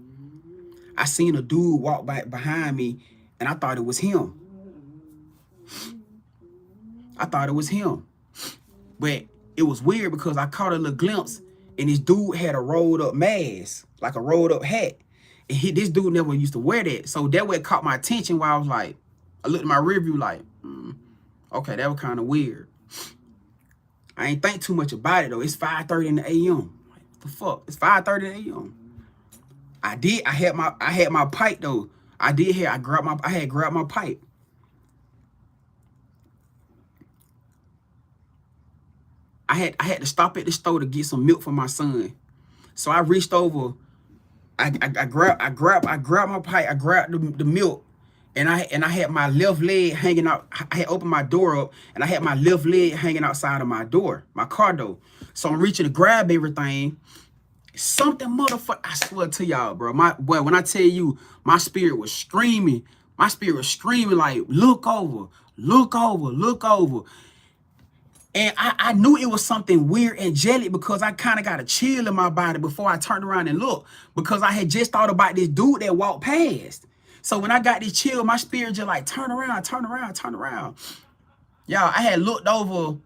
I seen a dude walk by behind me, and I thought it was him. But it was weird because I caught a little glimpse, and this dude had a rolled up mask, like a rolled up hat. And this dude never used to wear that. So that way it caught my attention while I was like, I looked at my rear view like, okay, that was kind of weird. I ain't think too much about it though. It's 5:30 in the a.m. Like, what the fuck? It's 5:30 a.m. I had my pipe though. I had grabbed my pipe. I had to stop at the store to get some milk for my son. So I reached over, I grabbed my pipe, I grabbed the milk, and I had my left leg hanging out. I had opened my door up, and I had my left leg hanging outside of my door, my car door. So I'm reaching to grab everything. Something motherfucker, I swear to y'all, bro. When I tell you, my spirit was screaming. My spirit was screaming like, look over, look over, look over. And I knew it was something weird, angelic, because I kind of got a chill in my body before I turned around and looked, because I had just thought about this dude that walked past. So when I got this chill, my spirit just like, turn around, turn around, turn around. Y'all, I had looked over.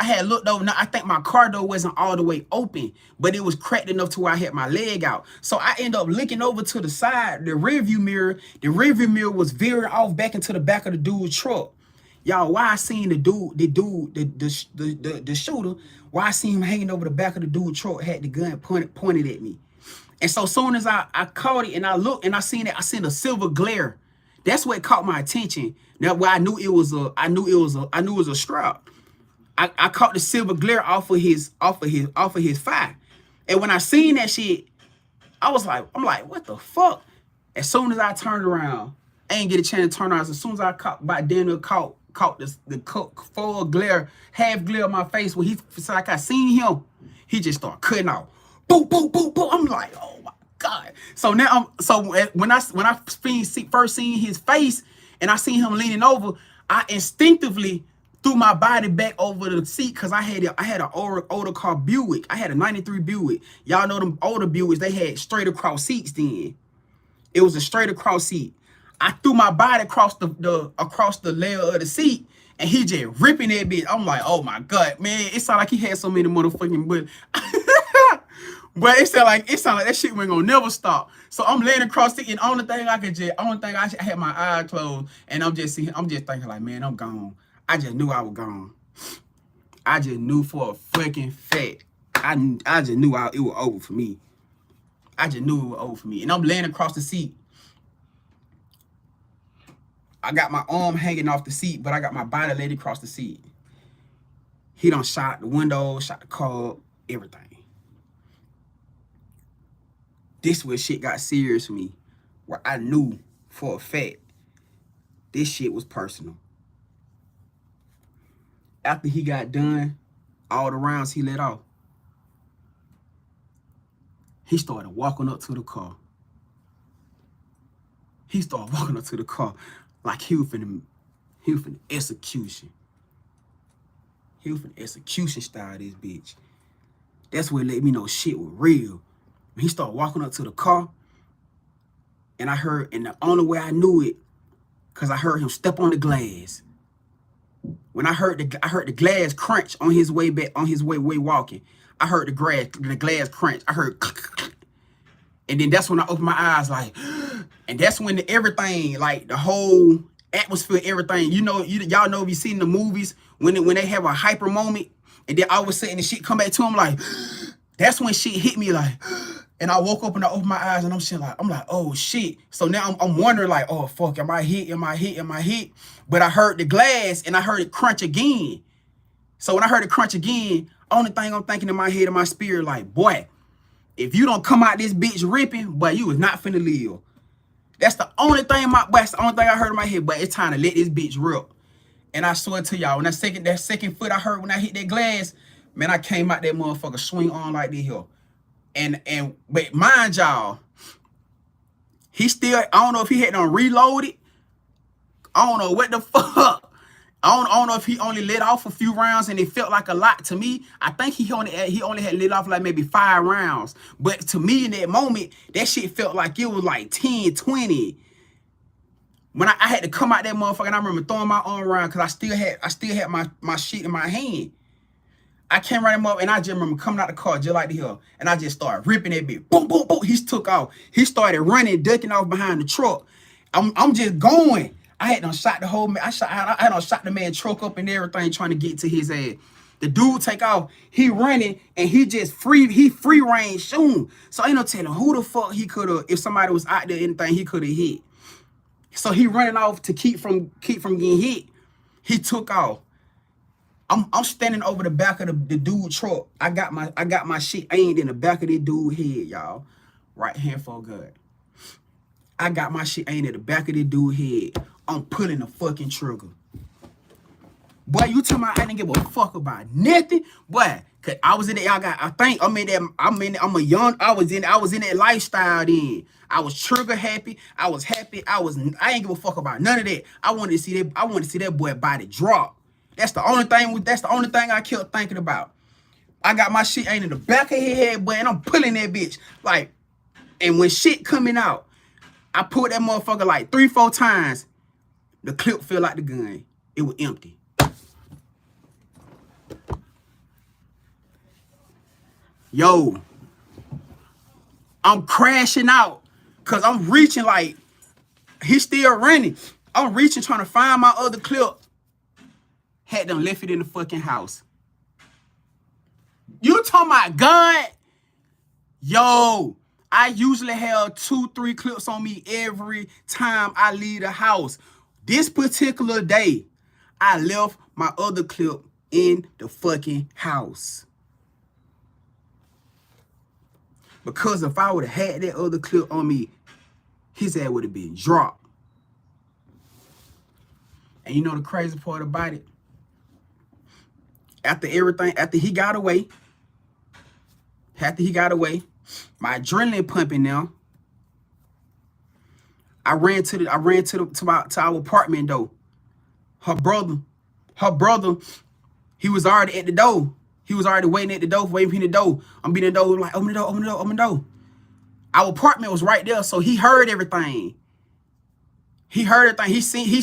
Now, I think my car door wasn't all the way open, but it was cracked enough to where I had my leg out. So I ended up looking over to the side, the rearview mirror. The rearview mirror was veering off back into the back of the dude's truck. Y'all, why I seen the shooter, why I seen him hanging over the back of the dude's truck, had the gun pointed at me. And so soon as I caught it and I looked and I seen a silver glare. That's what caught my attention. Now where I knew it was a strap. I caught the silver glare off of his thigh. And when I seen that shit, I'm like, what the fuck? As soon as I turned around, I ain't get a chance to turn around. As soon as I caught caught the full glare, half glare on my face when it's like I seen him. He just started cutting out. Boom, boom, boom, boom. I'm like, oh my God. So now when I first seen his face and I seen him leaning over, I instinctively threw my body back over the seat because I had an older car Buick. I had a 93 Buick. Y'all know them older Buicks, they had straight across seats then. It was a straight across seat. I threw my body across the layer of the seat, and he just ripping that bitch. I'm like, oh my God, man. It sounded like he had so many motherfucking but but it sounded like that shit wasn't gonna never stop. So I'm laying across the, and only thing I had my eyes closed, and I'm just thinking like, man, I'm gone. I just knew I was gone. I just knew for a fucking fact. I just knew it was over for me. I just knew it was over for me. And I'm laying across the seat. I got my arm hanging off the seat, but I got my body laid across the seat. He done shot the window, shot the car, everything. This where shit got serious for me, where I knew for a fact this shit was personal. After he got done, all the rounds he let off, he started walking up to the car. He started walking up to the car like he was finna execution. He was finna execution style this bitch. That's what let me know shit was real. He started walking up to the car, and I heard, and the only way I knew it, cause I heard him step on the glass. When I heard the glass crunch on his way back, on his way walking. I heard the glass crunch. I heard, and then that's when I opened my eyes, like, and that's when everything, like the whole atmosphere, everything. Y'all know if you seen the movies when they have a hyper moment, and then all of a sudden the shit come back to him, like, that's when shit hit me, like. And I woke up and I opened my eyes and I'm like, oh shit. So now I'm wondering, like, oh fuck, am I hit? But I heard the glass and I heard it crunch again. So when I heard it crunch again, only thing I'm thinking in my head and my spirit, like, boy, if you don't come out this bitch ripping, boy, you was not finna live. That's the only thing I heard in my head, but it's time to let this bitch rip. And I swear to y'all, when that second foot I heard when I hit that glass, man, I came out that motherfucker swing on like this here. But mind y'all, he still, I don't know if he had done reloaded. I don't know what the fuck. I don't know if he only let off a few rounds and it felt like a lot to me. I think he only had let off like maybe 5 rounds. But to me in that moment, that shit felt like it was like 10, 20. When I had to come out that motherfucker, and I remember throwing my arm around because I still had my shit in my hand. I came right him up, and I just remember coming out the car just like the hill, and I just started ripping that bitch. Boom, boom, boom. He took off. He started running, ducking off behind the truck. I'm just going. I had done shot the whole man. I had done shot the man truck up and everything, trying to get to his ass. The dude take off. He running, and he just free range shooting. So ain't no telling who the fuck he could have, if somebody was out there, anything he could have hit. So he running off to keep from getting hit. He took off. I'm standing over the back of the dude truck. I got my shit aimed in the back of the dude head, y'all. Right hand for good. I got my shit aimed at the back of the dude head. I'm pulling the fucking trigger. Boy, you talking about I didn't give a fuck about nothing? Boy, cause I was in that, I was in that lifestyle then. I was trigger happy. I ain't give a fuck about none of that. I wanted to see that boy body drop. That's the only thing I kept thinking about. I got my shit aimed in the back of his head, boy, and I'm pulling that bitch. Like, and when shit coming out, I pulled that motherfucker like 3-4 times. The clip fell like the gun. It was empty. Yo, I'm crashing out because I'm reaching, like, he's still running. I'm reaching, trying to find my other clip. Had them left it in the fucking house. You talking about gun? Yo, I usually have 2-3 clips on me every time I leave the house. This particular day, I left my other clip in the fucking house. Because if I would have had that other clip on me, his ass would have been dropped. And you know the crazy part about it? After everything, after he got away, my adrenaline pumping now. I ran to our apartment though. Her brother, he was already at the door. He was already waiting at the door, waiting for the door. I'm beating the door, like, open the door, open the door, open the door. Our apartment was right there, so he heard everything. He heard everything. He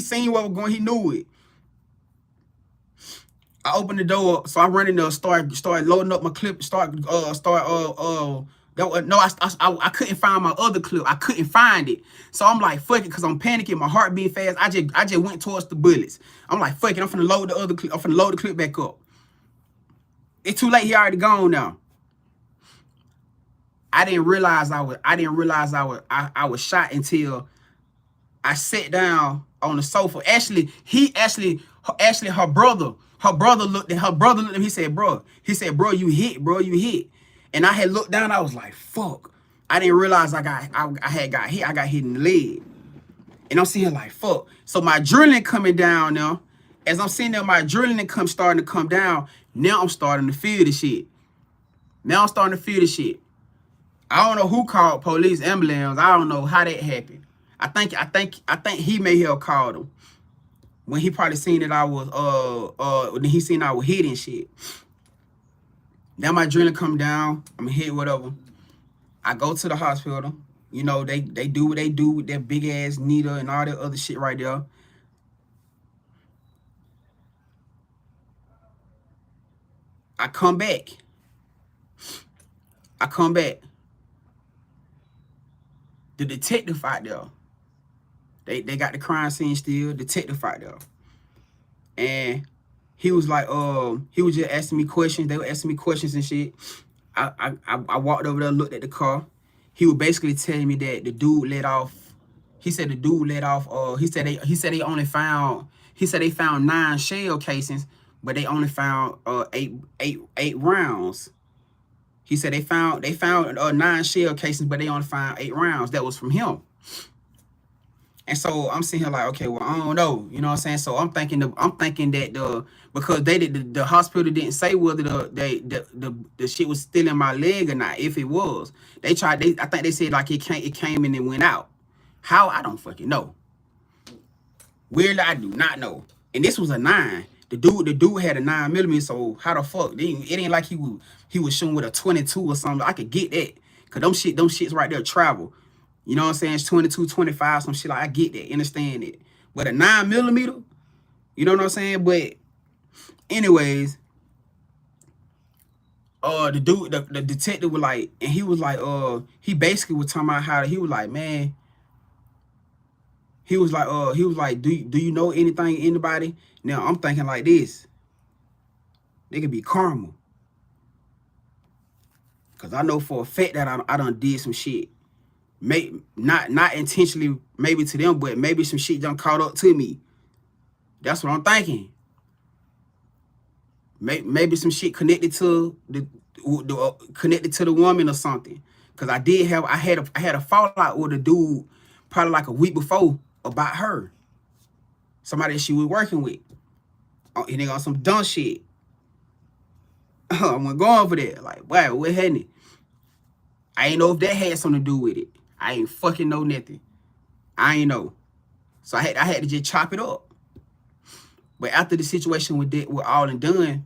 seen what was going. He knew it. I opened the door, so I run in there, start loading up my clip, I couldn't find my other clip. I couldn't find it. So I'm like, fuck it, because I'm panicking, my heart beating fast. I just went towards the bullets. I'm like, fuck it, I'm finna load the other clip. I'm finna load the clip back up. It's too late, he already gone now. I didn't realize I was shot until I sat down on the sofa. Actually, her brother looked at him. He said, bro, you hit, bro, you hit. And I had looked down, I was like, fuck. I didn't realize I had got hit. I got hit in the leg. And I'm sitting here like, fuck. So my adrenaline coming down now. As I'm sitting there, my adrenaline starting to come down. Now I'm starting to feel the shit. I don't know who called police, ambulance. I don't know how that happened. I think he may have called him when he probably seen that I was when he seen I was hit and shit. Now my adrenaline come down. I'm hit, whatever. I go to the hospital. You know, they do what they do with that big ass needle and all that other shit right there. I come back. The detective out there. They got the crime scene still. Detective out there. And he was like, he was just asking me questions. They were asking me questions and shit. I walked over there, looked at the car. He was basically telling me that the dude let off. He said the dude let off. He said they found 9 shell casings, but they only found eight rounds. He said they found 9 shell casings, but they only found 8 rounds. That was from him. And so I'm sitting here like, okay, well, I don't know, you know what I'm saying? So I'm thinking that because the hospital didn't say whether the shit was still in my leg or not. If it was, I think they said like it came in and went out. How? I don't fucking know. Weirdly, I do not know. And this was a 9. The dude had a 9mm. So how the fuck? It ain't like he was shooting with a 22 or something. I could get that, cause them shits right there travel. You know what I'm saying? It's 22, 25, some shit. Like, I get that, understand it. But a 9mm, you know what I'm saying? But anyways, the dude, the detective was like, and he was like, he basically was talking about how he was like, man, he was like, do you know anybody? Now I'm thinking like this. They could be karma. Cause I know for a fact that I done did some shit. Not intentionally, maybe to them, but maybe some shit done caught up to me. That's what I'm thinking. Maybe some shit connected to the woman or something. Cause I had a fallout with a dude probably like a week before about her. Somebody that she was working with. And they got some dumb shit. I wasn't going for that. Like, wow, what happened? I ain't know if that had something to do with it. I ain't fucking know nothing. I ain't know. So I had to just chop it up. But after the situation with all and done,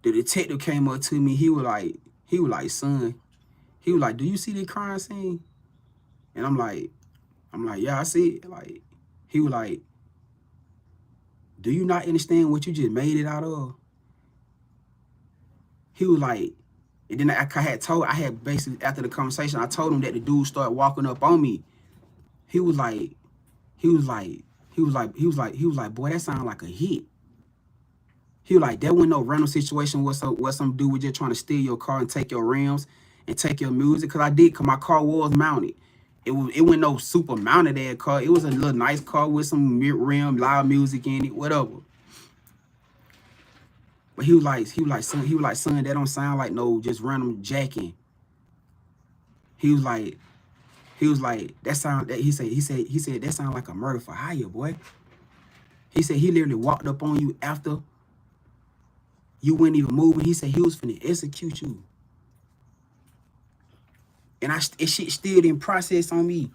the detective came up to me. He was like, son, he was like, do you see the crime scene? And I'm like, yeah, I see it. Like, he was like, do you not understand what you just made it out of? He was like, and then I had basically, after the conversation, I told him that the dude started walking up on me. He was like, boy, that sounded like a hit. He was like, there wasn't no random situation where some dude was just trying to steal your car and take your rims and take your music. Cause my car was mounted. It wasn't no super mounted ass car. It was a little nice car with some rim, loud music in it, whatever. But he was like, son, that don't sound like no just random jacking. He was like, He was like, that sound that he said that sound like a murder for hire, boy. He said he literally walked up on you after you weren't even moving. He said he was finna execute you. And shit still didn't process on me.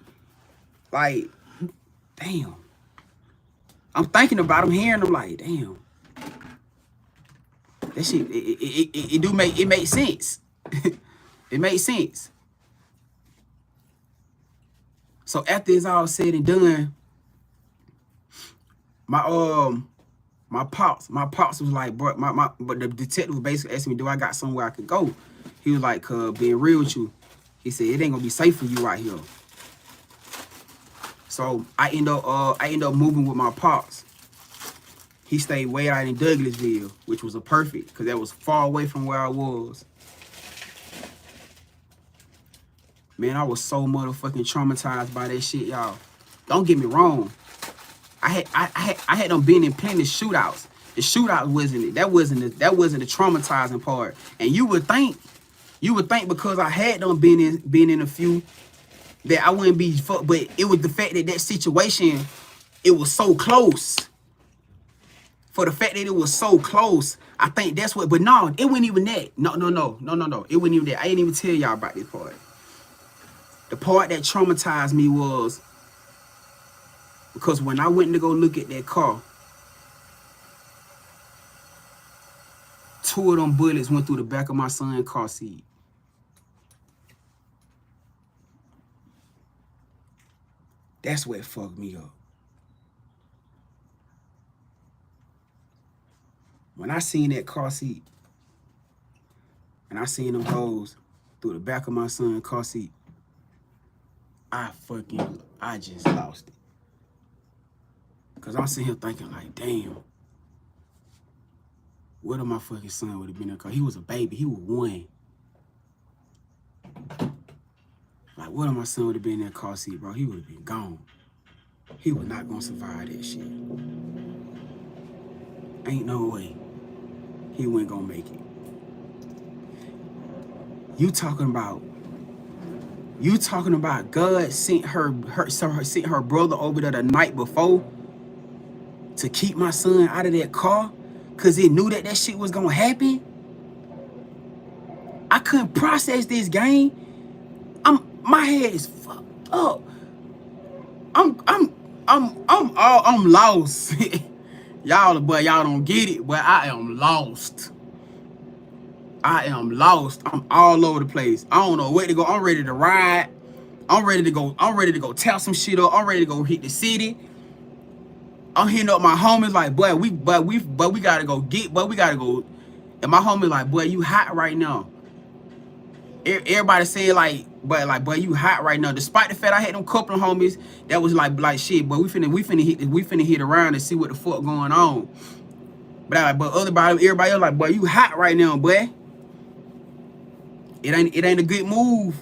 Like, damn. I'm thinking about him, hearing him like, damn. That shit, it makes sense. It makes sense. So after it's all said and done, my pops was like, bro, but the detective was basically asking me, do I got somewhere I could go? He was like, being real with you, he said it ain't gonna be safe for you right here. So I end up moving with my pops. He stayed way out in Douglasville, which was a perfect, because that was far away from where I was. Man, I was so motherfucking traumatized by that shit, y'all. Don't get me wrong. I had them been in plenty of shootouts. The shootout wasn't it. That wasn't the traumatizing part. And you would think because I had them been in a few that I wouldn't be fucked. But it was the fact that situation, it was so close. For the fact that it was so close, I think that's what. But no, it wasn't even that. No. It wasn't even that. I didn't even tell y'all about this part. The part that traumatized me was because when I went to go look at that car, 2 of them bullets went through the back of my son's car seat. That's what fucked me up. When I seen that car seat and I seen them hoes through the back of my son's car seat, I just lost it. Cause I'm sitting here thinking like, damn, what if my fucking son would have been in the car? He was a baby, he was 1. Like, what if my son would have been in that car seat, bro? He would have been gone. He was not gonna survive that shit. Ain't no way he wasn't gonna make it. You talking about God sent her brother over there the night before to keep my son out of that car because he knew that shit was gonna happen? I couldn't process this game. My head is fucked up. I'm lost. y'all don't get it, but I am lost. I'm all over the place. I don't know where to go. I'm ready to ride. I'm ready to go tell some shit up. I'm ready to go hit the city. I'm hitting up my homies like, boy, we gotta go get, but we gotta go. And my homie like, boy, you hot right now. Everybody saying like, boy, you hot right now. Despite the fact I had them couple of homies that was like shit, but we finna hit around and see what the fuck going on. But everybody else like, boy, you hot right now, boy. It ain't a good move.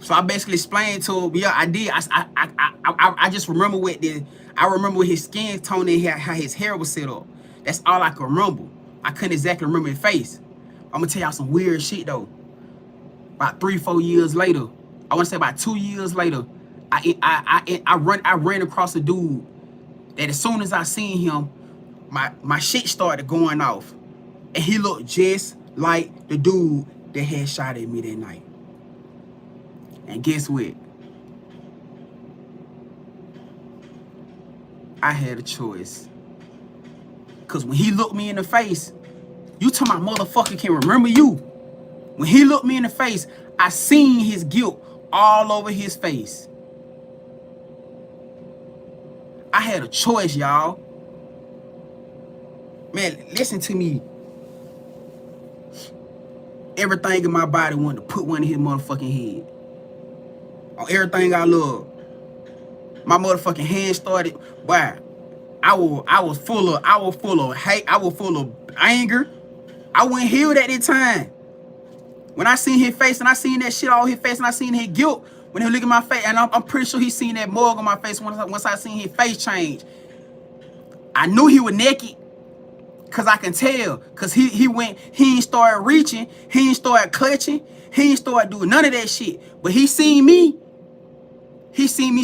So I basically explained to him, yeah, I did. I just remember I remember his skin tone and how his hair was set up. That's all I can remember. I couldn't exactly remember his face. I'm gonna tell y'all some weird shit though. About 3-4 years later, I want to say about 2 years later, I ran across a dude that as soon as I seen him, my shit started going off, and he looked just like the dude that had shot at me that night. And guess what? I had a choice. Cause when he looked me in the face, you talking about motherfucker can remember you. When he looked me in the face, I seen his guilt all over his face. I had a choice, y'all. Man, listen to me. Everything in my body wanted to put one in his motherfucking head. On everything I love. My motherfucking hand started, wow. I was full of hate. I was full of anger. I wasn't healed at that time. When I seen his face and I seen that shit all over his face and I seen his guilt when he look at my face, and I'm pretty sure he seen that mug on my face once I seen his face change. I knew he was naked Cause I can tell. Cause he ain't started reaching, he ain't started clutching, he ain't started doing none of that shit. But he seen me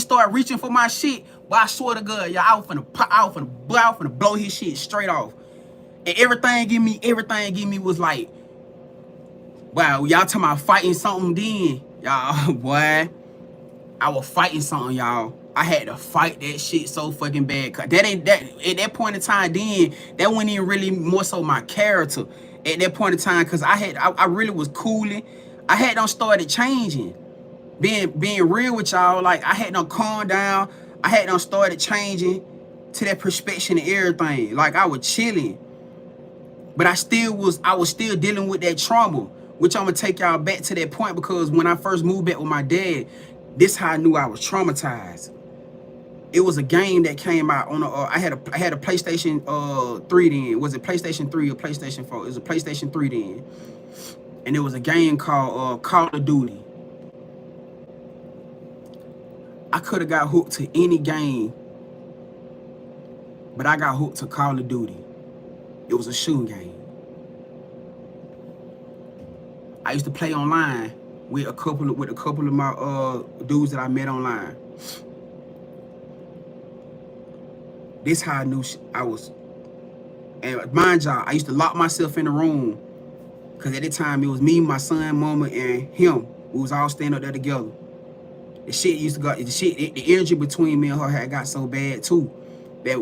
start reaching for my shit. But I swear to God, y'all, I was finna blow his shit straight off. And everything give me was like, wow, y'all talking about fighting something then. Y'all, boy, I was fighting something, y'all. I had to fight that shit so fucking bad. Cause that at that point in time then, that wasn't even really more so my character at that point in time. Cause I really was cooling. I had done started changing. Being real with y'all, like I had done calmed down. I had done started changing to that perspective and everything. Like I was chilling. But I was still dealing with that trauma, which I'm gonna take y'all back to that point, because when I first moved back with my dad, this how I knew I was traumatized. It was a game that came out on I had a PlayStation 3 then. Was it PlayStation 3 or PlayStation 4? It was a PlayStation 3 then. And it was a game called Call of Duty. I could have got hooked to any game, but I got hooked to Call of Duty. It was a shooting game. I used to play online with a couple of my dudes that I met online. This how I knew I was. And mind y'all, I used to lock myself in the room, because at the time it was me, my son, mama, and him. We was all standing up there together. The shit used to go. The energy between me and her had got so bad too, that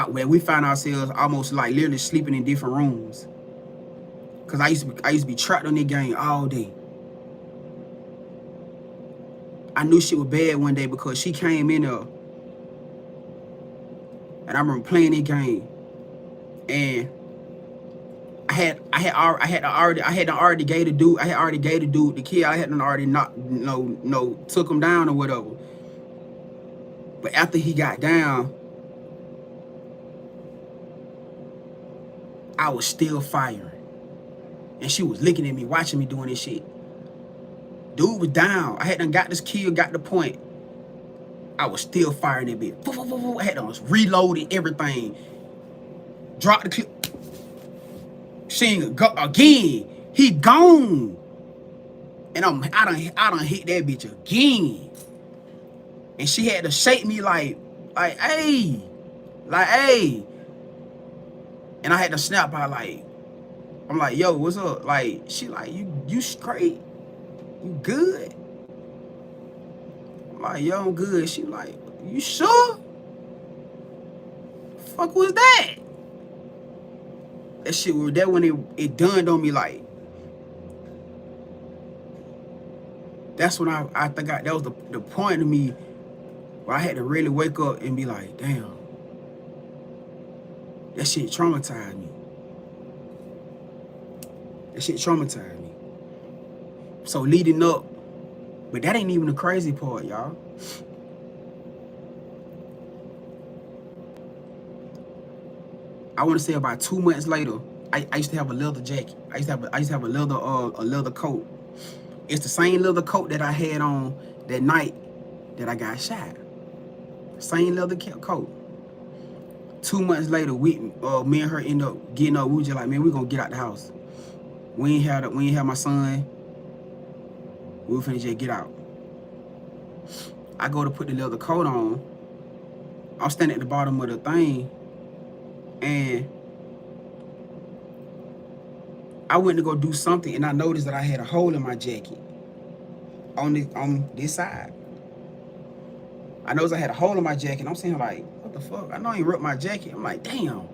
where we found ourselves almost like literally sleeping in different rooms. Cause I used to be trapped on that game all day. I knew shit was bad one day because she came in there, and I remember playing that game, and I had already gave the dude the kid. I had already not took him down or whatever. But after he got down, I was still firing. And she was looking at me, watching me doing this shit. Dude was down. I had done got this kill, got the point. I was still firing that bitch. I had done reloaded everything. Dropped the clip. She ain't go again. He gone. And I done hit that bitch again. And she had to shake me like, hey. And I had to snap out like, I'm like, yo, what's up? Like, she like, you straight? You good? I'm like, yo, I'm good. She like, you sure? Fuck was that? That shit was that when it dawned on me, like, that's when I think that was the point of me where I had to really wake up and be like, damn, that shit traumatized me. That shit traumatized me. So leading up, but that ain't even the crazy part, y'all. I want to say about 2 months later, I used to have a leather jacket. I used to have a leather coat. It's the same leather coat that I had on that night that I got shot. Same leather coat. 2 months later, me and her end up getting up. We were just like, man, we gonna get out the house. We ain't have my son. We were finna just get out. I go to put the leather coat on. I'm standing at the bottom of the thing, and I went to go do something, and I noticed that I had a hole in my jacket on this side. I noticed I had a hole in my jacket. I'm saying like, what the fuck? I know I ain't ripped my jacket. I'm like, damn,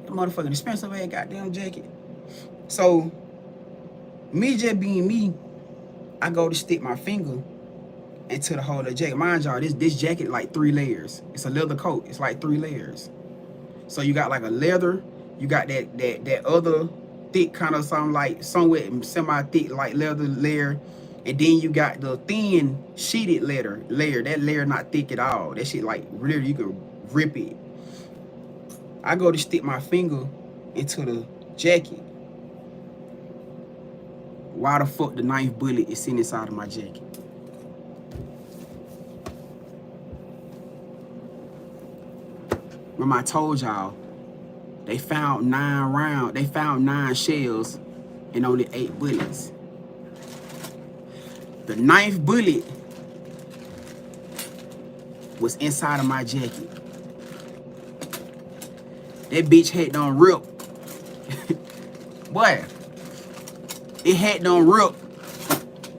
that motherfucking expensive ass goddamn jacket. So me just being me, I go to stick my finger into the hole of the jacket. Mind y'all, this jacket like 3 layers. It's a leather coat. It's like 3 layers. So you got like a leather, you got that other thick kind of something like somewhat semi-thick like leather layer, and then you got the thin sheeted layer. That layer not thick at all. That shit like really you can rip it. I go to stick my finger into the jacket. Why the fuck the knife bullet is sitting inside of my jacket? Remember I told y'all They found 9 rounds. They found 9 shells and only 8 bullets. The 9th bullet was inside of my jacket. That bitch had done ripped. Boy, it had done ripped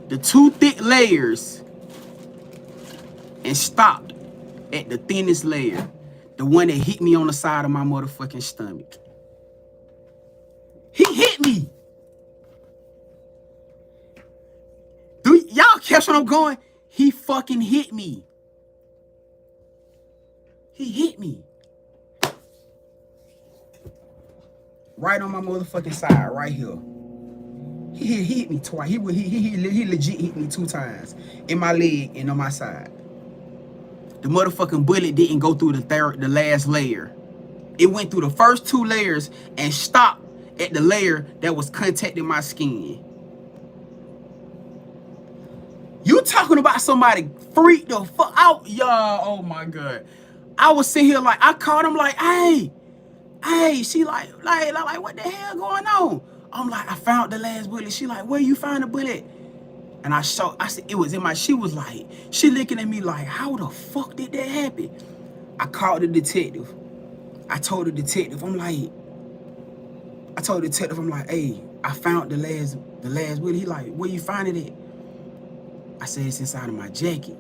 the 2 thick layers and stopped at the thinnest layer. The one that hit me on the side of my motherfucking stomach. He hit me. Do y'all catch what I'm going? He fucking hit me. He hit me. Right on my motherfucking side, right here. He hit me twice. He legit hit me 2 times. In my leg and on my side. The motherfucking bullet didn't go through the last layer. It went through the first 2 layers and stopped at the layer that was contacting my skin. You talking about somebody freaked the fuck out, y'all? Oh my god! I was sitting here like I called him like, hey, she like what the hell going on? I'm like, I found the last bullet. She like, where you find the bullet? And I said it was in my. She was like, she looking at me like, how the fuck did that happen? I called the detective. I told the detective, I'm like, hey, I found the last bullet. He like, where you find it at? I said, it's inside of my jacket.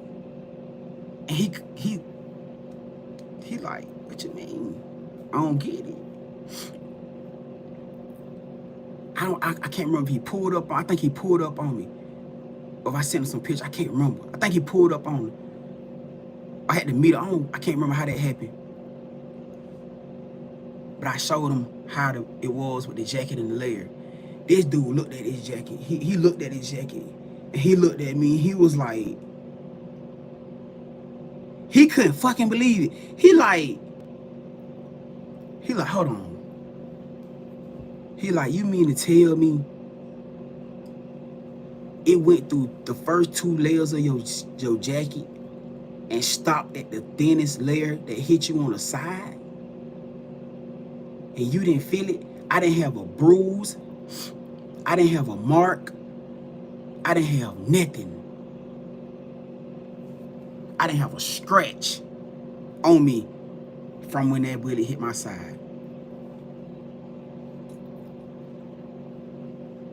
And he like, what you mean? I don't get it. I can't remember if he pulled up. I think he pulled up on me. Or if I sent him some pictures, I can't remember. I think he pulled up on me. I had to meet him. I can't remember how that happened. But I showed him how it was with the jacket and the layer. This dude looked at his jacket. He looked at his jacket. And he looked at me. He was like, he couldn't fucking believe it. He like, hold on. He like, you mean to tell me it went through the first 2 layers of your jacket and stopped at the thinnest layer that hit you on the side? And you didn't feel it? I didn't have a bruise. I didn't have a mark. I didn't have nothing. I didn't have a scratch on me from when that bullet hit my side.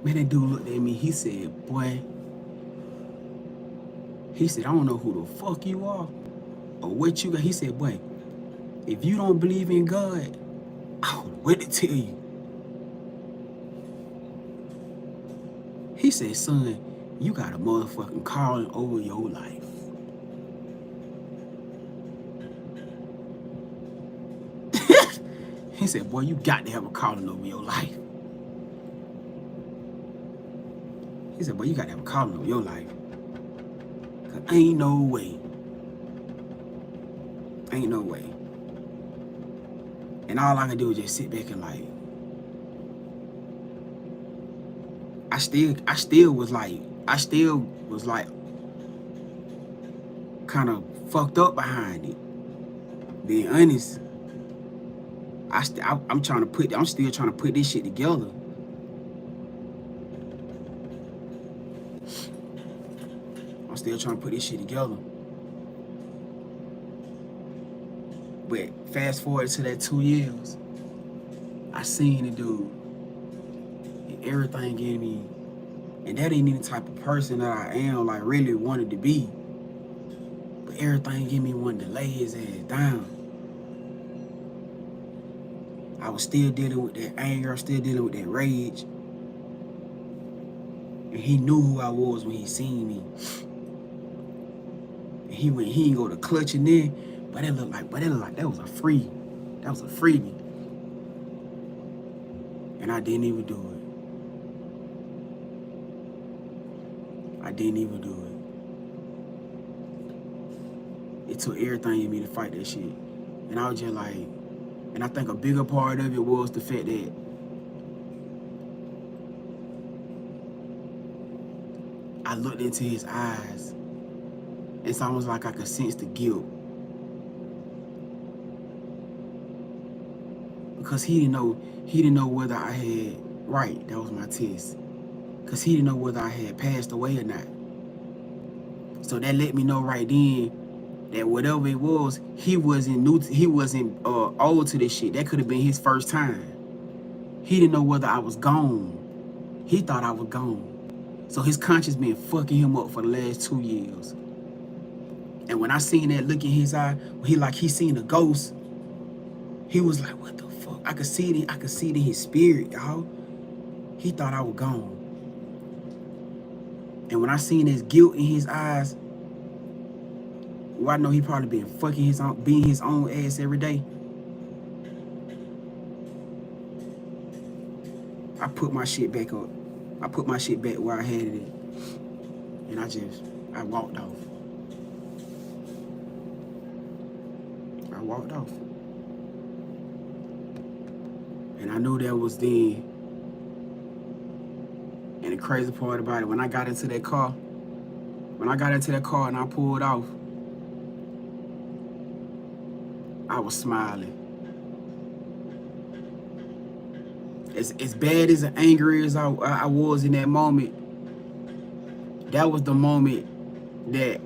Man, that dude looked at me. He said, boy, he said, I don't know who the fuck you are or what you got. He said, boy, if you don't believe in God, I don't know what to tell you. He said, son, you got a motherfucking calling over your life. He said, boy, you got to have a calling over your life. He said, boy, you got to have a calling over your life. Cause ain't no way. Ain't no way. And all I could do was just sit back and like, I still was like kind of fucked up behind it. Being honest, I'm still trying to put this shit together. I'm still trying to put this shit together. But fast forward to that 2 years, I seen the dude. And everything gave me, and that ain't even the type of person that I am, like really wanted to be. But everything gave me wanting to lay his ass down. I was still dealing with that anger, I was still dealing with that rage. And he knew who I was when he seen me. And he didn't go to clutching there, but that looked like that was a freebie. And I didn't even do it. I didn't even do it. It took everything in me to fight that shit. And I was just like, and I think a bigger part of it was the fact that I looked into his eyes. It's almost like I could sense the guilt. Cause he didn't know whether I had, right, that was my test. Cause he didn't know whether I had passed away or not. So that let me know right then that whatever it was, he wasn't old to this shit. That could have been his first time. He didn't know whether I was gone. He thought I was gone. So his conscience been fucking him up for the last 2 years. And when I seen that look in his eye, he seen a ghost. He was like, what the fuck? I could see it in his spirit, y'all. He thought I was gone. And when I seen his guilt in his eyes, well, I know he probably been being his own ass every day. I put my shit back up. I put my shit back where I had it at. And I walked off. I walked off. And I knew that was then. And the crazy part about it, when I got into that car and I pulled off, I was smiling. As bad as angry as I was in that moment, that was the moment that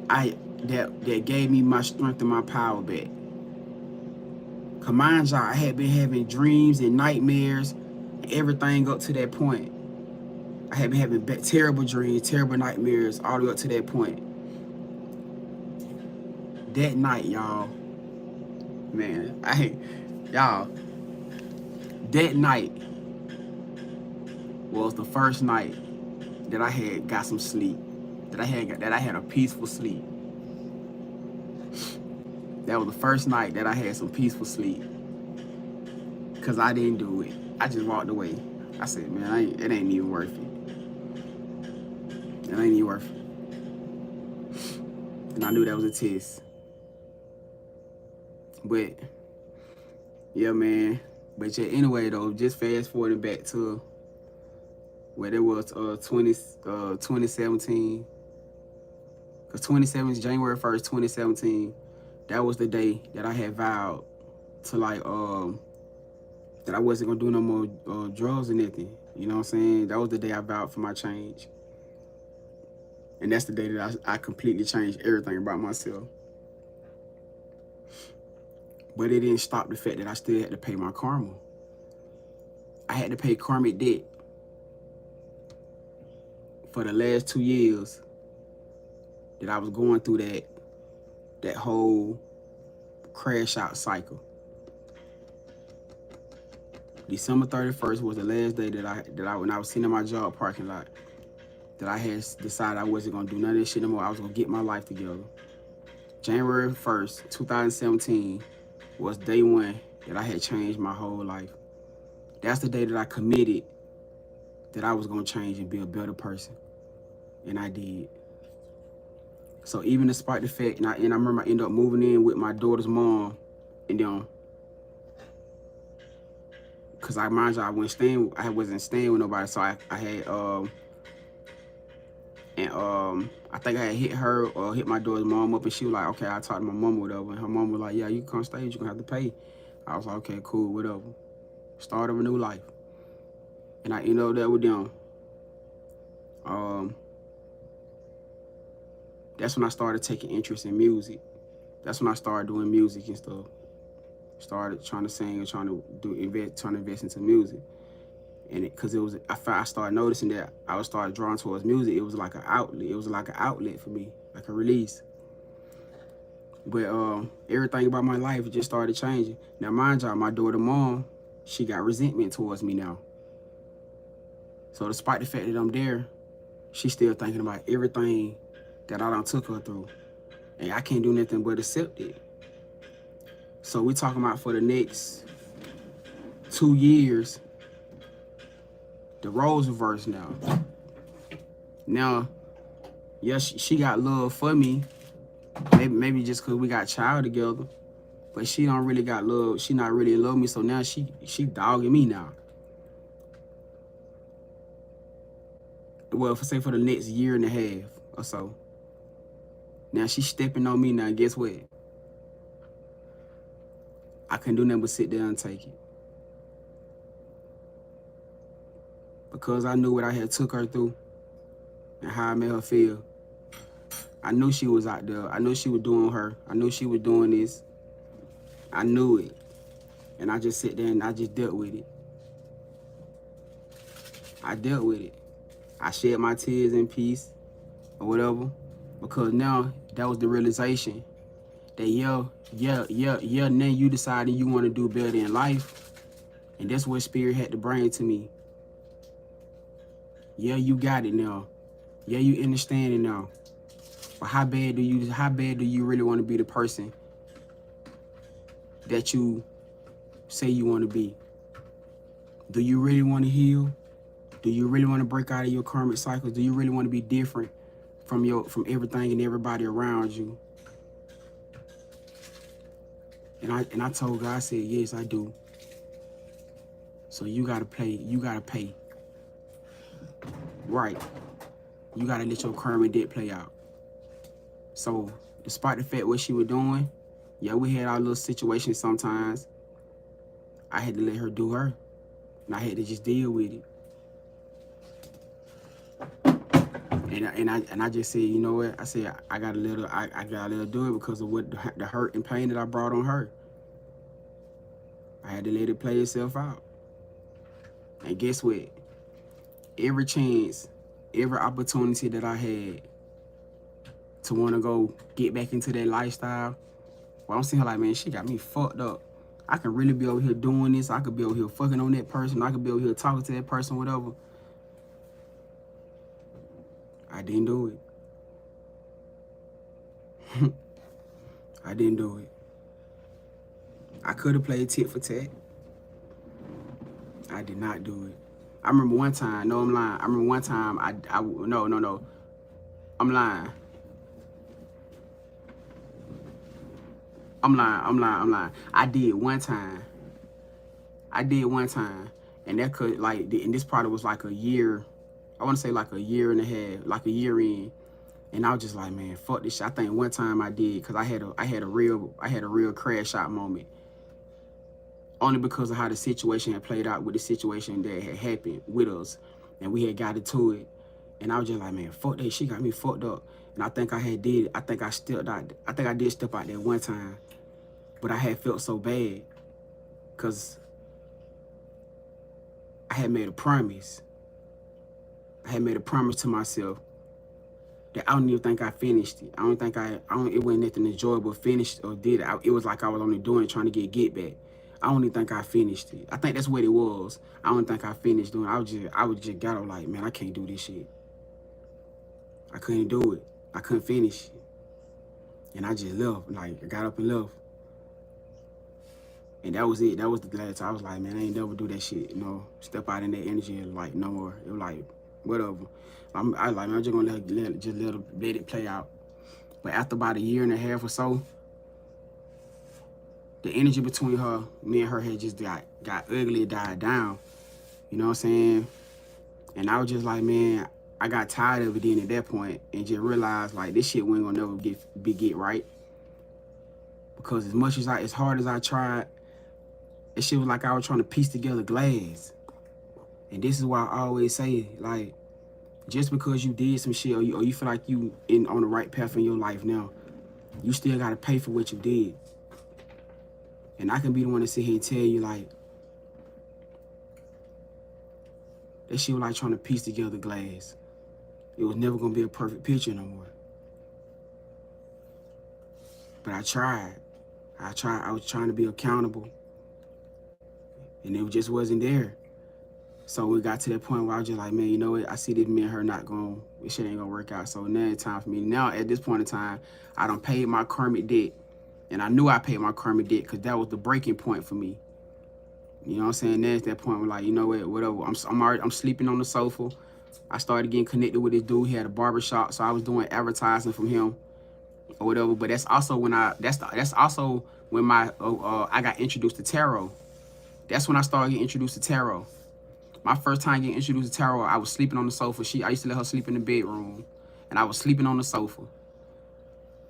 gave me my strength and my power back. Cause mind y'all, I had been having dreams and nightmares and everything up to that point. I had been having terrible dreams, terrible nightmares all the way up to that point. That night, y'all, man, that night was the first night that I had got some sleep, that I had a peaceful sleep. That was the first night that I had some peaceful sleep. Cause I didn't do it. I just walked away. I said, man, it ain't even worth it. It ain't even worth it. And I knew that was a test. But yeah, man. But yeah, anyway though, just fast forwarding back to where it was 2017. Cause January 1st, 2017, that was the day that I had vowed to that I wasn't gonna do no more drugs or nothing. You know what I'm saying? That was the day I vowed for my change. And that's the day that I completely changed everything about myself. But it didn't stop the fact that I still had to pay my karma. I had to pay karmic debt for the last 2 years that I was going through that whole crash out cycle. December 31st was the last day that I when I was sitting in my job parking lot, that I had decided I wasn't gonna do none of this shit no more. I was gonna get my life together. January 1st, 2017 was day one that I had changed my whole life. That's the day that I committed that I was gonna change and be a better person. And I did. So even despite the fact, and I remember I ended up moving in with my daughter's mom, and then, cause I wasn't staying with nobody, so I had I think I had hit her or hit my daughter's mom up, and she was like, okay, I'll talk to my mom or whatever. And her mom was like, yeah, you can come stay, you're gonna have to pay. I was like, okay, cool, whatever. Start of a new life. And I ended up there with them. That's when I started taking interest in music. That's when I started doing music and stuff. Started trying to sing and trying to invest into music. And I started noticing that I would start drawing towards music. It was like an outlet. It was like an outlet for me, like a release. But everything about my life just started changing. Now, mind y'all, my daughter's mom, she got resentment towards me now. So despite the fact that I'm there, she's still thinking about everything that I done took her through. And I can't do nothing but accept it. So we talking about for the next 2 years, the roles reversed now. Now, yes, she got love for me. Maybe just because we got child together. But she don't really got love. She not really in love with me. So now she dogging me now. Well, say for the next year and a half or so. Now she's stepping on me now. Guess what? I couldn't do nothing but sit there and take it. because I knew what I had took her through and how I made her feel. I knew she was out there. I knew she was doing her. I knew she was doing this. I knew it. And I just sat there and I just dealt with it. I dealt with it. I shed my tears in peace or whatever. Because now that was the realization that now you decided you want to do better in life. And that's what Spirit had to bring to me. Yeah, you got it now. Yeah, you understand it now. But how bad do you really want to be the person that you say you want to be? Do you really want to heal? Do you really want to break out of your karmic cycles? Do you really want to be different from everything and everybody around you? And I told God, I said, yes, I do. So you gotta pay. Right. You gotta let your karmic debt play out. So despite the fact what she was doing, yeah, we had our little situations sometimes. I had to let her do her. And I had to just deal with it. And I just said, you know what? I said I gotta let her do it because of what the hurt and pain that I brought on her. I had to let it play itself out. And guess what? Every chance, every opportunity that I had to want to go get back into that lifestyle, well, I'm seeing her like, man, she got me fucked up. I could really be over here doing this. I could be over here fucking on that person. I could be over here talking to that person, whatever. I didn't do it. I didn't do it. I could have played tit for tat. I did not do it. I remember one time, no, I'm lying. I remember one time, no. I'm lying. I'm lying. I did one time. And that could, like, and this probably was like a year. I want to say like a year and a half, like a year in. And I was just like, man, fuck this shit. I think one time I did, because I had a real crash out moment. Only because of how the situation had played out with the situation that had happened with us. And we had got into it. And I was just like, man, fuck that. She got me fucked up. And I think I did step out there one time. But I had felt so bad. Because I had made a promise. I had made a promise to myself that I don't even think I finished it. It wasn't nothing enjoyable finished or did it. It was like I was only doing it, trying to get back. I don't even think I finished it. I think that's what it was. I don't think I finished doing it. I was just got up like, man, I can't do this shit. I couldn't do it. I couldn't finish it. And I just left. Like, I got up and left. And that was it. That was the last time. I was like, man, I ain't never do that shit. You know, step out in that energy, like, no more. It was like, whatever. I was like, man, I'm just gonna let it play out. But after about a year and a half or so, the energy between me and her had just got ugly, died down. You know what I'm saying? And I was just like, man, I got tired of it then at that point and just realized, like, this shit wasn't gonna never get right. Because as hard as I tried, that shit was like I was trying to piece together glass. And this is why I always say, like, just because you did some shit or you feel like you on the right path in your life now, you still gotta pay for what you did. And I can be the one to sit here and tell you, like, that shit was like trying to piece together glass. It was never gonna be a perfect picture no more. But I tried. I was trying to be accountable. And it just wasn't there. So we got to that point where I was just like, man, you know what? I see this me and her this shit ain't gonna work out. So now it's time for me. Now, at this point in time, I done paid my karmic debt. And I knew I paid my karmic debt because that was the breaking point for me. You know what I'm saying? Then at that point, we're like, you know what? Whatever. I'm sleeping on the sofa. I started getting connected with this dude. He had a barbershop, so I was doing advertising from him or whatever. But that's also when I got introduced to tarot. That's when I started getting introduced to tarot. My first time getting introduced to tarot, I was sleeping on the sofa. I used to let her sleep in the bedroom, and I was sleeping on the sofa.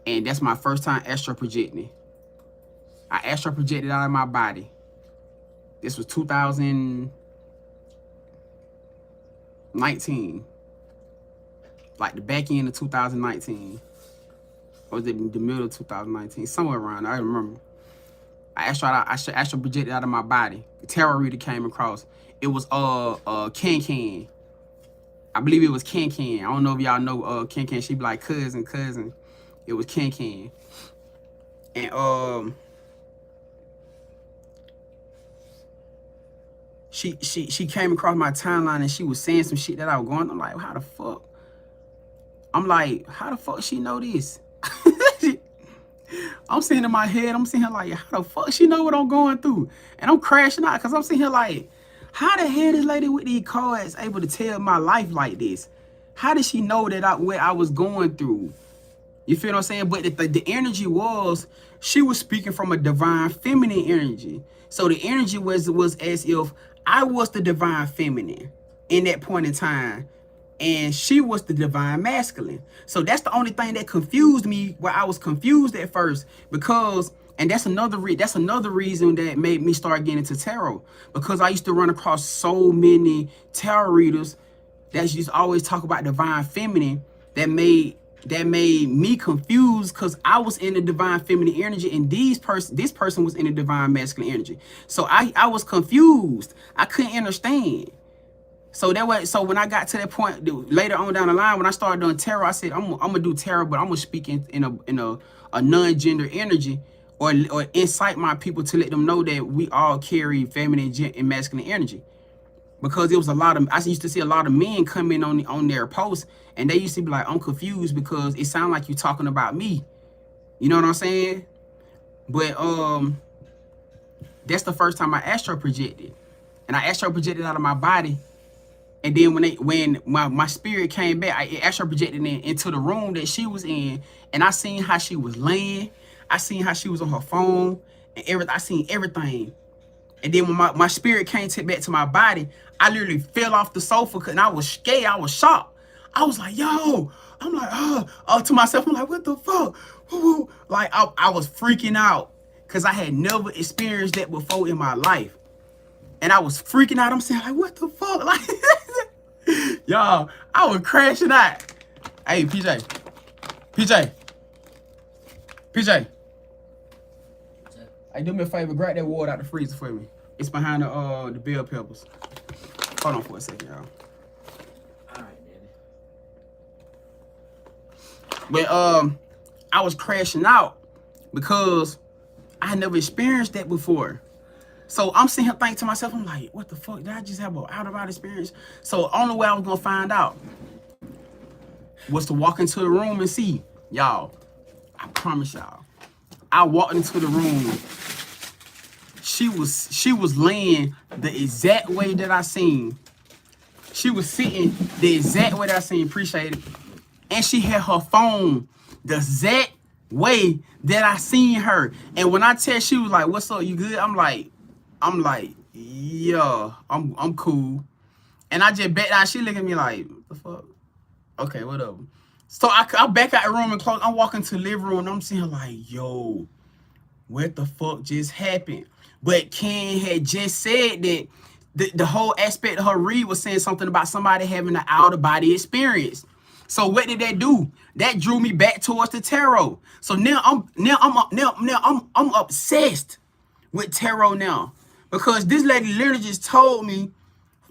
And that's my first time astral projecting. I astral projected out of my body. This was 2000. 19. Like the back end of 2019. Or was it the middle of 2019? Somewhere around there, I remember. I astral projected out of my body. The tarot reader came across. It was Can. I believe it was Can. I don't know if y'all know Can. She be like cousin. It was Can. And she came across my timeline and she was saying some shit that I was going. I'm like, how the fuck? I'm like, how the fuck she know this? I'm sitting in my head, I'm sitting here like, how the fuck she know what I'm going through? And I'm crashing out because I'm sitting here like, how the hell this lady with these cards able to tell my life like this? How did she know that what I was going through? You feel what I'm saying? But the energy was, she was speaking from a divine feminine energy. So the energy was as if I was the divine feminine in that point in time. And she was the divine masculine. So that's the only thing that confused me, where I was confused at first, because, and that's another reason that made me start getting into tarot, because I used to run across so many tarot readers that used to always talk about divine feminine, that made me confused, because I was in the divine feminine energy and this person was in the divine masculine energy. So I was confused. I couldn't understand. So when I got to that point later on down the line, when I started doing tarot, I said, I'm gonna do tarot, but I'm gonna speak in a non-gender energy, or incite my people to let them know that we all carry feminine and masculine energy. Because it was I used to see a lot of men come in on their posts, and they used to be like, I'm confused because it sounds like you're talking about me. You know what I'm saying? But that's the first time I astral projected. And I astral projected out of my body. And then when my spirit came back, I astral projected into the room that she was in, and I seen how she was laying. I seen how she was on her phone and everything. I seen everything. And then when my spirit came back to my body, I literally fell off the sofa, and I was scared. I was shocked. I was like, yo, I'm like, to myself, I'm like, what the fuck? Woo-woo. Like, I was freaking out because I had never experienced that before in my life. And I was freaking out. I'm saying, like, what the fuck? Like, y'all, I was crashing out. Hey, PJ. Hey, do me a favor. Grab that water out the freezer for me. It's behind the bell peppers. Hold on for a second, y'all. All right, Daddy. But I was crashing out because I had never experienced that before. So I'm sitting here thinking to myself, I'm like, what the fuck? Did I just have an out-of-body experience? So only way I was gonna find out was to walk into the room and see. Y'all, I promise y'all, I walked into the room. She was laying the exact way that I seen. She was sitting the exact way that I seen. Appreciate it. And she had her phone the exact way that I seen her. And when I tell, she was like, what's up, you good? I'm like, yeah, I'm cool. And I just bet out. She look at me like, what the fuck? Okay, whatever. So I back out the room and close. I'm walking to the living room and I'm seeing like, yo, what the fuck just happened? But Ken had just said that the whole aspect of her read was saying something about somebody having an out-of-body experience. So what did that do? That drew me back towards the tarot. So now I'm obsessed with tarot now, because this lady literally just told me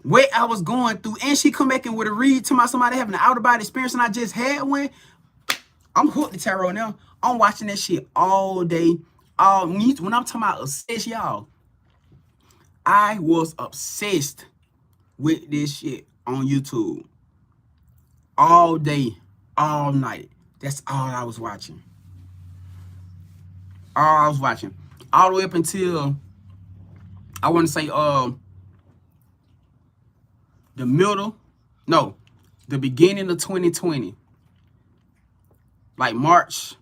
what I was going through, and she come back and with a read to somebody having an out-of-body experience, and I just had one. I'm hooked to tarot now. I'm watching that shit all day. When I'm talking about obsessed, y'all, I was obsessed with this shit on YouTube all day, all night. That's all I was watching. All the way up until, I want to say, the beginning of 2020, like March.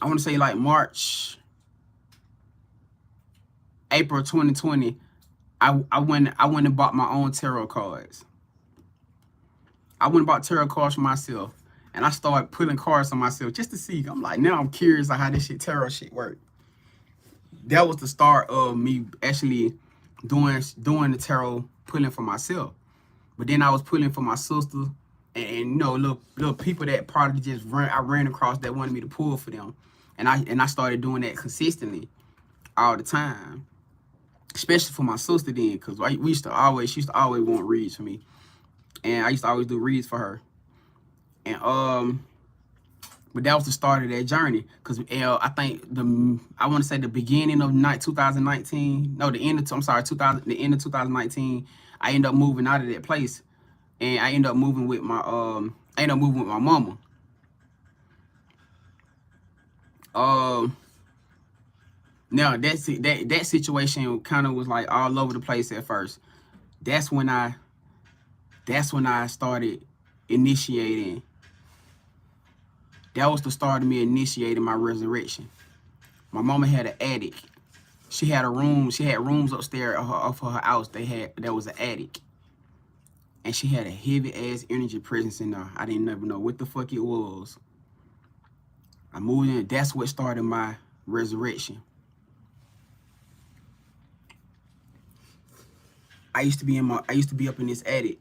I want to say like March, April 2020. I went and bought my own tarot cards. I went and bought tarot cards for myself, and I started putting cards on myself just to see. I'm like, now I'm curious of how this tarot shit work. That was the start of me actually doing the tarot pulling for myself. But then I was pulling for my sister and you know, little people that probably just I ran across that wanted me to pull for them. And I started doing that consistently all the time. Especially for my sister then, because she used to always want reads for me. And I used to always do reads for her. And but that was the start of that journey. Cause I think I want to say the beginning of 2019. No, the end of 2019. I ended up moving out of that place, and I ended up moving with my mama. Now that situation kind of was like all over the place at first. That's when I started initiating. That was the start of me initiating my resurrection. My mama had an attic. She had rooms upstairs of her house. There was an attic. And she had a heavy ass energy presence in there. I didn't never know what the fuck it was. I moved in. That's what started my resurrection. I used to be up in this attic.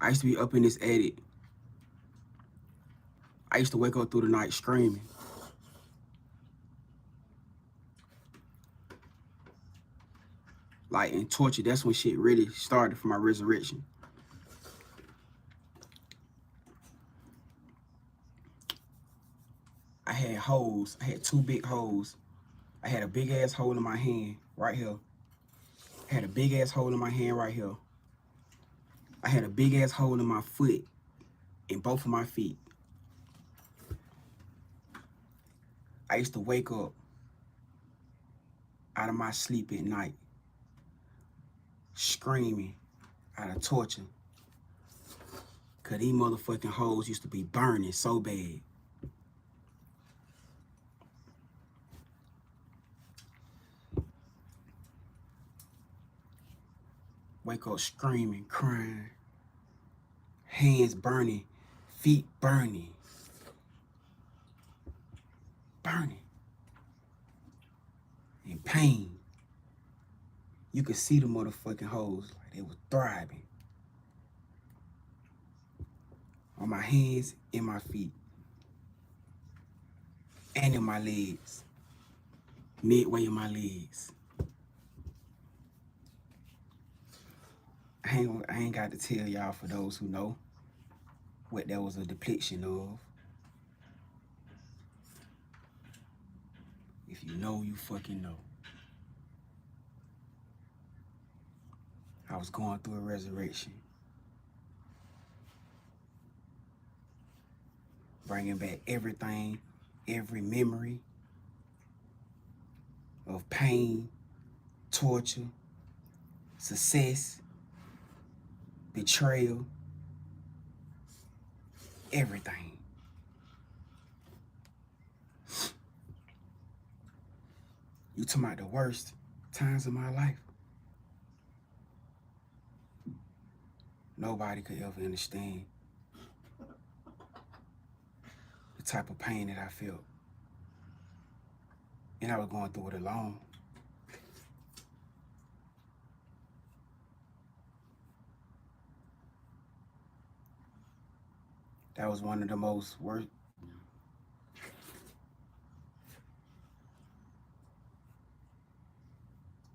I used to be up in this attic. I used to wake up through the night screaming. Like in torture, that's when shit really started for my resurrection. I had holes. I had 2 big holes. I had a big ass hole in my hand right here. I had a big ass hole in my hand right here. I had a big ass hole in my foot, in both of my feet. I used to wake up out of my sleep at night, screaming out of torture. Cause these motherfucking holes used to be burning so bad. Wake up screaming, crying, hands burning, feet burning. Burning. In pain. You could see the motherfucking holes like they was thriving. On my hands, in my feet. And in my legs. Midway in my legs. I ain't got to tell y'all, for those who know, what that was a depiction of. If you know, you fucking know. I was going through a resurrection. Bringing back everything, every memory of pain, torture, success, betrayal, everything. You talking about the worst times of my life? Nobody could ever understand the type of pain that I felt. And I was going through it alone. That was one of the most worst.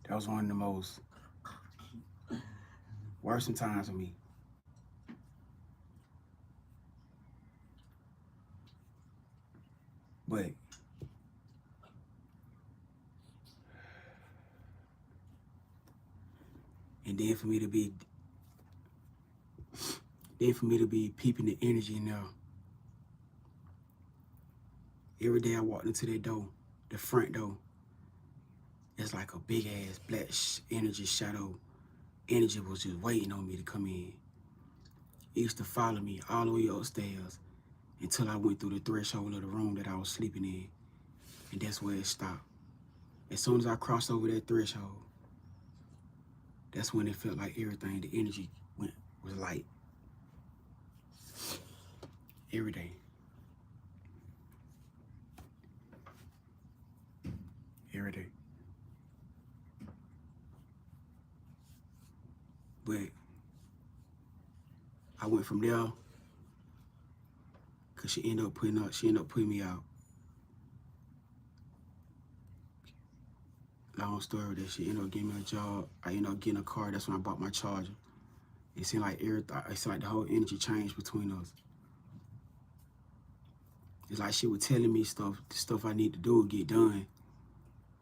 That was one of the most worst times for me. But and then for me to be peeping the energy in there. Every day I walked into that door, the front door, it's like a big ass black energy shadow. Energy was just waiting on me to come in. It used to follow me all the way upstairs until I went through the threshold of the room that I was sleeping in. And that's where it stopped. As soon as I crossed over that threshold, that's when it felt like everything, the energy was like every day. Every day. But I went from there because she ended up putting me out. Long story that she ended up giving me a job. I ended up getting a car. That's when I bought my charger. It seemed like the whole energy changed between us. It's like she was telling me the stuff I need to do get done.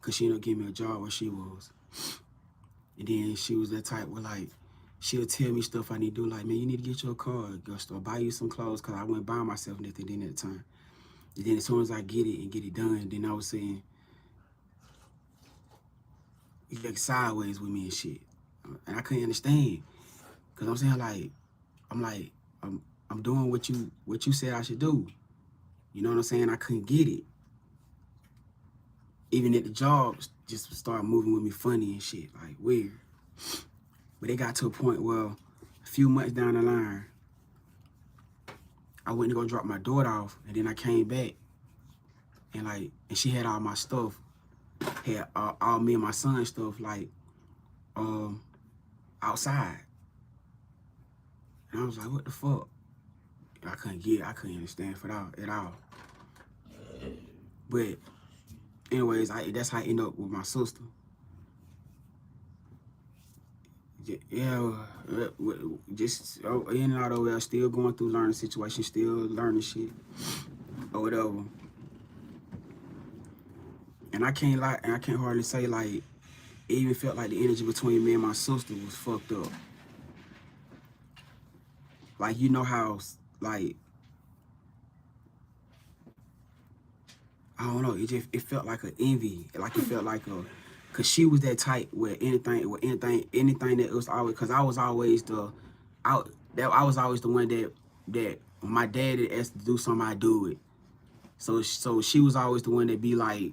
Cause she ended up giving me a job where she was. And then she was that type where like, she'll tell me stuff I need to do. Like, man, you need to get your car, or buy you some clothes, cause I wouldn't buy myself nothing then at the time. And then as soon as I get it done, then I was saying, you get sideways with me and shit. And I couldn't understand. Cause I'm saying I'm doing what you said I should do. You know what I'm saying? I couldn't get it. Even at the job, just started moving with me funny and shit, like weird. But it got to a point where a few months down the line, I went to go drop my daughter off, and then I came back, and she had all my stuff, had all me and my son's stuff, like, outside. And I was like, what the fuck? I couldn't understand for that at all. But anyways, that's how I ended up with my sister. Yeah, just in and out of there, still going through learning situations, still learning shit, or whatever. And I can't lie, and I can't hardly say, like, it even felt like the energy between me and my sister was fucked up. Like, you know how, like, I don't know, it felt like an envy. Like, it felt like cause she was that type where anything that was always, cause I was always the one that when my dad asked to do something, I do it. So she was always the one that be like,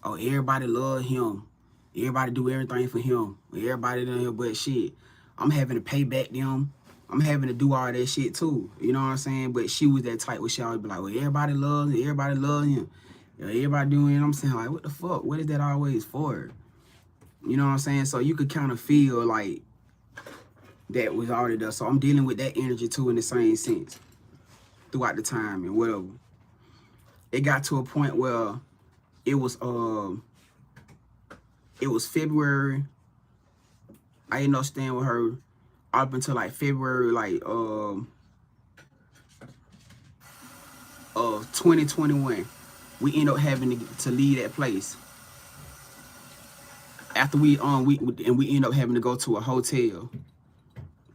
oh, everybody love him. Everybody do everything for him. Everybody done here, but shit, I'm having to pay back them. I'm having to do all that shit too. You know what I'm saying? But she was that type where she always be like, well, everybody loves him. Everybody love him. Everybody doing it. I'm saying, like, what the fuck? What is that always for? You know what I'm saying? So you could kind of feel like that was already there. So I'm dealing with that energy too in the same sense throughout the time and whatever. It got to a point where it was February. I ended up staying with her up until like February, like 2021. We ended up having to leave that place. After we end up having to go to a hotel.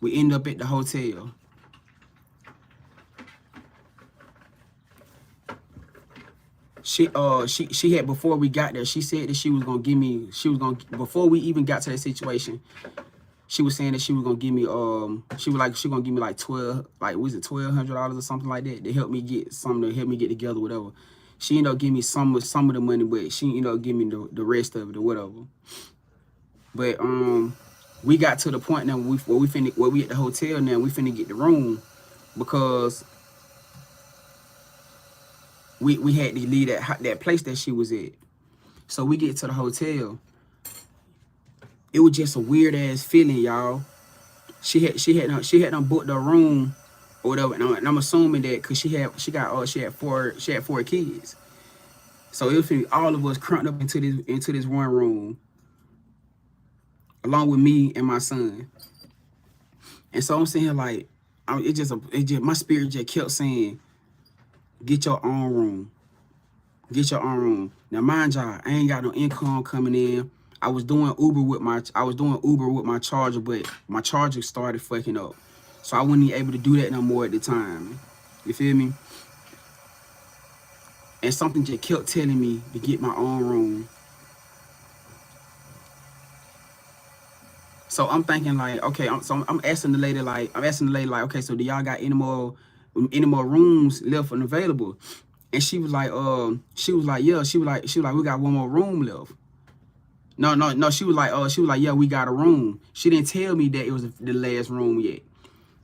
We end up at the hotel. She had, before we got there, she said that she was gonna give me, before we even got to that situation, she was saying that she was gonna give me she gonna give me like $1,200 or something like that to help me get something, to help me get together, whatever. She ended up giving me some of the money, but she ended up giving me the rest of it or whatever. But we got to the point now where we at the hotel now, we finna get the room because we had to leave that place that she was at. So we get to the hotel. It was just a weird ass feeling, y'all. She had done booked a room or whatever, and I'm assuming that because she had four kids. So it was all of us crunked up into this one room, along with me and my son. And so I'm sitting here like, my spirit just kept saying, get your own room. Get your own room. Now mind y'all, I ain't got no income coming in. I was doing Uber with my charger, but my charger started fucking up. So I wasn't even able to do that no more at the time. You feel me? And something just kept telling me to get my own room. So I'm thinking like, okay, I'm asking the lady like, okay, so do y'all got any more rooms left and available? And she was like, yeah. She was like, we got one more room left. No. She was like, yeah, we got a room. She didn't tell me that it was the last room yet.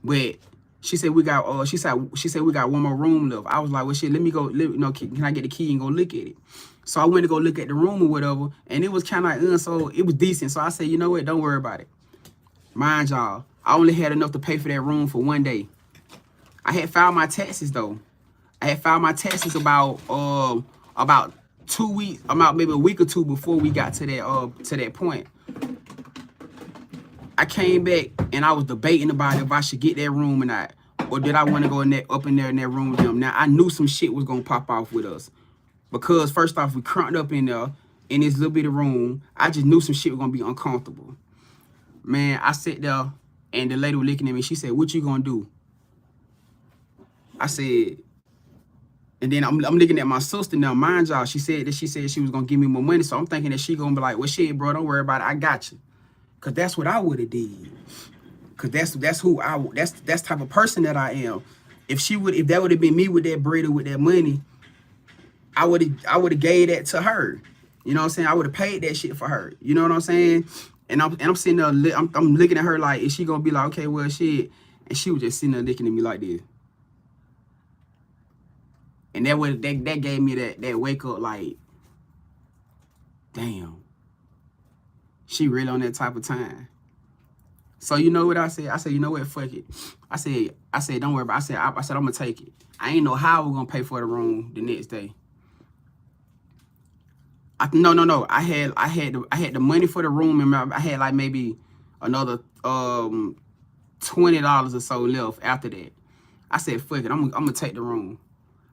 But she said we got she said we got one more room left. I was like, well shit, let me go, can I get the key and go look at it? So I went to go look at the room or whatever, and it was kind of so it was decent. So I said, you know what, don't worry about it. Mind y'all, I only had enough to pay for that room for one day. I had filed my taxes though. I had filed my taxes about 2 weeks, about maybe a week or two before we got to that point. I came back and I was debating about if I should get that room or not, or did I want to go up in there in that room with them. Now I knew some shit was gonna pop off with us because first off we crunked up in there in this little bit of room. I just knew some shit was gonna be uncomfortable. Man, I sat there and the lady was looking at me. She said, "What you gonna do?" I said, and then I'm looking at my sister now. Mind y'all, she said she was gonna give me more money. So I'm thinking that she gonna be like, well shit, bro, don't worry about it. I got you. Cause that's what I would have did. Cause that's who that's type of person that I am. If that would have been me with that bread or with that money, I would have gave that to her. You know what I'm saying? I would have paid that shit for her. You know what I'm saying? And I'm sitting there, I'm looking at her like, is she gonna be like, okay, well shit? And she was just sitting there looking at me like this. And that gave me that wake up like, damn. She really on that type of time. So you know what I said? I said, you know what, fuck it. I said, don't worry about it. I said, I'm gonna take it. I ain't know how we're gonna pay for the room the next day. No. I had the money for the room, and I had like maybe another $20 or so left after that. I said, fuck it, I'm gonna take the room.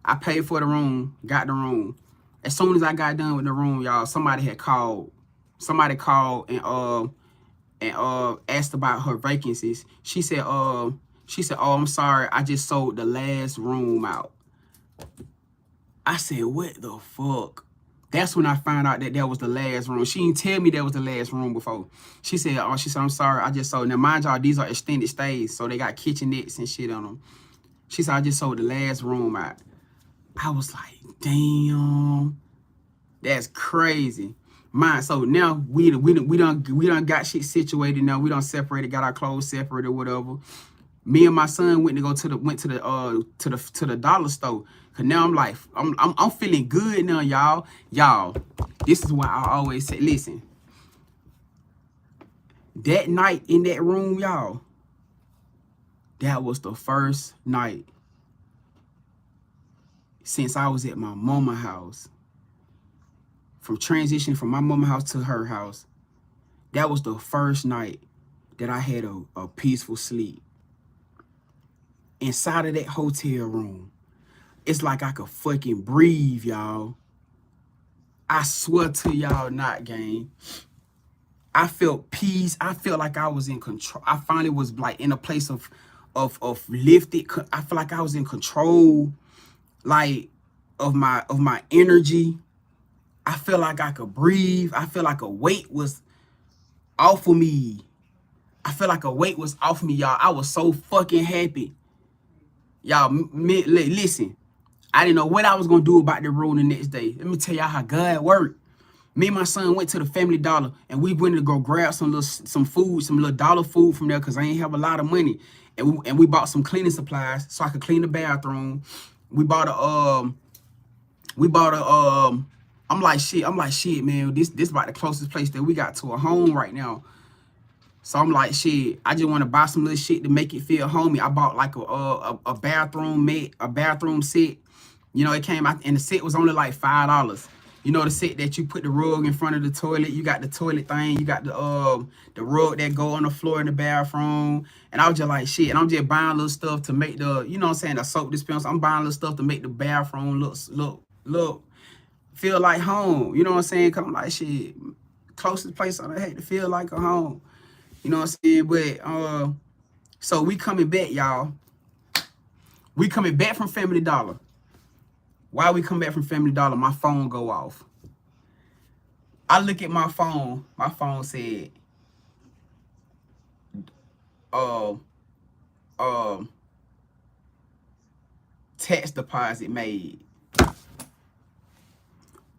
I paid for the room, got the room. As soon as I got done with the room, y'all, somebody called and asked about her vacancies. She said, oh, I'm sorry, I just sold the last room out. I said, what the fuck? That's when I found out that was the last room. She didn't tell me that was the last room before. She said, I'm sorry, I just sold. Now, mind y'all, these are extended stays, so they got kitchenettes and shit on them. She said, I just sold the last room out. I was like, damn, that's crazy. So now we done got shit situated. Now we done separated, got our clothes separated or whatever. Me and my son went to the dollar store. Cause now I'm like, I'm feeling good now, y'all. Y'all, this is why I always say, listen. That night in that room, y'all, that was the first night since I was at my mama house. From transitioning from my mama house to her house, that was the first night that I had a peaceful sleep. Inside of that hotel room, it's like I could fucking breathe, y'all. I swear to y'all not, gang. I felt peace. I felt like I was in control. I finally was like in a place of lifted. I feel like I was in control, like of my energy. I feel like I could breathe. I feel like a weight was off of me. I feel like a weight was off of me, y'all. I was so fucking happy. Y'all, listen. I didn't know what I was going to do about the room the next day. Let me tell y'all how God worked. Me and my son went to the Family Dollar, and we went to go grab some food, some little dollar food from there because I ain't have a lot of money. And we bought some cleaning supplies so I could clean the bathroom. We bought I'm like, shit, man, this about the closest place that we got to a home right now. So I'm like, shit, I just want to buy some little shit to make it feel homey. I bought like a bathroom mat, a bathroom set. You know, it came out, and the set was only like $5. You know, the set that you put the rug in front of the toilet. You got the toilet thing. You got the rug that go on the floor in the bathroom. And I was just like, shit. And I'm just buying little stuff to make the, you know what I'm saying, the soap dispenser. I'm buying little stuff to make the bathroom look, feel like home. You know what I'm saying? Cause I'm like, shit, closest place I hate to feel like a home. You know what I'm saying? But so we coming back, y'all. We coming back from Family Dollar. While we come back from Family Dollar, my phone go off. I look at my phone. My phone said, tax deposit made.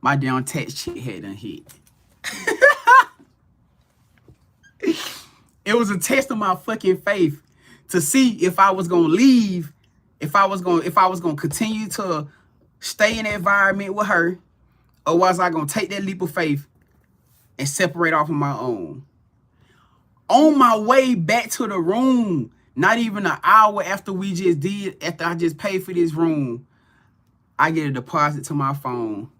My damn tax check had done hit. It was a test of my fucking faith. to see if I was gonna leave, if I was gonna continue to stay in the environment with her, or was I gonna take that leap of faith and separate off on my own. On my way back to the room, not even an hour after I just paid for this room, I get a deposit to my phone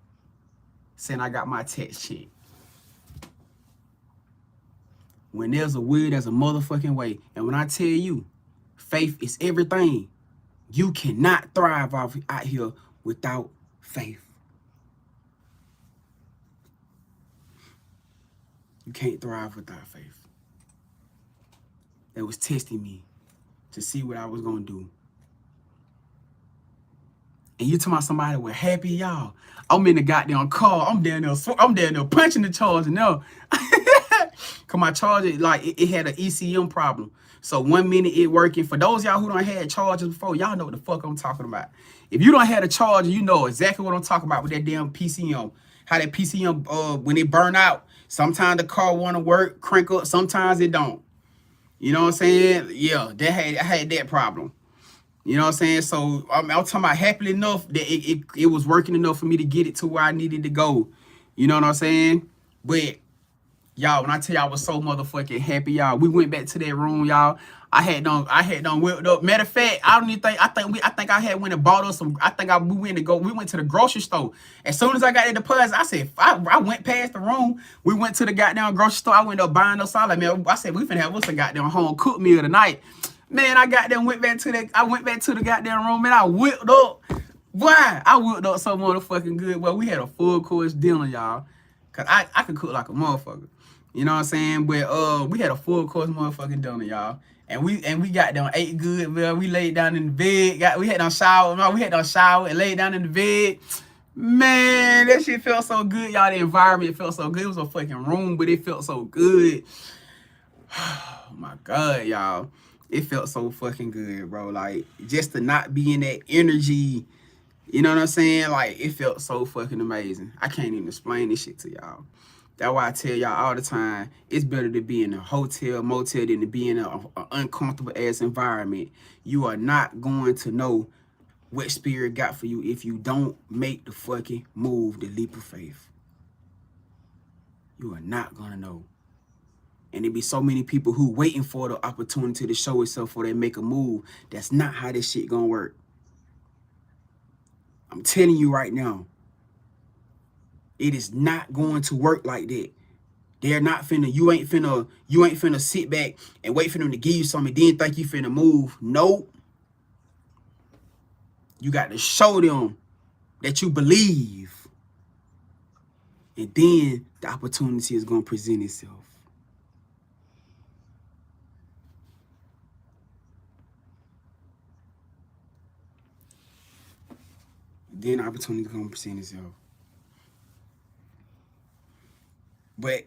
saying I got my text check. When there's a will, there's a motherfucking way. And when I tell you, faith is everything. You cannot thrive out here without faith. You can't thrive without faith. That was testing me to see what I was going to do. And you talking about somebody with happy, y'all. I'm in the goddamn car. I'm down there punching the charger now. Cause my charger, like, it had an ECM problem. So 1 minute it working. For those y'all who don't had chargers before, y'all know what the fuck I'm talking about. If you don't have a charger, you know exactly what I'm talking about with that damn PCM. How that PCM, when it burn out, sometimes the car want to work, crank up, sometimes it don't. You know what I'm saying? Yeah, I had that problem. You know what I'm saying? So I'm talking about happily enough that it was working enough for me to get it to where I needed to go. You know what I'm saying? But y'all, when I tell y'all I was so motherfucking happy, y'all, we went back to that room, y'all. I had done whipped up. Matter of fact, I think I had went and bought us some. We went to the grocery store. As soon as I got the deposit, I said, I went past the room. We went to the goddamn grocery store. I went up buying us all. Man, I said we finna have us a goddamn home cooked meal tonight. Man, I went back to the goddamn room, man. I whipped up. Boy, I whipped up so motherfucking good. Well, we had a full course dinner, y'all. Cause I could cook like a motherfucker. You know what I'm saying? But we had a full course motherfucking dinner, y'all. And we got down, ate good, man. We laid down in the bed. We had done shower and laid down in the bed. Man, that shit felt so good, y'all. The environment felt so good. It was a fucking room, but it felt so good. Oh my God, y'all. It felt so fucking good, bro. Like, just to not be in that energy, you know what I'm saying? Like, it felt so fucking amazing. I can't even explain this shit to y'all. That's why I tell y'all all the time, it's better to be in a hotel, motel than to be in an uncomfortable ass environment. You are not going to know what spirit got for you if you don't make the fucking move, the leap of faith. You are not going to know. And there be so many people who waiting for the opportunity to show itself before they make a move. That's not how this shit gonna work. I'm telling you right now. It is not going to work like that. They're not finna, you ain't finna sit back and wait for them to give you something, then think you finna move. Nope. You got to show them that you believe. And then the opportunity is gonna present itself. Then the opportunity is gonna present itself. But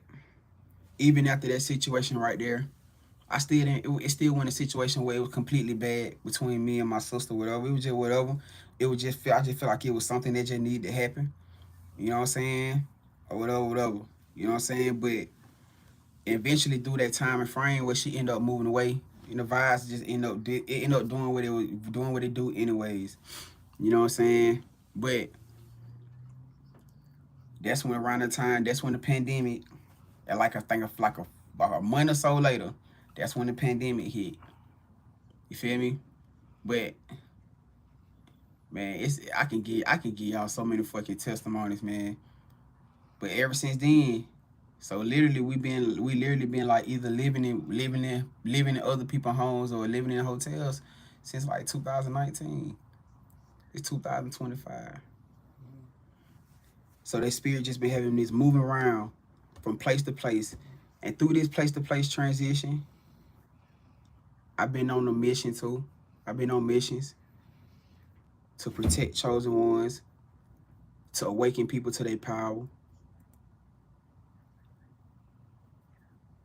even after that situation right there, I still didn't. It still wasn't a situation where it was completely bad between me and my sister. Whatever. It was just whatever. It was just. I just felt like it was something that just needed to happen. You know what I'm saying? Or whatever. You know what I'm saying? But eventually, through that time and frame where she ended up moving away, and the vibes just ended up doing what it do anyways. You know what I'm saying? But that's when around the time. That's when the pandemic. And like I think of like a month or so later, that's when the pandemic hit. You feel me? But man, I can give y'all so many fucking testimonies, man. But ever since then, so literally we literally been like either living in other people's homes or living in hotels since like 2019. It's 2025. So that spirit just been having this moving around from place to place. And through this place to place transition, I've been on a mission too. I've been on missions to protect chosen ones, to awaken people to their power,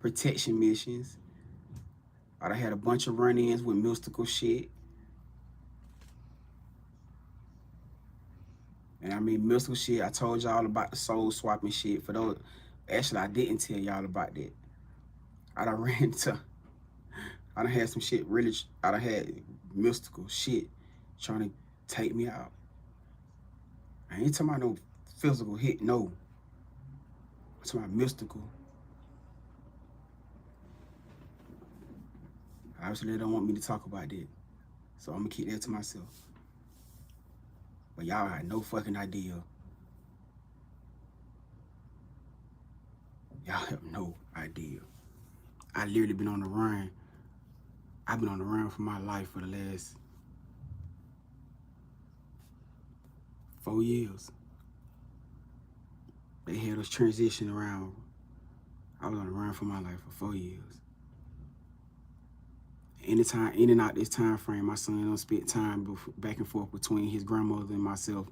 protection missions. I had a bunch of run-ins with mystical shit. And I mean, mystical shit, I told y'all about the soul swapping shit. For those, actually, I didn't tell y'all about that. I done ran into I done had some shit really, I done had mystical shit trying to take me out. I ain't talking about no physical hit, no. I'm talking about mystical. Obviously, they don't want me to talk about that. So I'm gonna keep that to myself. But y'all had no fucking idea. Y'all have no idea. I literally been on the run. I've been on the run for my life for the last 4 years. They had us transition around. I was on the run for my life for 4 years. Anytime, in and out this time frame, my son don't spend time back and forth between his grandmother and myself.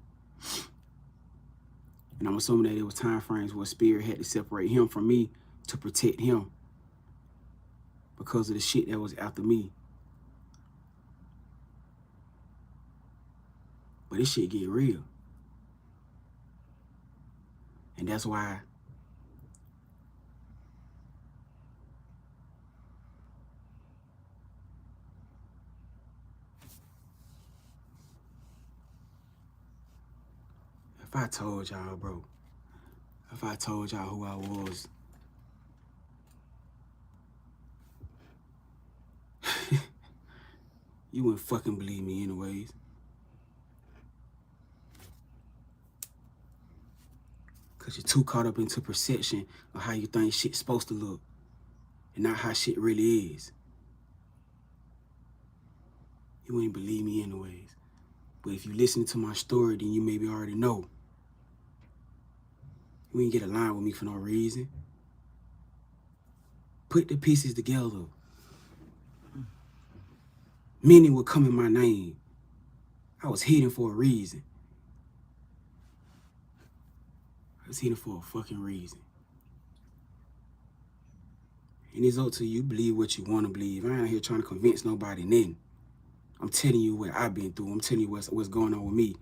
And I'm assuming that it was time frames where spirit had to separate him from me to protect him because of the shit that was after me. But this shit get real. And that's why if I told y'all, bro, if I told y'all who I was, you wouldn't fucking believe me anyways. Because you're too caught up into perception of how you think shit's supposed to look and not how shit really is. You wouldn't believe me anyways. But if you listen to my story, then you maybe already know. You ain't get aligned with me for no reason. Put the pieces together. Many would come in my name. I was hidden for a reason. I was hidden for a fucking reason. And it's up to you. Believe what you want to believe. I ain't out here trying to convince nobody nothing. I'm telling you what I've been through. I'm telling you what's going on with me.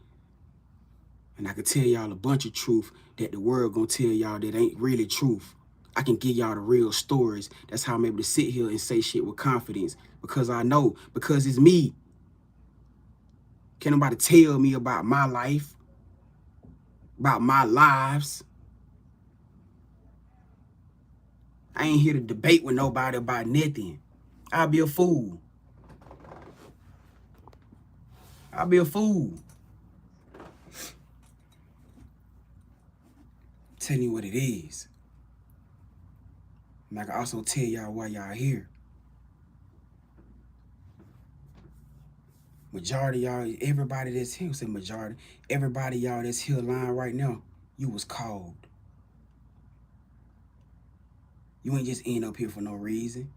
And I can tell y'all a bunch of truth that the world gonna tell y'all that ain't really truth. I can give y'all the real stories. That's how I'm able to sit here and say shit with confidence. Because I know, because it's me. Can't nobody tell me about my life, about my lives. I ain't here to debate with nobody about nothing. I'll be a fool. I'll be a fool. Tell you what it is. And I can also tell y'all why y'all here. Majority y'all, everybody that's here, say majority, everybody y'all that's here lying right now, you was called. You ain't just end up here for no reason.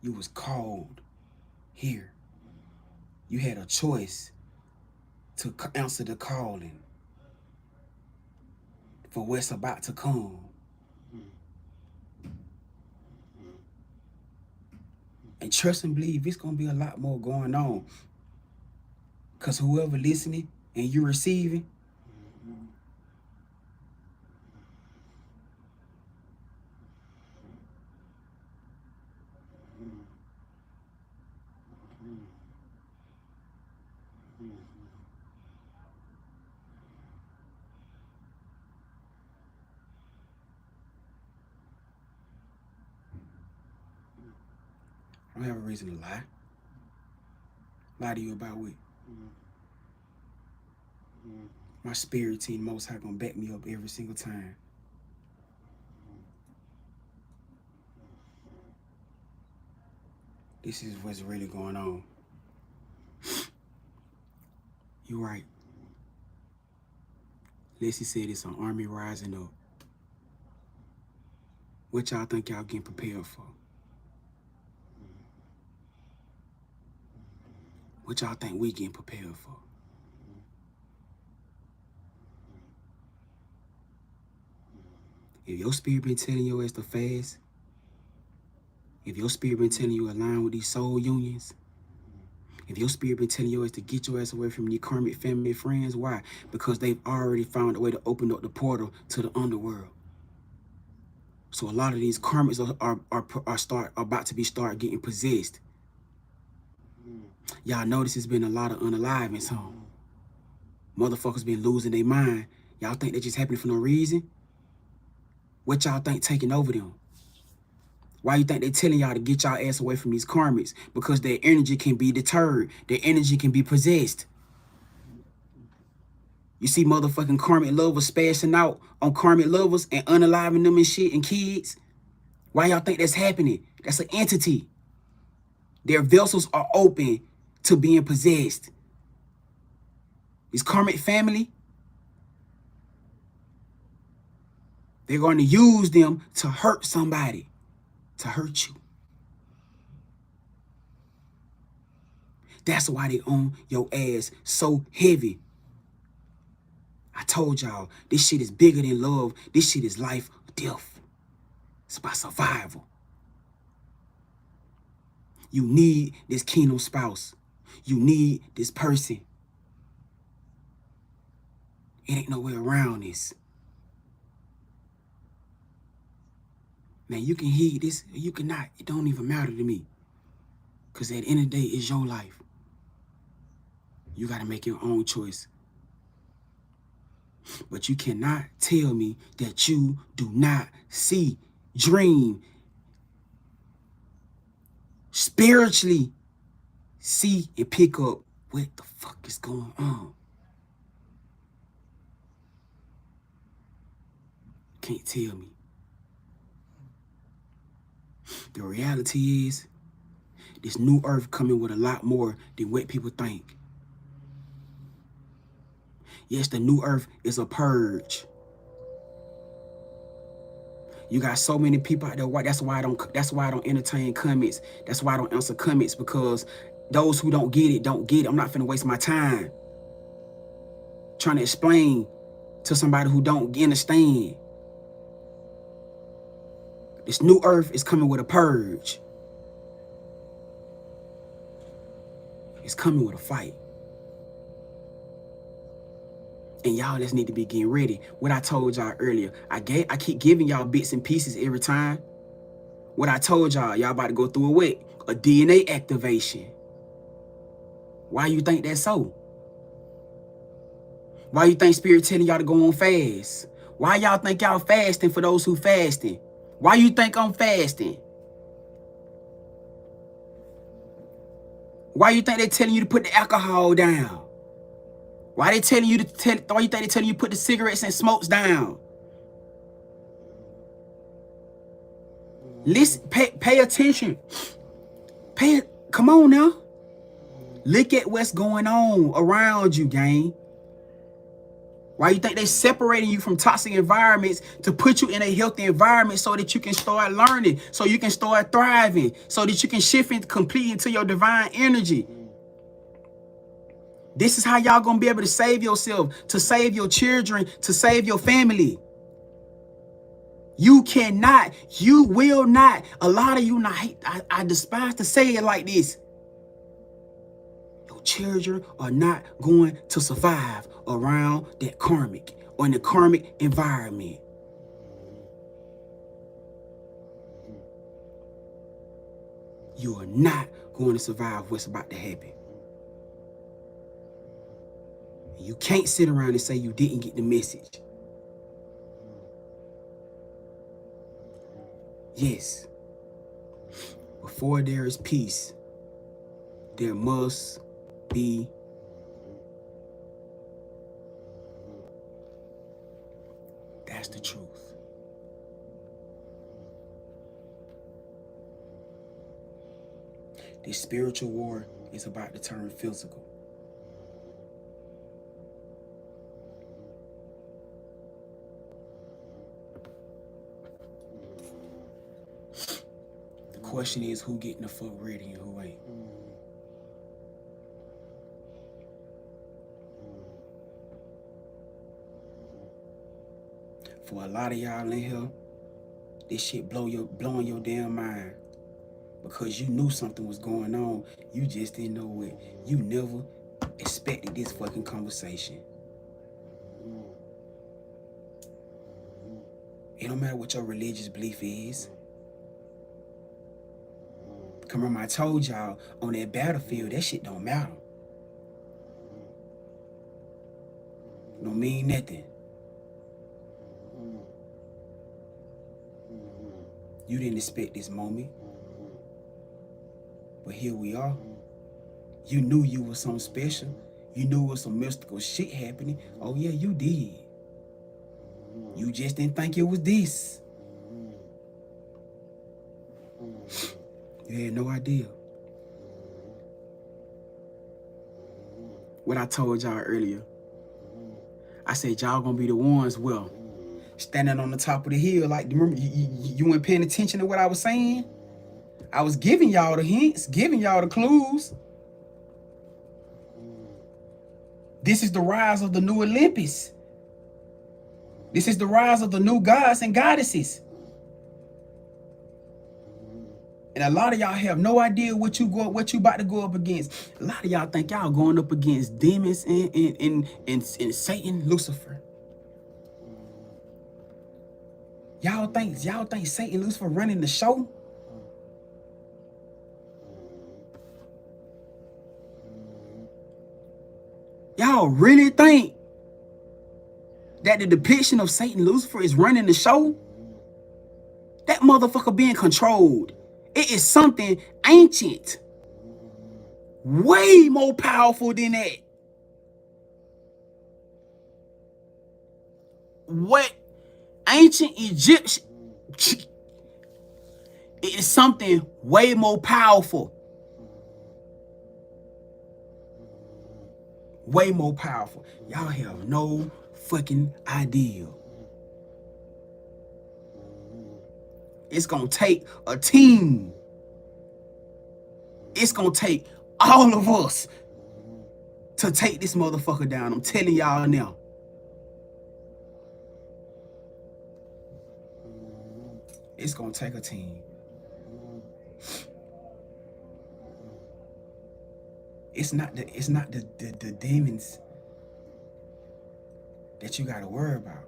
You was called here. You had a choice to answer the calling for what's about to come. And trust and believe it's going to be a lot more going on. Because whoever listening and you receiving, I don't have a reason to lie. Lie to you about what? My spirit team, Most High, gonna back me up every single time. This is what's really going on. You right. Leslie said it's an army rising up. What y'all think y'all getting prepared for? What y'all think we getting prepared for? If your spirit been telling your ass to fast, if your spirit been telling you align with these soul unions, if your spirit been telling your ass to get your ass away from your karmic family and friends, why? Because they've already found a way to open up the portal to the underworld. So a lot of these karmics are about to start getting possessed. Y'all notice it's been a lot of unalivings, huh? Motherfuckers been losing their mind. Y'all think that just happening for no reason? What y'all think taking over them? Why you think they telling y'all to get y'all ass away from these karmics? Because their energy can be deterred. Their energy can be possessed. You see motherfucking karmic lovers spazzing out on karmic lovers and unaliving them and shit and kids. Why y'all think that's happening? That's an entity. Their vessels are open to being possessed. This karmic family, they're going to use them to hurt somebody, to hurt you. That's why they on your ass so heavy. I told y'all, this shit is bigger than love. This shit is life or death. It's about survival. You need this kingdom spouse. You need this person. It ain't no way around this. Man, you can heed this or you cannot. It don't even matter to me. Because at the end of the day, it's your life. You got to make your own choice. But you cannot tell me that you do not see, dream, spiritually see and pick up what the fuck is going on. Can't tell me. The reality is, this new earth coming with a lot more than what people think. Yes, the new earth is a purge. You got so many people out there. That's why I don't entertain comments. That's why I don't answer comments, because those who don't get it, don't get it. I'm not finna waste my time trying to explain to somebody who don't understand. This new earth is coming with a purge. It's coming with a fight. And y'all just need to be getting ready. What I told y'all earlier, I keep giving y'all bits and pieces every time. What I told y'all about to go through a DNA activation. Why you think that's so? Why you think Spirit telling y'all to go on fast? Why y'all think y'all fasting for those who fasting? Why you think I'm fasting? Why you think they telling you to put the alcohol down? Why they telling you why you think they telling you to put the cigarettes and smokes down? Listen, pay attention. Come on now. Look at what's going on around you, gang. Why you think they separating you from toxic environments to put you in a healthy environment so that you can start learning, so you can start thriving, so that you can shift completely into your divine energy? This is how y'all gonna be able to save yourself, to save your children, to save your family. You cannot, you will not. A lot of you, I despise to say it like this. Your children are not going to survive around that karmic or in the karmic environment. You are not going to survive what's about to happen. You can't sit around and say you didn't get the message. Yes. Before there is peace, there must be that's the truth. This spiritual war is about to turn physical. The question is, who getting the fuck ready and who ain't? For a lot of y'all in here, this shit blowing your damn mind. Because you knew something was going on. You just didn't know it. You never expected this fucking conversation. It don't matter what your religious belief is. Come remember I told y'all on that battlefield, that shit don't matter. Don't mean nothing. You didn't expect this moment. But here we are. You knew you was something special. You knew it was some mystical shit happening. Oh yeah, you did. You just didn't think it was this. You had no idea. What I told y'all earlier. I said y'all gonna be the ones, well, standing on the top of the hill. Like, remember, you weren't paying attention to what I was saying? I was giving y'all the hints, giving y'all the clues. This is the rise of the new Olympus. This is the rise of the new gods and goddesses. And a lot of y'all have no idea what you about to go up against. A lot of y'all think y'all going up against demons and Satan, Lucifer. Y'all think Satan, Lucifer running the show? Y'all really think that the depiction of Satan, Lucifer is running the show? That motherfucker being controlled. It is something ancient. Way more powerful than that. What ancient Egyptian, it is something way more powerful. Way more powerful. Y'all have no fucking idea. It's gonna take a team. It's gonna take all of us to take this motherfucker down. I'm telling y'all now. It's gonna take a team. It's not the demons that you gotta worry about.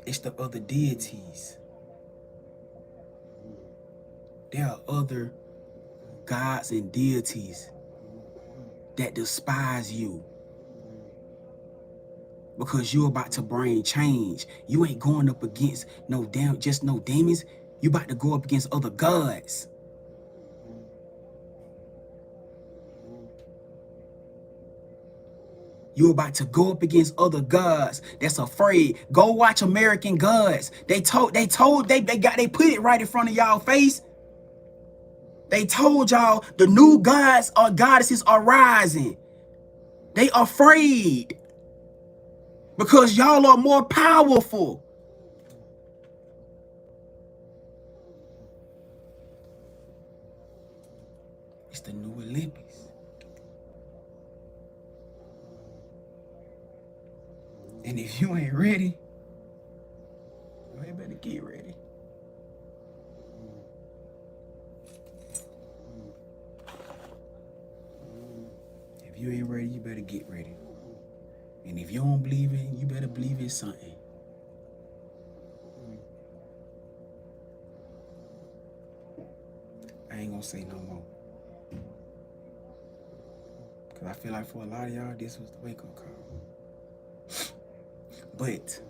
It's the other deities. There are other gods and deities that despise you because you're about to bring change. You ain't going up against no demons. You about to go up against other gods. You're about to go up against other gods that's afraid. Go watch American Gods. They put it right in front of y'all face. They told y'all the new gods or goddesses are rising. They afraid because y'all are more powerful. It's the new Olympics. And if you ain't ready, you better get ready. If you ain't ready, you better get ready. And if you don't believe in, you better believe in something. I ain't gonna say no more. Because I feel like for a lot of y'all, this was the wake-up call. But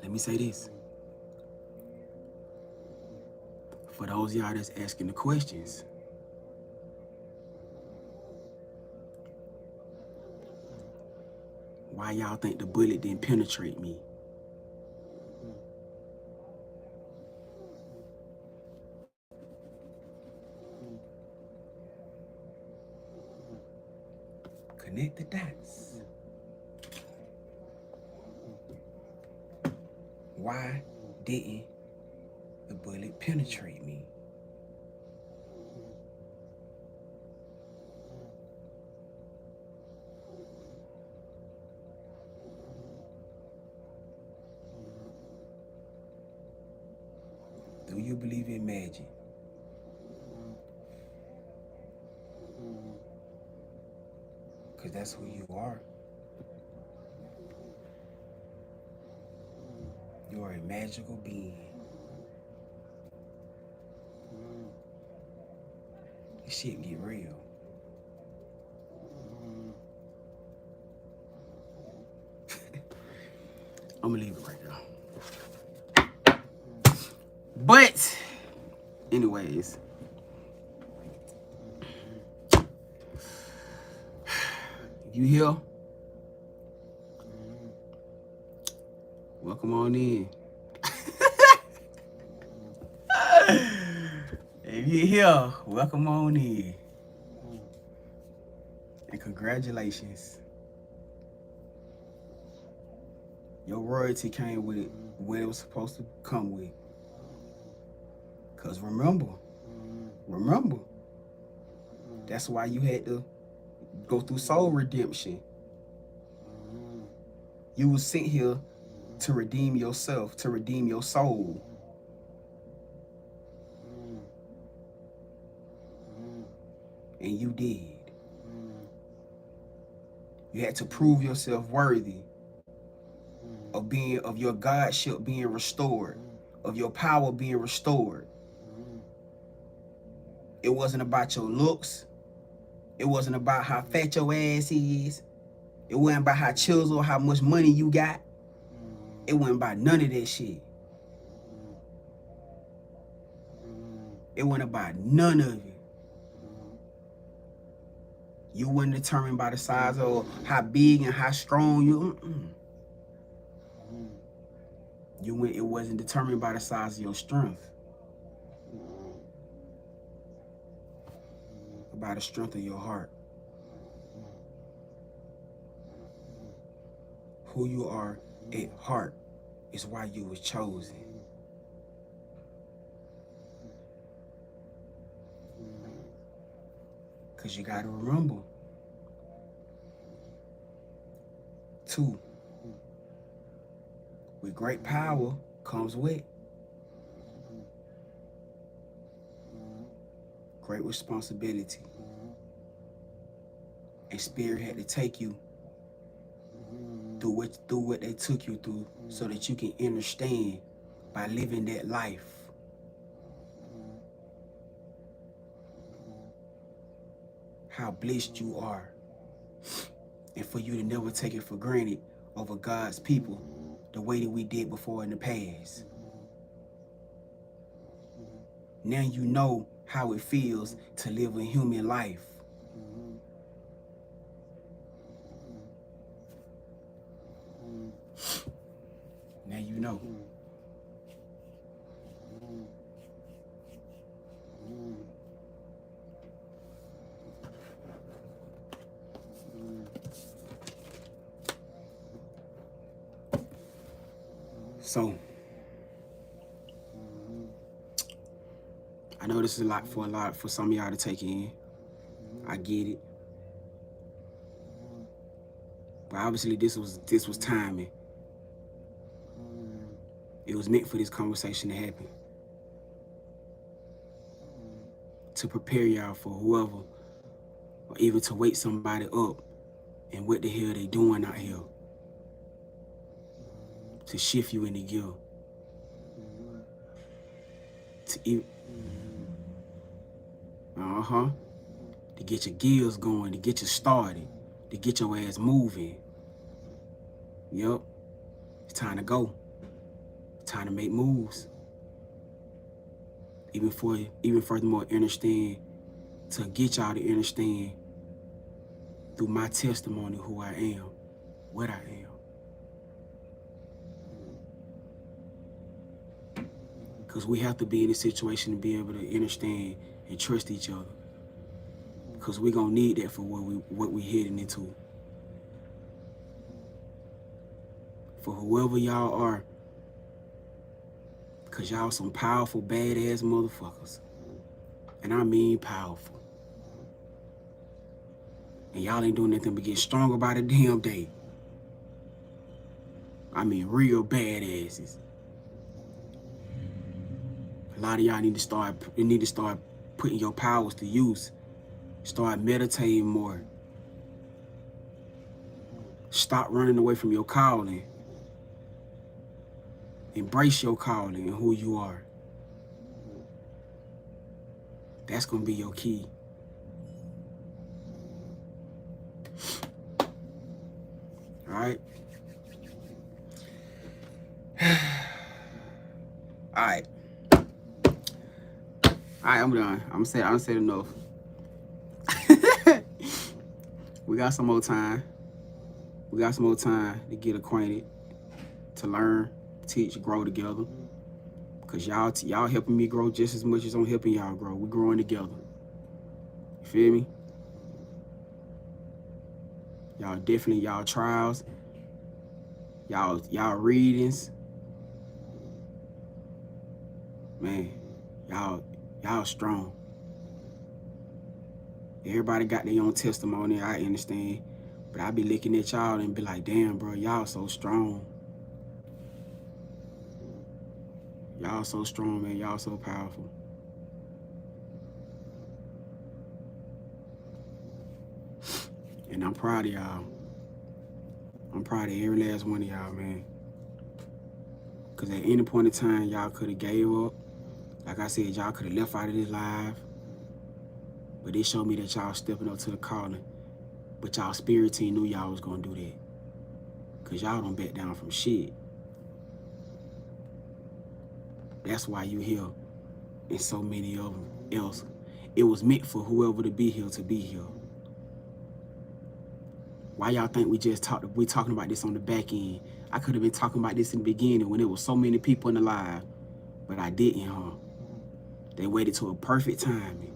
let me say this. For those of y'all that's asking the questions, why y'all think the bullet didn't penetrate me? Connect the dots. Why didn't the bullet penetrate me? Do you believe in magic? Because that's who you are. are a magical being. This shit get real. I'm gonna leave it right there. But, anyways, you here? Welcome on in. If you're here, welcome on in. And congratulations. Your royalty came with what it was supposed to come with. Because remember, that's why you had to go through soul redemption. You was sent here to redeem yourself, to redeem your soul. And you did. You had to prove yourself worthy of your godship being restored, of your power being restored. It wasn't about your looks. It wasn't about how fat your ass is. It wasn't about how chiseled or how much money you got. It wasn't about none of that shit. It wasn't about none of it. You weren't determined by the size or how big and how strong you. It wasn't determined by the size of your strength. By the strength of your heart. Who you are at heart is why you was chosen. Because you got to remember, too, with great power comes with great responsibility. And Spirit had to take you through what they took you through so that you can understand by living that life. How blessed you are. And for you to never take it for granted over God's people the way that we did before in the past. Now you know how it feels to live a human life. Now you know. So, I know this is a lot for some of y'all to take in. I get it. But obviously this was timing. It was meant for this conversation to happen. To prepare y'all for whoever, or even to wake somebody up and what the hell they doing out here. To shift you in the gear. To get your gears going, to get you started, to get your ass moving. Yup. It's time to go. It's time to make moves. Even furthermore, understand, to get y'all to understand through my testimony who I am, what I am. Because we have to be in a situation to be able to understand and trust each other. Because we're going to need that for what we heading into. For whoever y'all are. Because y'all some powerful, badass motherfuckers. And I mean powerful. And y'all ain't doing nothing but get stronger by the damn day. I mean real badasses. A lot of y'all need to start putting your powers to use. Start meditating more. Stop running away from your calling. Embrace your calling and who you are. That's going to be your key. All right? All right. All right, I'm done. I'm said enough. We got some more time. We got some more time to get acquainted, to learn, teach, grow together. Because y'all helping me grow just as much as I'm helping y'all grow. We're growing together. You feel me? Y'all definitely, y'all trials, y'all readings. Man, y'all strong. Everybody got their own testimony, I understand. But I be looking at y'all and be like, damn, bro, y'all so strong. Y'all so strong, man. Y'all so powerful. And I'm proud of y'all. I'm proud of every last one of y'all, man. Because at any point in time, y'all could have gave up. Like I said, y'all could have left out of this live. But it showed me that y'all stepping up to the calling. But y'all spirit team knew y'all was going to do that. Because y'all don't back down from shit. That's why you here. And so many of them else. It was meant for whoever to be here to be here. Why y'all think we talking about this on the back end? I could have been talking about this in the beginning when there was so many people in the live. But I didn't, huh? They waited till a perfect timing.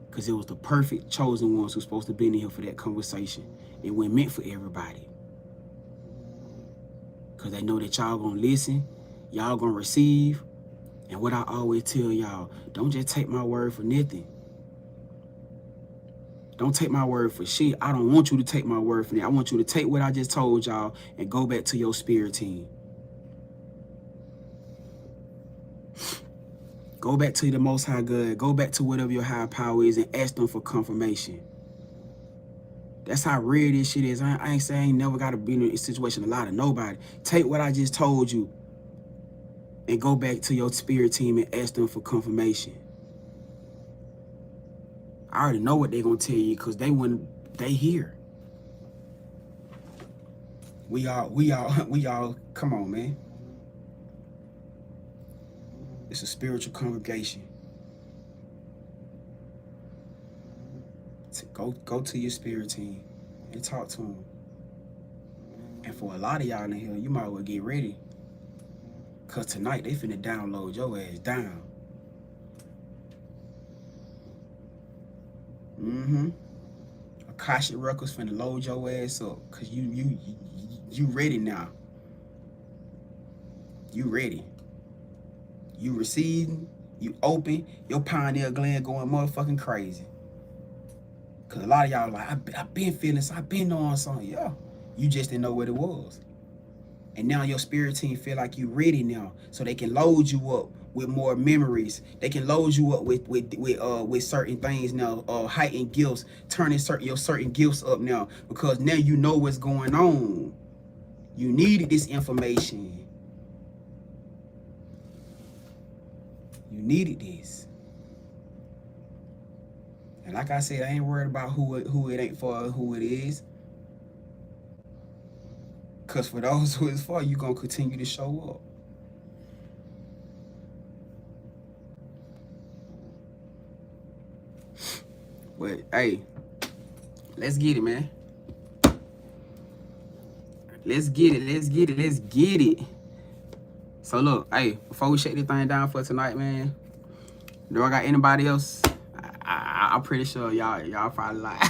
Because it was the perfect chosen ones who's supposed to be in here for that conversation. It wasn't meant for everybody. Because they know that y'all gonna listen, y'all gonna receive. And what I always tell y'all, don't just take my word for nothing. Don't take my word for shit. I don't want you to take my word for that. I want you to take what I just told y'all and go back to your spirit team. Go back to the Most High God. Go back to whatever your higher power is and ask them for confirmation. That's how real this shit is. I ain't saying I ain't never got to be in a situation to lie to nobody. Take what I just told you and go back to your spirit team and ask them for confirmation. I already know what they're going to tell you because they here. We all, come on, man. It's a spiritual congregation. Go to your spirit team and talk to them. And for a lot of y'all in here, you might well get ready. Because tonight, they finna download your ass down. Cashapp Records finna load your ass up. Because you ready now. You ready. You receiving, you open, your pineal gland going motherfucking crazy. Cause a lot of y'all like, I've been feeling this, I've been on something. Yeah, you just didn't know what it was. And now your spirit team feel like you ready now. So they can load you up with more memories. They can load you up with certain things now, heightened gifts, turning your certain gifts up now. Because now you know what's going on. You needed this information. You needed this. And like I said, I ain't worried about who it ain't for or who it is. Because for those who it's for, you're going to continue to show up. But, hey, let's get it, man. Let's get it. So, look, hey, before we shut this thing down for tonight, man, do I got anybody else? I'm pretty sure y'all probably like.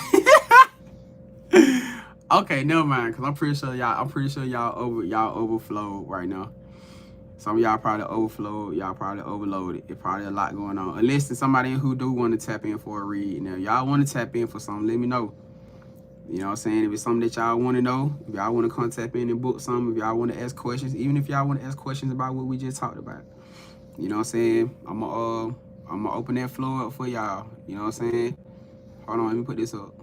Okay, never mind, cause I'm pretty sure y'all overflowed right now. Some of y'all probably overflowed, y'all probably overloaded. It's probably a lot going on. Unless there's somebody who do want to tap in for a read. Now, y'all want to tap in for something, let me know. You know what I'm saying? If it's something that y'all want to know, if y'all want to come tap in and book something, if y'all want to ask questions, even if y'all want to ask questions about what we just talked about. You know what I'm saying? I'm gonna open that floor up for y'all. You know what I'm saying? Hold on, let me put this up.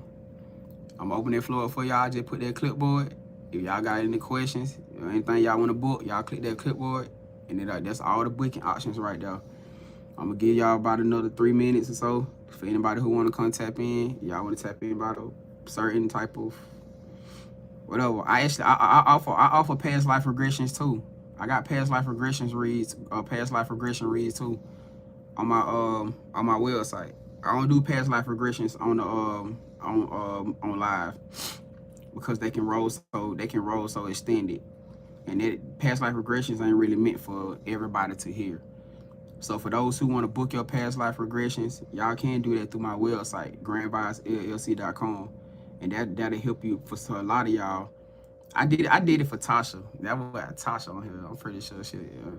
I'm gonna open that floor up for y'all. Just put that clipboard. If y'all got any questions or anything y'all want to book, y'all click that clipboard And then that's all the booking options right there. I'm gonna give y'all about another 3 minutes or so for anybody who want to come tap in. Y'all want to tap in about a certain type of whatever. I offer past life regressions too. I got past life regression reads too on my website. I don't do past life regressions on the on live because they can roll so extended, and that past life regressions ain't really meant for everybody to hear. So for those who want to book your past life regressions, y'all can do that through my website, GrandvibesLLC.com, and that'll help you. For a lot of y'all, I did it for Tasha. That was Tasha on here. I'm pretty sure shit. Yeah.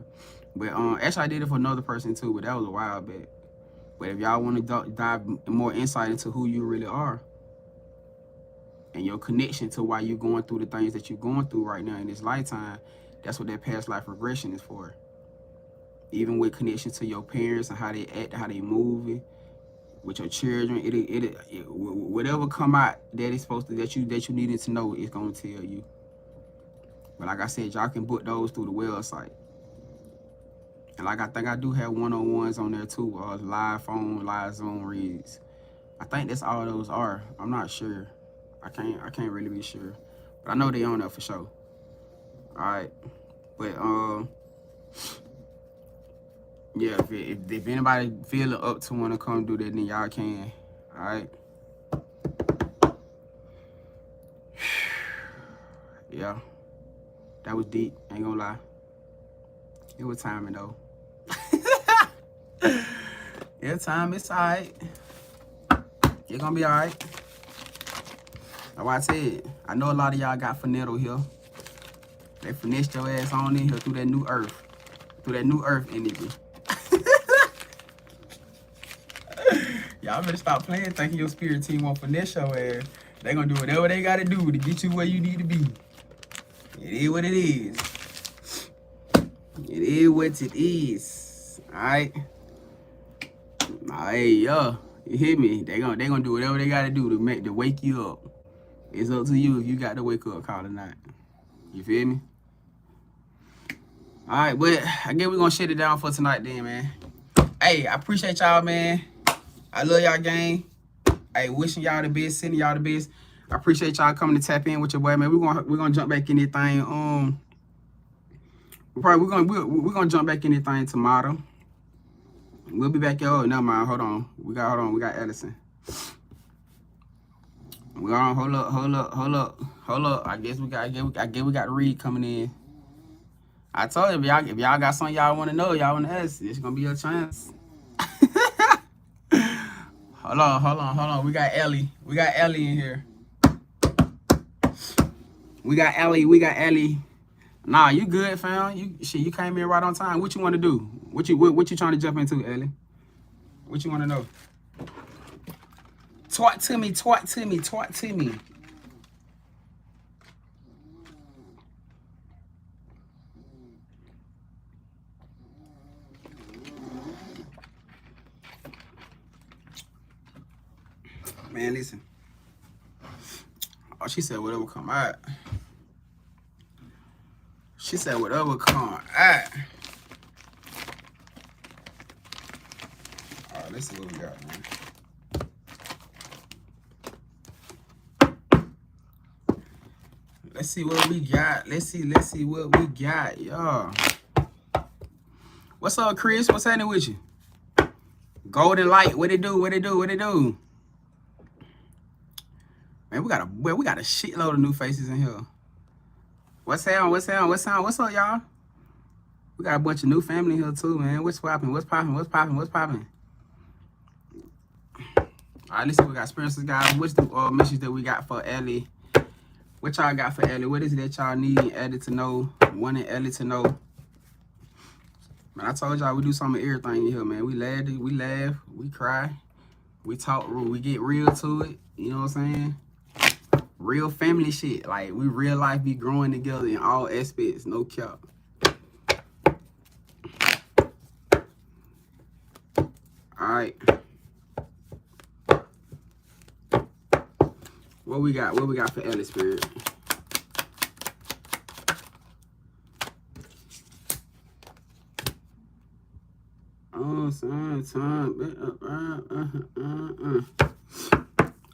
But actually I did it for another person too, but that was a while back. But if y'all want to dive more insight into who you really are and your connection to why you're going through the things that you're going through right now in this lifetime, that's what that past life regression is for. Even with connection to your parents and how they act, how they moving with your children, it whatever come out that is supposed to that you needed to know, it's gonna tell you. But like I said, y'all can book those through the website. And like I think I do have one-on-ones on there too, live phone, live Zoom reads. I think that's all those are. I'm not sure. I can't really be sure, but I know they on there for sure. All right, but yeah, if anybody feeling up to want to come do that, then y'all can. All right. Yeah, that was deep. Ain't gonna lie. It was timing though. Yeah, time. It's all right. It's gonna be all right. That's why I said, I know a lot of y'all got finetto here. They finessed your ass on in here through that new earth energy. Y'all better stop playing thinking your spirit team won't finesse your ass. They gonna do whatever they gotta do to get you where you need to be. It is what it is. It is what it is. Alright? Hey, yo. You hear me? They gonna do whatever they gotta do to wake you up. It's up to you if you got to wake up call or not. You feel me? Alright, but I guess we're gonna shut it down for tonight then, man. Hey, I appreciate y'all, man. I love y'all, gang. Hey, wishing y'all the best, sending y'all the best. I appreciate y'all coming to tap in with your boy, man. We're gonna jump back in this thing. We're gonna jump back in this thing tomorrow. We'll be back, yo. Never mind. Hold on. We got Edison. Hold up. I guess we got Reed coming in. I told you, if y'all got something y'all want to know, y'all want to ask, it's gonna be your chance. Hold on. We got Ellie in here. We got Ellie. Nah, you good, fam. You came in right on time. What you want to do? What you trying to jump into, Ellie? What you want to know? Talk to me. Man, listen. Oh, she said whatever come out. She said whatever come out. All right, let's see what we got, man. Let's see what we got. Let's see what we got, y'all. What's up, Chris? What's happening with you? Golden Light, what it do? Man, we got a shitload of new faces in here. What's up, y'all? We got a bunch of new family here too, man. What's popping? All right, let's see what we got. Experiences, guys. What's the message that we got for Ellie? What y'all got for Ellie? What is it that y'all need Ellie to know? Wanting Ellie to know? Man, I told y'all we do some of everything in here, man. We laugh, we cry, we talk, we get real to it. You know what I'm saying? Real family shit. Like, we real life be growing together in all aspects. No cap. Alright. What we got for Ellie Spirit? Alright,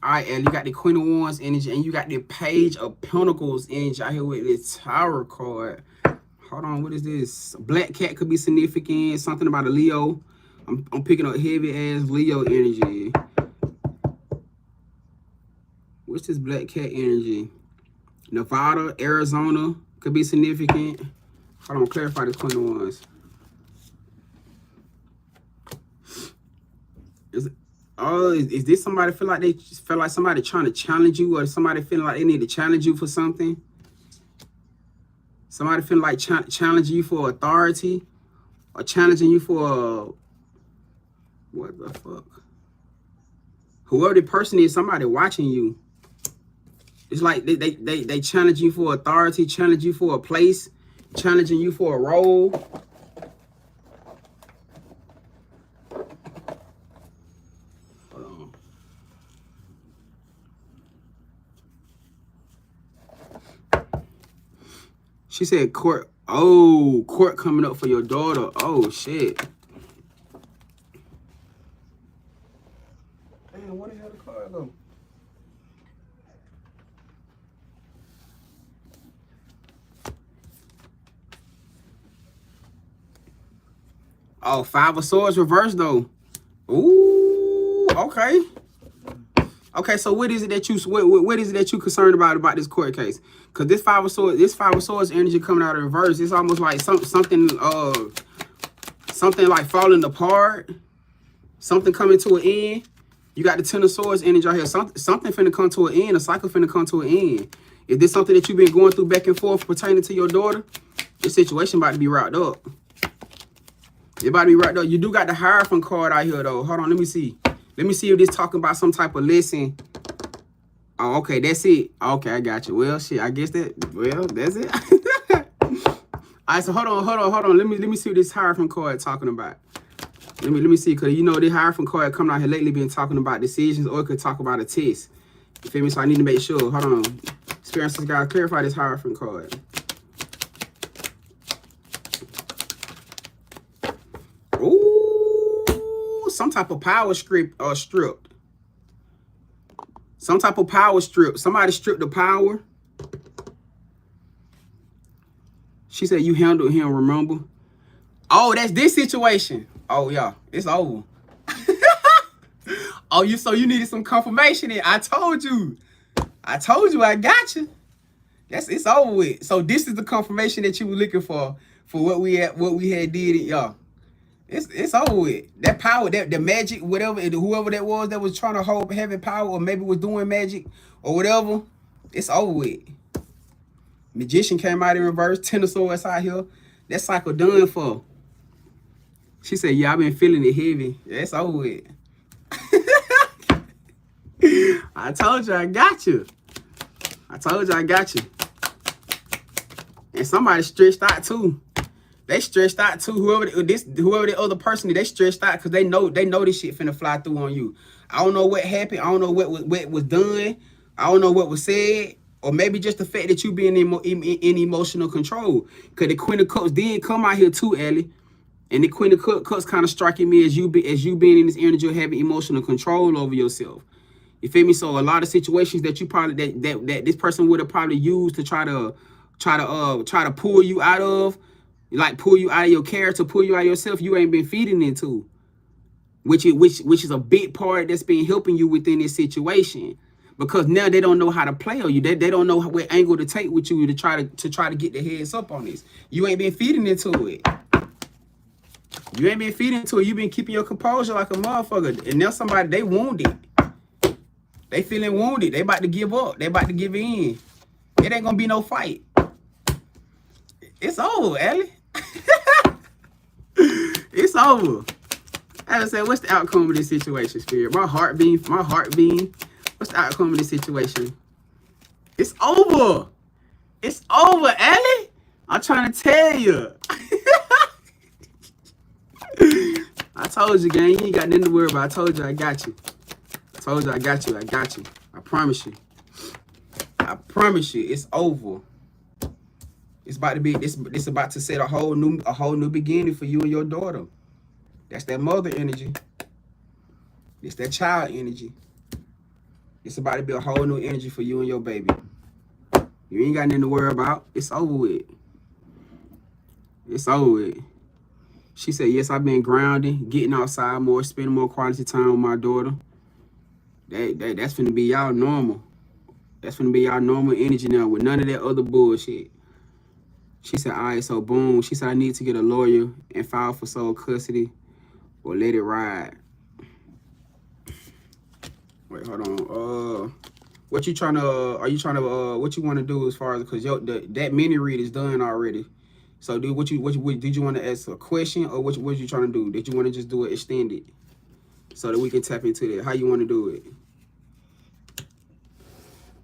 Ellie, you got the Queen of Wands energy and you got the Page of Pentacles energy out here with this Tower card. Hold on, what is this? Black cat could be significant. Something about a Leo. I'm picking up heavy ass Leo energy. What's this black cat energy? Nevada, Arizona could be significant. Hold on, clarify this Queen of Wands. Is this somebody feel like somebody trying to challenge you, or somebody feeling like they need to challenge you for something? Somebody feeling like challenging you for authority, or challenging you for what the fuck? Whoever the person is, somebody watching you. It's like they challenge you for authority, challenge you for a place, challenging you for a role. Hold on. She said court. Oh, court coming up for your daughter. Oh shit. Damn, where the hell the card go? Oh, Five of Swords reversed though. Ooh, okay. Okay, so what is it that you concerned about this court case? Cause this Five of Swords energy coming out of reverse. It's almost like something like falling apart, something coming to an end. You got the Ten of Swords energy out here. Something finna come to an end. A cycle finna come to an end. Is this something that you've been going through back and forth pertaining to your daughter? This situation about to be wrapped up. It about to be wrapped up. You do got the Hierophant card out here though. Hold on, let me see. Let me see if this talking about some type of lesson. Oh, okay, that's it. Okay, I got you. Well, shit, I guess that's it. All right, so hold on. Let me see what this Hierophant card talking about. Let me see, cause you know this Hierophant card coming out here lately been talking about decisions, or it could talk about a test. You feel me? So I need to make sure. Hold on. Experiences gotta clarify this Hierophant card. Ooh, some type of power stripped. Some type of power strip. Somebody stripped the power. She said you handled him, remember? Oh, that's this situation. Oh, yeah, it's over. Oh, so you needed some confirmation. I told you, I got you. It's over with. So this is the confirmation that you were looking for what we had did it, y'all. It's over with. That power, the magic, whatever, whoever that was trying to hold having power, or maybe was doing magic or whatever, it's over with. Magician came out in reverse. Ten of Swords out here. That cycle done for. She said, yeah, I've been feeling it heavy. Yeah, it's over with. I told you I got you. And somebody stretched out too. They stretched out too. Whoever the other person, they stretched out because they know this shit finna fly through on you. I don't know what happened. I don't know what was done. I don't know what was said. Or maybe just the fact that you being in emotional control. Because the Queen of Cups did come out here too, Ellie. And the Queen of Cups kind of striking me as you being in this energy of having emotional control over yourself. You feel me? So a lot of situations that you probably that this person would have probably used to try to pull you out of, like pull you out of your character, pull you out of yourself, you ain't been feeding into, which is a big part that's been helping you within this situation. Because now they don't know how to play on you. They don't know what angle to take with you to try to get their heads up on this. You ain't been feeding into it. You've been keeping your composure like a motherfucker. And now somebody, they wounded. They feeling wounded. They about to give up. They about to give in. It ain't gonna be no fight. It's over, Ellie. It's over. I just said, what's the outcome of this situation, Spirit? My heart being. What's the outcome of this situation? It's over. It's over, Ellie. I'm trying to tell you. I told you, gang. You ain't got nothing to worry about. I told you I got you. I got you. I promise you. It's over. It's about to be. It's about to set a whole new beginning for you and your daughter. That's that mother energy. It's that child energy. It's about to be a whole new energy for you and your baby. You ain't got nothing to worry about. It's over with. It's over with. She said, yes, I've been grounding, getting outside more, spending more quality time with my daughter. That's finna be y'all normal. That's finna be y'all normal energy now with none of that other bullshit. She said, all right, so boom. She said, I need to get a lawyer and file for sole custody or let it ride. Wait, hold on. What you trying to, are you trying to, what you want to do as far as, because that mini read is done already. So dude, did you want to ask a question, or what you trying to do? Did you want to just do it extended so that we can tap into that? How you want to do it?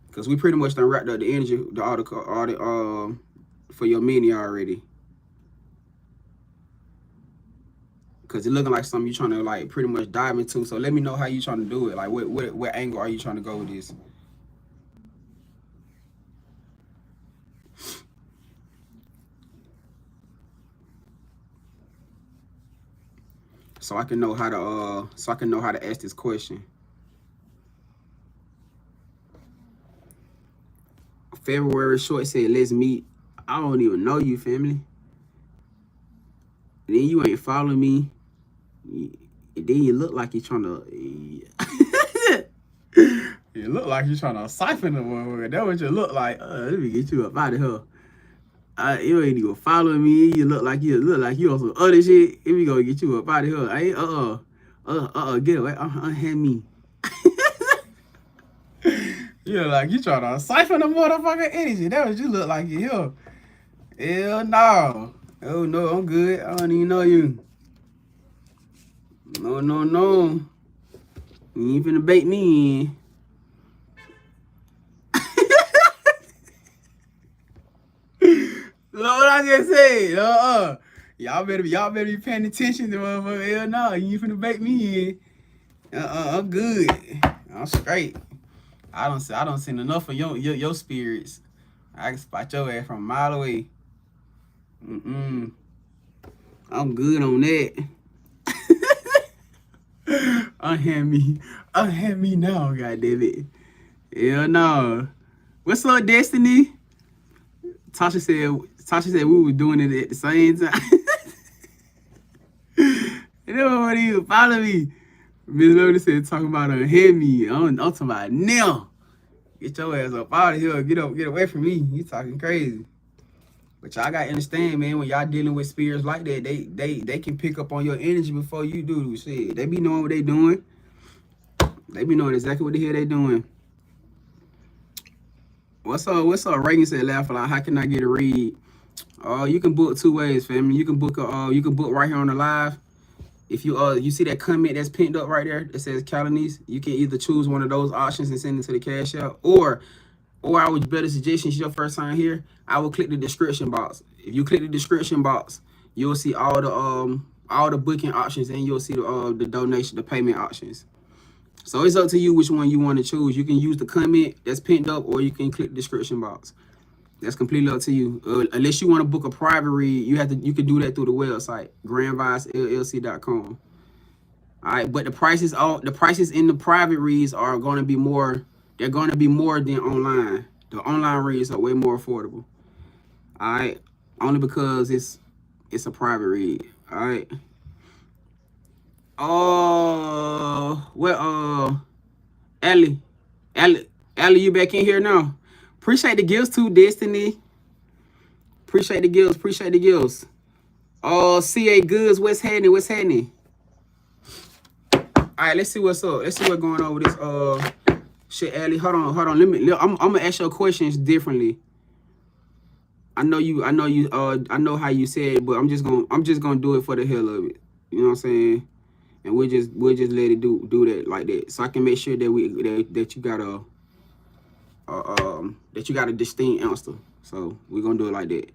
Because we pretty much done wrapped up the energy, the article, for your mini already. Because it's looking like something you trying to like pretty much dive into. So let me know how you trying to do it. Like what angle are you trying to go with this? So I can know how to ask this question. February short said, let's meet. I don't even know you, family. And then you ain't following me. And then you look like you're trying to. You look like you're trying to siphon the one. That's what you look like. Let me get you up out of here. You ain't even following me. You look like you on some other shit. Here we go, get you up out of here. Get away. Hand me. You look like you trying to siphon the motherfucking energy. That what you look like you here. Hell no. Oh no, I'm good. I don't even know you. No. You ain't finna bait me in. Look what I just said. Y'all better be paying attention to motherfucker. Hell no, you ain't finna bait me in. I'm good. I'm straight. I don't seen enough of your spirits. I can spot your ass from a mile away. I'm good on that. Unhand me now, goddammit. Hell no. What's up, Destiny? Tasha said we were doing it at the same time. And then what you follow me? Miss Loda said talking about unhand me. I'm talking about now. Get your ass up out of here. Get away from me. You talking crazy. But y'all gotta understand, man, when y'all dealing with spirits like that, they can pick up on your energy before you do shit. They be knowing what they doing. They be knowing exactly what the hell they doing. What's up? Reagan said, laugh a lot. How can I get a read? You can book two ways, family. You can book right here on the live. If you see that comment that's pinned up right there that says Calanice, you can either choose one of those options and send it to the Cashapp, or I would better suggestion, it's your first time here, I will click the description box. If you click the description box, you'll see all the booking options, and you'll see the donation, the payment options. So it's up to you which one you want to choose. You can use the comment that's pinned up, or you can click the description box. That's completely up to you. Unless you want to book a private read, you can do that through the website, GrandvibesLLC.com. All right, but the prices in the private reads are going to be more. They're going to be more than online. The online reads are way more affordable. All right, only because it's a private read. All right. Ellie, you back in here now? Appreciate the gifts too, Destiny. Appreciate the gifts. CA Goods, what's happening? All right, let's see what's up. Let's see what's going on with this shit, Ellie. Hold on. I'm gonna ask your questions differently. I know how you said it, but I'm just gonna do it for the hell of it. You know what I'm saying? And we'll just let it do that like that, so I can make sure that that you got a distinct answer. So we're gonna do it like that.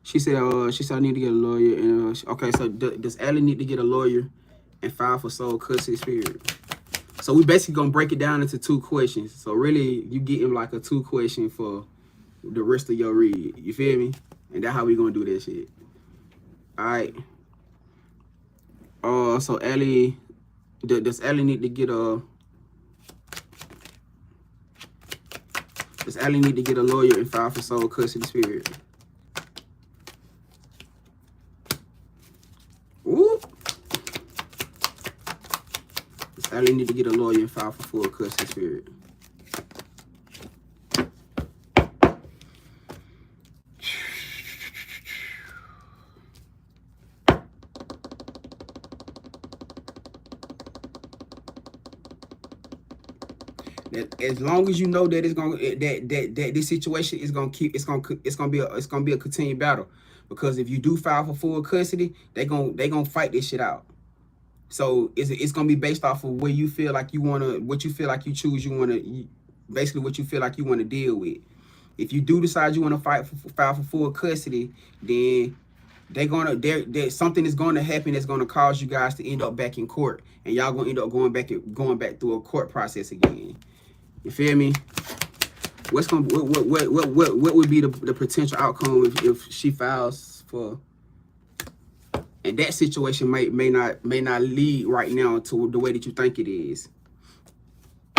She said I need to get a lawyer, and okay. So does Ellie need to get a lawyer and file for sole custody spirit? So we basically gonna break it down into two questions. So really, you getting like a 2 question for the rest of your read. You feel me? And that's how we gonna do that shit. All right. So Ellie, does Ellie need to get a? Does Ellie need to get a lawyer and file for sole custody spirit? Ooh. Does Ellie need to get a lawyer and file for full custody spirit? That as long as you know that it's gonna that this situation is gonna keep it's gonna be a continued battle, because if you do file for full custody, they gonna fight this shit out. So it's gonna be based off of where you feel like you wanna, what you feel like you choose, basically what you feel like you wanna deal with. If you do decide you wanna file for full custody, then something is gonna happen that's gonna cause you guys to end up back in court, and y'all gonna end up going back through a court process again. You feel me? What would be the potential outcome if she files for? And that situation may not lead right now to the way that you think it is.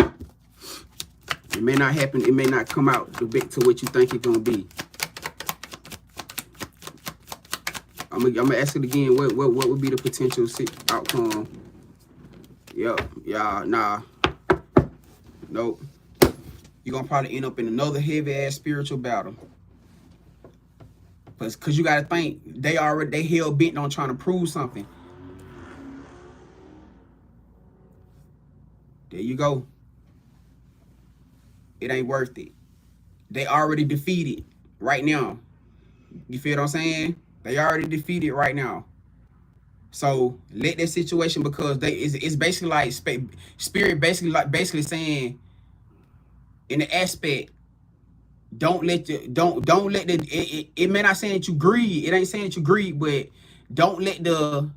It may not happen. It may not come out to what you think it's gonna be. I'm gonna ask it again. What would be the potential outcome? Yeah, nah, nope. You're gonna probably end up in another heavy ass spiritual battle. Cause you gotta think, they hell bent on trying to prove something. There you go. It ain't worth it. They already defeated right now. You feel what I'm saying? They already defeated right now. So let that situation, because it's basically like spirit basically saying, in the aspect, don't let the it may not saying that you greed. It ain't saying that you greed, but don't let the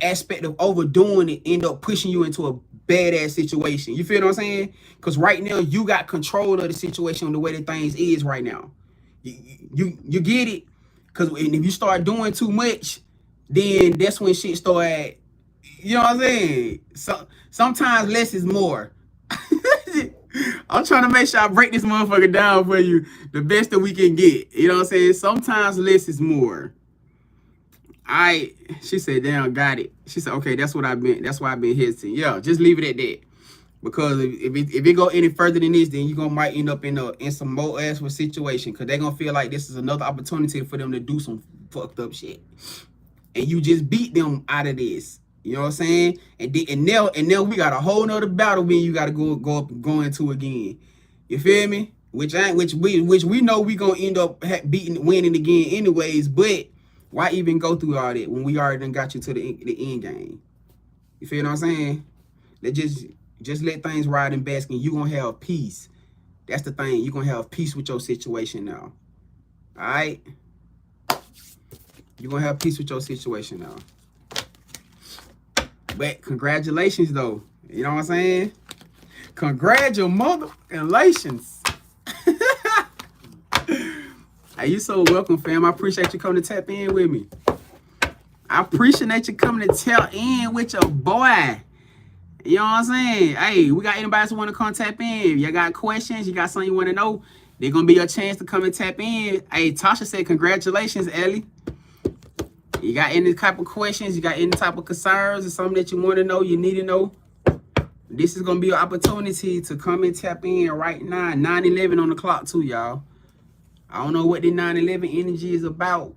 aspect of overdoing it end up pushing you into a badass situation. You feel what I'm saying? Because right now you got control of the situation the way that things is right now. You get it? Because if you start doing too much, then that's when shit start. You know what I'm saying? So sometimes less is more. I'm trying to make sure I break this motherfucker down for you the best that we can get. You know what I'm saying? Sometimes less is more. She said, damn, got it. She said, okay, that's why I've been hesitant. Yeah, just leave it at that. Because if it go any further than this, then you might end up in some more ass with situation, because they're gonna feel like this is another opportunity for them to do some fucked up shit. And you just beat them out of this. You know what I'm saying? And now we got a whole nother battle when you gotta go into again. You feel me? Which we know we gonna end up winning again anyways, but why even go through all that when we already done got you to the end game? You feel what I'm saying? They just let things ride and bask, and you gonna have peace. That's the thing. You gonna have peace with your situation now. Alright? You're gonna have peace with your situation now. But congratulations though. You know what I'm saying? Congratulations. Hey, you so welcome, fam. I appreciate you coming to tap in with me. I appreciate you coming to tap in with your boy. You know what I'm saying? Hey, we got anybody who want to come tap in. You got questions, you got something you want to know, they're going to be your chance to come and tap in. Hey, Tasha said, congratulations, Ellie. You got any type of questions, you got any type of concerns or something that you want to know, you need to know, this is going to be an opportunity to come and tap in right now. 9/11 on the clock too, y'all. I don't know what the 9/11 energy is about.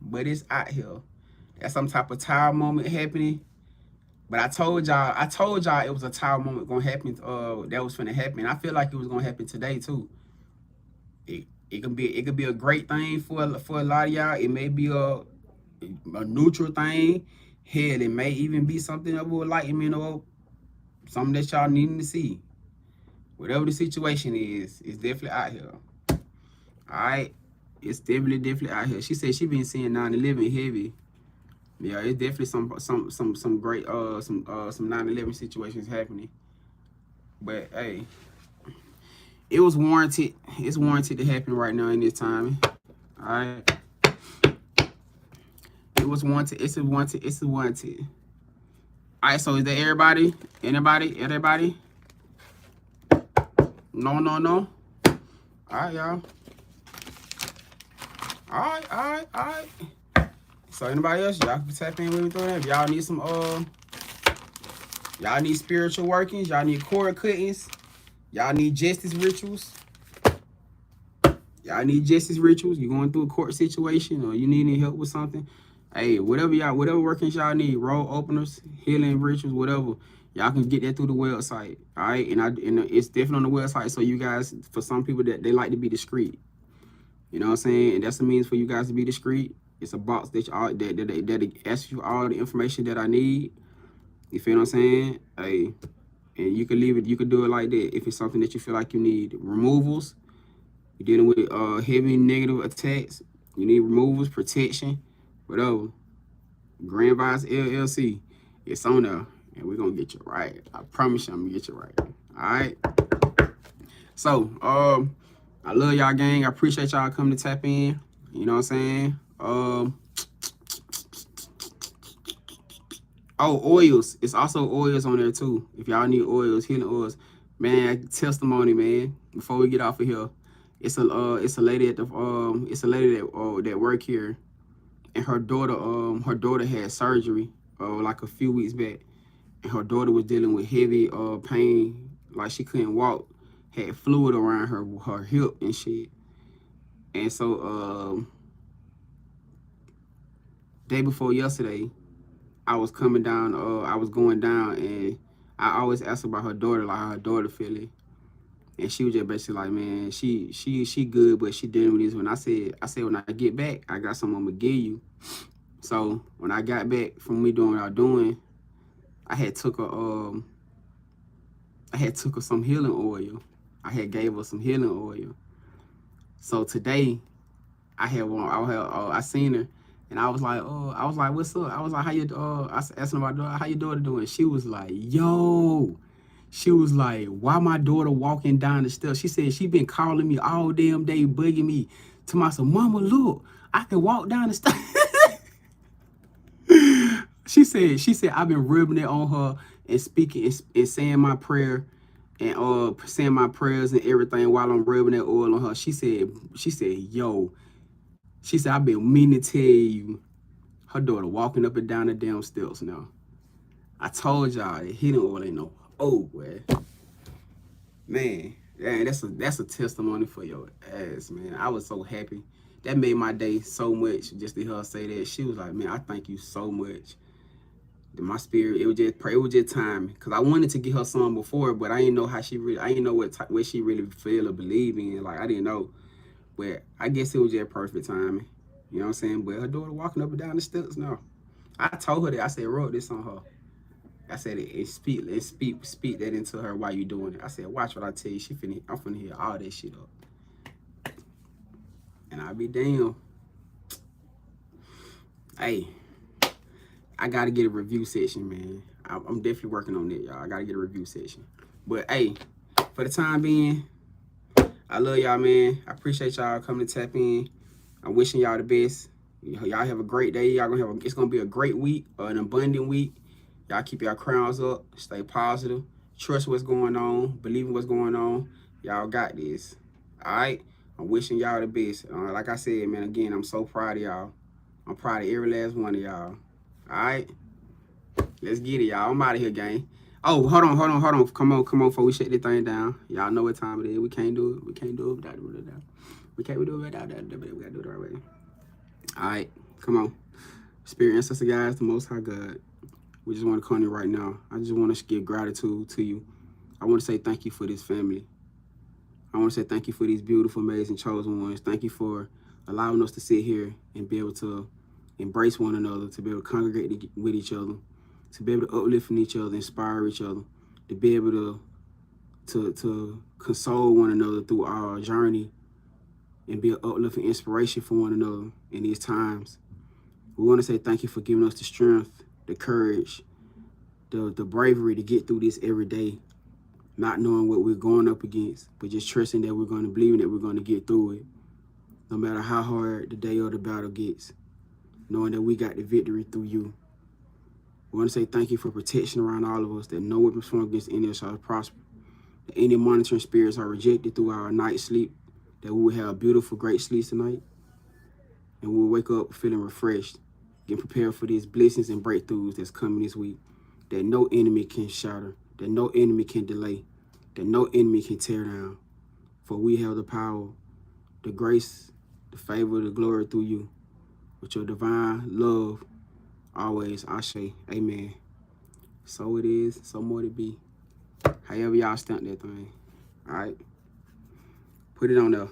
But it's out here. That's some type of tower moment happening. But I told y'all it was a tower moment gonna happen. That was finna happen. I feel like it was gonna happen today too. It could be a great thing for a lot of y'all. It may be a neutral thing. Hell, it may even be something of a enlightenment or something that y'all needing to see. Whatever the situation is, it's definitely out here. All right, it's definitely out here. She said she been seeing 9/11 heavy. Yeah, it's definitely some great some 9/11 situations happening. But hey, it was warranted. It's warranted to happen right now in this time. All right. It was warranted. It's a warranted. It's a warranted. All right. So is that everybody? Anybody? Everybody? No, no, no. All right, y'all. All right, all right, all right. So anybody else, y'all can tap in with me through that. If y'all need some y'all need spiritual workings, y'all need cord cuttings, y'all need justice rituals. Y'all need justice rituals. You going through a court situation or you need any help with something. Hey, whatever workings y'all need, roll openers, healing rituals, whatever. Y'all can get that through the website. All right. And it's definitely on the website. So you guys, for some people that they like to be discreet. You know what I'm saying? And that's the means for you guys to be discreet. It's a box that asks you all the information that I need. You feel what I'm saying? Hey, and you can leave it, you can do it like that if it's something that you feel like you need. Removals. You're dealing with heavy negative attacks. You need removals, protection, whatever. Grandvibes LLC. It's on there. And we're gonna get you right. I promise you I'm gonna get you right. Alright. So, I love y'all, gang. I appreciate y'all coming to tap in. You know what I'm saying? Oh, oils. It's also oils on there too. If y'all need oils, healing oils. Man, testimony, man. Before we get off of here. It's a lady at the that work here, and her daughter had surgery like a few weeks back, and her daughter was dealing with heavy pain, like she couldn't walk, had fluid around her hip and shit. And so day before yesterday, I was coming down, I was going down, and I always ask about her daughter, like how her daughter feeling. And she was just basically like, man, she good, but she dealing with this. When I said when I get back, I got something I'm gonna give you. So when I got back from me doing what I was doing, I had took her some healing oil. I had gave her some healing oil. So today, I seen her, and I was like, what's up? I was like, how you? I asked her about how your daughter doing. She was like, yo. She was like, why my daughter walking down the steps? She said she been calling me all damn day, bugging me. To myself, mama, look, I can walk down the steps. She said, I've been rubbing it on her and speaking and saying my prayer and saying my prayers and everything while I'm rubbing that oil on her. She said, yo, she said, I've been meaning to tell you, her daughter walking up and down the damn steps now. I told y'all, healing oil ain't no man, that's a testimony for your ass, man. I was so happy. That made my day so much just to hear her say that. She was like, man, I thank you so much. My spirit, it was just time, because I wanted to get her some before, but I didn't know how she really, I didn't know what she really feel or believe in. Like, I didn't know, but I guess it was just perfect timing. You know what I'm saying? But her daughter walking up and down the steps now. I told her that. I said, wrote this on her. I said, speak that into her while you doing it. I said, watch what I tell you. I'm finna hear all that shit up. And I'll be damn. Hey, I gotta get a review session, man. I'm definitely working on that, y'all. I gotta get a review session. But hey, for the time being, I love y'all, man. I appreciate y'all coming to tap in. I'm wishing y'all the best. Y'all have a great day. It's gonna be a great week, an abundant week. Y'all keep your crowns up, stay positive, trust what's going on, believe in what's going on. Y'all got this. All right? I'm wishing y'all the best. Like I said, man, again, I'm so proud of y'all. I'm proud of every last one of y'all. All right? Let's get it, y'all. I'm out of here, gang. Oh, hold on. Come on, before we shut this thing down. Y'all know what time it is. We can't do it. We can't do it without that. We can't do it without that. We gotta do it the right way. All right, come on. Spirit, ancestor, guys, the Most High God. We just want to come here right now. I just want to give gratitude to you. I want to say thank you for this family. I want to say thank you for these beautiful, amazing, chosen ones. Thank you for allowing us to sit here and be able to embrace one another, to be able to congregate with each other, to be able to uplift each other, inspire each other, to be able to console one another through our journey and be an uplifting inspiration for one another in these times. We want to say thank you for giving us the strength, the courage, the bravery to get through this every day. not knowing what we're going up against, but just trusting that we're going to believe that we're going to get through it, no matter how hard the day or the battle gets, knowing that we got the victory through you. We want to say thank you for protection around all of us, that no weapons formed against any of us shall prosper, that any monitoring spirits are rejected through our night sleep, that we will have beautiful, great sleep tonight, and we'll wake up feeling refreshed, getting prepared for these blessings and breakthroughs that's coming this week, that no enemy can shatter, that no enemy can delay, that no enemy can tear down. For we have the power, the grace, the favor, the glory through you. With your divine love, always, I say, amen. So it is, so more to be. However y'all stamp that thing, all right? Put it on there.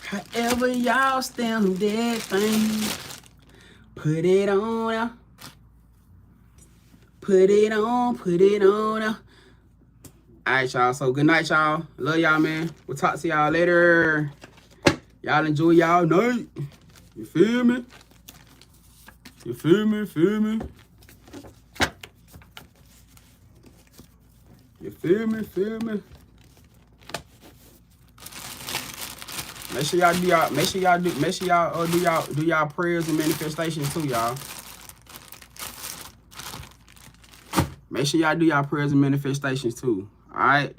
However y'all stamp that thing, put it on there. Put it on there. All right, y'all. So good night, y'all. Love y'all, man. We'll talk to y'all later. Y'all enjoy y'all night. You feel me? You feel me? Feel me? You feel me? Feel me? Make sure y'all do y'all prayers and manifestations too, y'all. Make sure y'all do y'all prayers and manifestations too. Alright?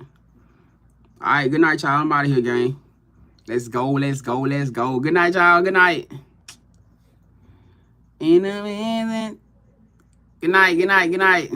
Alright, good night, y'all. I'm out of here, gang. Let's go, let's go, let's go. Good night, y'all. Good night. In a minute. Good night, good night, good night.